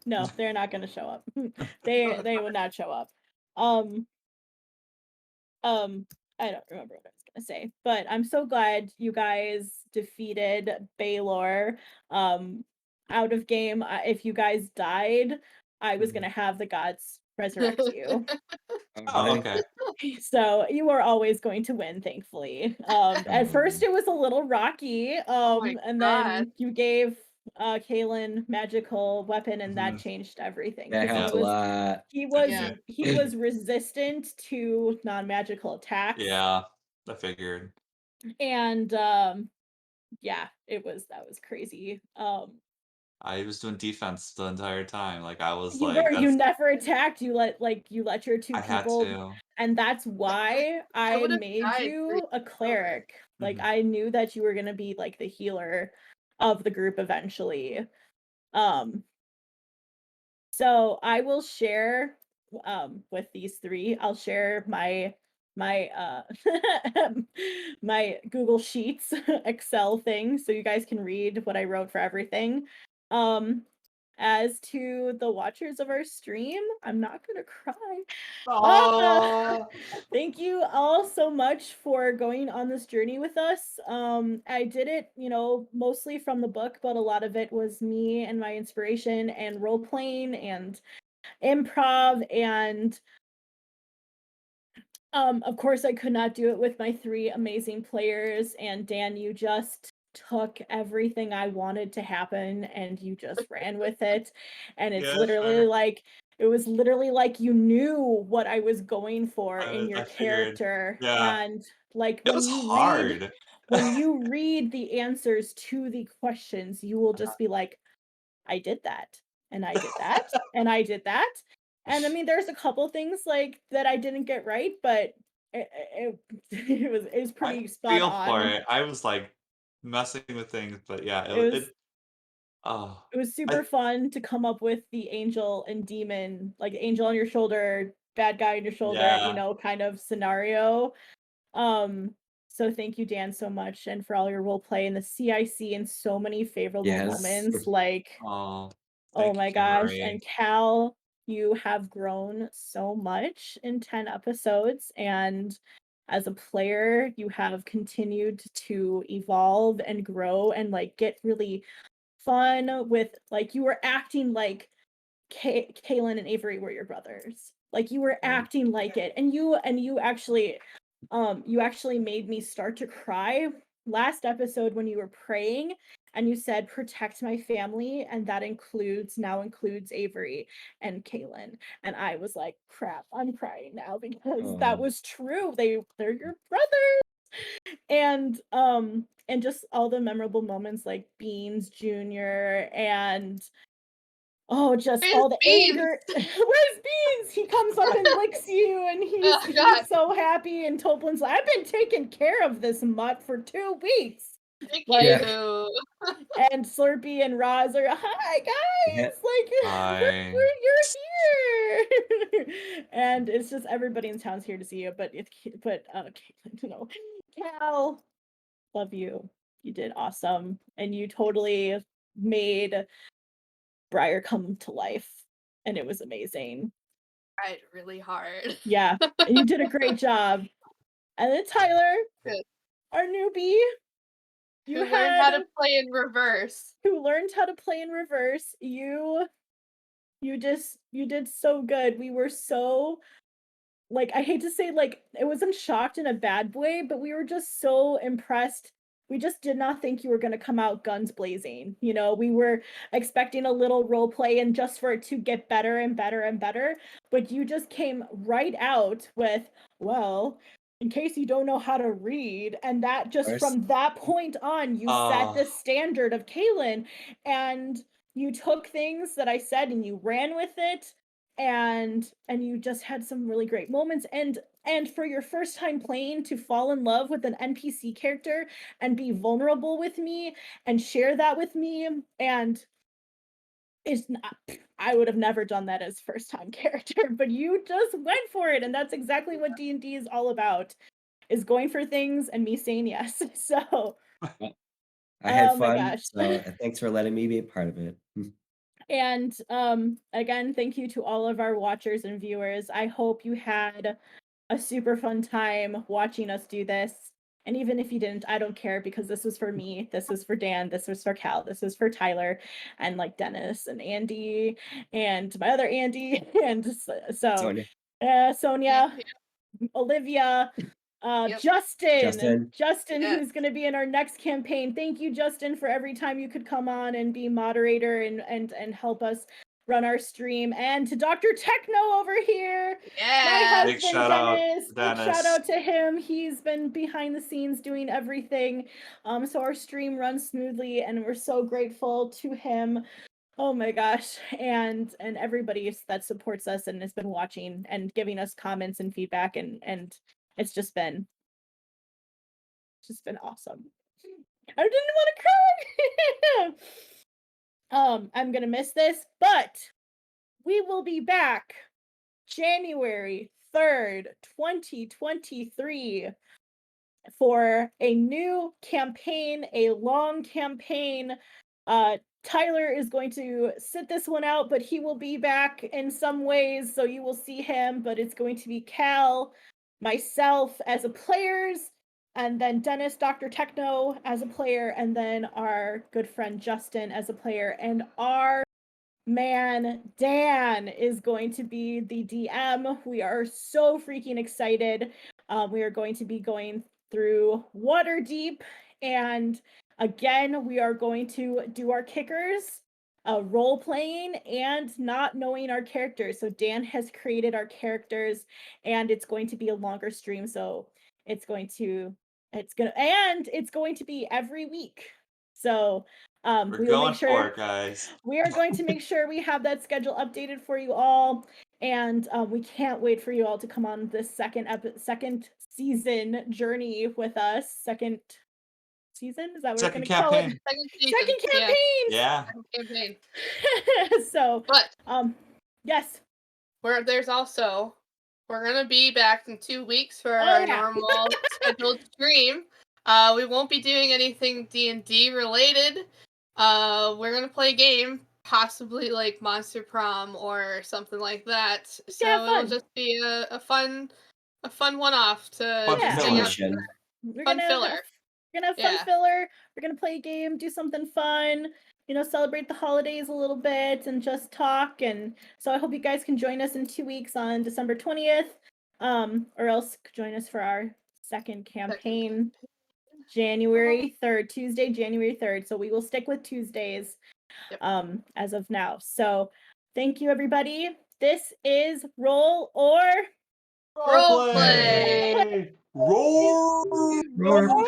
no, they're not going to show up. Oh, They would not show up. Um um I don't remember what I was going to say, but I'm so glad you guys defeated Baylor. Out of game, if you guys died, I was going to have the gods resurrect you. Oh, okay. So you are always going to win, thankfully. At first it was a little rocky, Oh my and god. then you gave Kalen magical weapon, and that Mhm. changed everything That because helped a lot. Yeah. he was resistant to non-magical attacks, Yeah, I figured. and yeah, that was crazy. I was doing defense the entire time. Like I was You like, were you never attacked. You let your two I had people, to. and that's why I I would have made died pretty you a easily. cleric. Like Mhm. I knew that you were gonna be like the healer of the group eventually. Um, so I will share with these three. I'll share my my Google Sheets Excel thing so you guys can read what I wrote for everything. Um as to the watchers of our stream, I'm not gonna cry. Ah, Oh, thank you all so much for going on this journey with us. I did it, mostly from the book, but a lot of it was me and my inspiration and role playing and improv and of course I could not do it with my three amazing players, and Dan, you just took everything I wanted to happen and you just ran with it. And yeah, sure. it was literally like you knew what I was going for in your I figured. character. Yeah, And like it was hard. when you read the answers to the questions, you will Uh-huh. just be like, I did that, and I did that, and I did that. And I mean, there's a couple things like that I didn't get right, but it was I pretty spot feel for on. it. I was like messing with things, but yeah, It was oh, it was I super fun to come up with the angel and demon, like angel on your shoulder, bad guy on your shoulder, yeah, kind of scenario. Um, so thank you, Dan, so much, and for all your role play and the CIC and so many favorable Yes. moments. Like, oh, oh thank you, my Kim gosh. Marie. And Cal, you have grown so much in 10 episodes. And as a player. You have continued to evolve and grow and like get really fun with like you were acting like Kaylin and Avery were your brothers. Like you were acting like it, and you actually made me start to cry last episode when you were praying and you said protect my family, and that includes Avery and Kaylin. And I was like, crap, I'm crying now because that was true. They're your brothers. And just all the memorable moments like Beans Jr. and just Where's all the Beans? anger. Where's Beans? He comes up and licks you, and Oh, God. he's so happy. And Toplin's like, I've been taking care of this mutt for 2 weeks. Thank Like, you. and Slurpee and Roz are, hi guys, Yeah. like Hi. you're here. And it's just everybody in town's here to see you. But Caitlin, no, Cal, love you. You did awesome, and you totally made Briar come to life, and it was amazing. Tried really hard. Yeah, and you did a great job. And then Tyler, Good. our newbie, Who learned how to play in reverse. who learned how to play in reverse. You did so good. We were so, like, I hate to say, like, it wasn't shocked in a bad way, but we were just so impressed. We just did not think you were going to come out guns blazing. You know, we were expecting a little role play and just for it to get better and better and better. But you just came right out with, well, in case you don't know how to read. And that just from that point on, you set the standard of Kaylin, and you took things that I said and you ran with it. And you just had some really great moments, and for your first time playing, to fall in love with an NPC character and be vulnerable with me and share that with me, and it's not, I would have never done that as first time character, but you just went for it, and that's exactly what D&D is all about, is going for things and me saying yes. So I had oh my fun, gosh. so thanks for letting me be a part of it. And again, thank you to all of our watchers and viewers. I hope you had a super fun time watching us do this. And even if you didn't, I don't care, because this was for me, this was for Dan, this was for Cal, this was for Tyler, and like Dennis and Andy and my other Andy, and so Sonia, Olivia, Yep. Justin, Yeah. who's going to be in our next campaign. Thank you, Justin, for every time you could come on and be moderator and help us run our stream. And to Dr. Techno over here, my Yeah. husband Big shout out, Dennis. Big Dennis. shout out to him. He's been behind the scenes doing everything, so our stream runs smoothly, and we're so grateful to him. Oh my gosh. And everybody that supports us and has been watching and giving us comments and feedback, and it's just been awesome. I didn't want to cry. I'm gonna miss this, but we will be back January 3rd, 2023 for a new campaign, a long campaign. Tyler is going to sit this one out, but he will be back in some ways, so you will see him, but it's going to be Cal, myself as a players, and then Dennis, Dr. Techno as a player, and then our good friend Justin as a player, and our man Dan is going to be the DM. We are so freaking excited. We are going to be going through Waterdeep, and again, we are going to do our kickers, role playing, and not knowing our characters. So Dan has created our characters, and it's going to be a longer stream. So it's going to be every week. So We're we will going make sure for it, guys. we are going to make sure we have that schedule updated for you all, and we can't wait for you all to come on this second season journey with us. Second season, is that what Second we're gonna call it? campaign. Second season. Second campaign. Yeah. Second campaign. So, But yes. there's also, we're gonna be back in 2 weeks for Oh, our yeah. normal scheduled stream. We won't be doing anything D&D related. We're gonna play a game, possibly like Monster Prom or something like that. So Yeah, it'll fun. just be a fun a fun one-off to Fun just filler. hang out. Solution. We're Fun gonna filler. Have, we're gonna have fun Yeah. filler. We're gonna play a game, do something fun, celebrate the holidays a little bit and just talk. And so I hope you guys can join us in 2 weeks on December 20th. Or else join us for our second campaign, January 3rd, Tuesday, January 3rd. So we will stick with Tuesdays Yep. As of now. So thank you, everybody. This is Roll or Roleplay. Roleplay. Roar. Roar.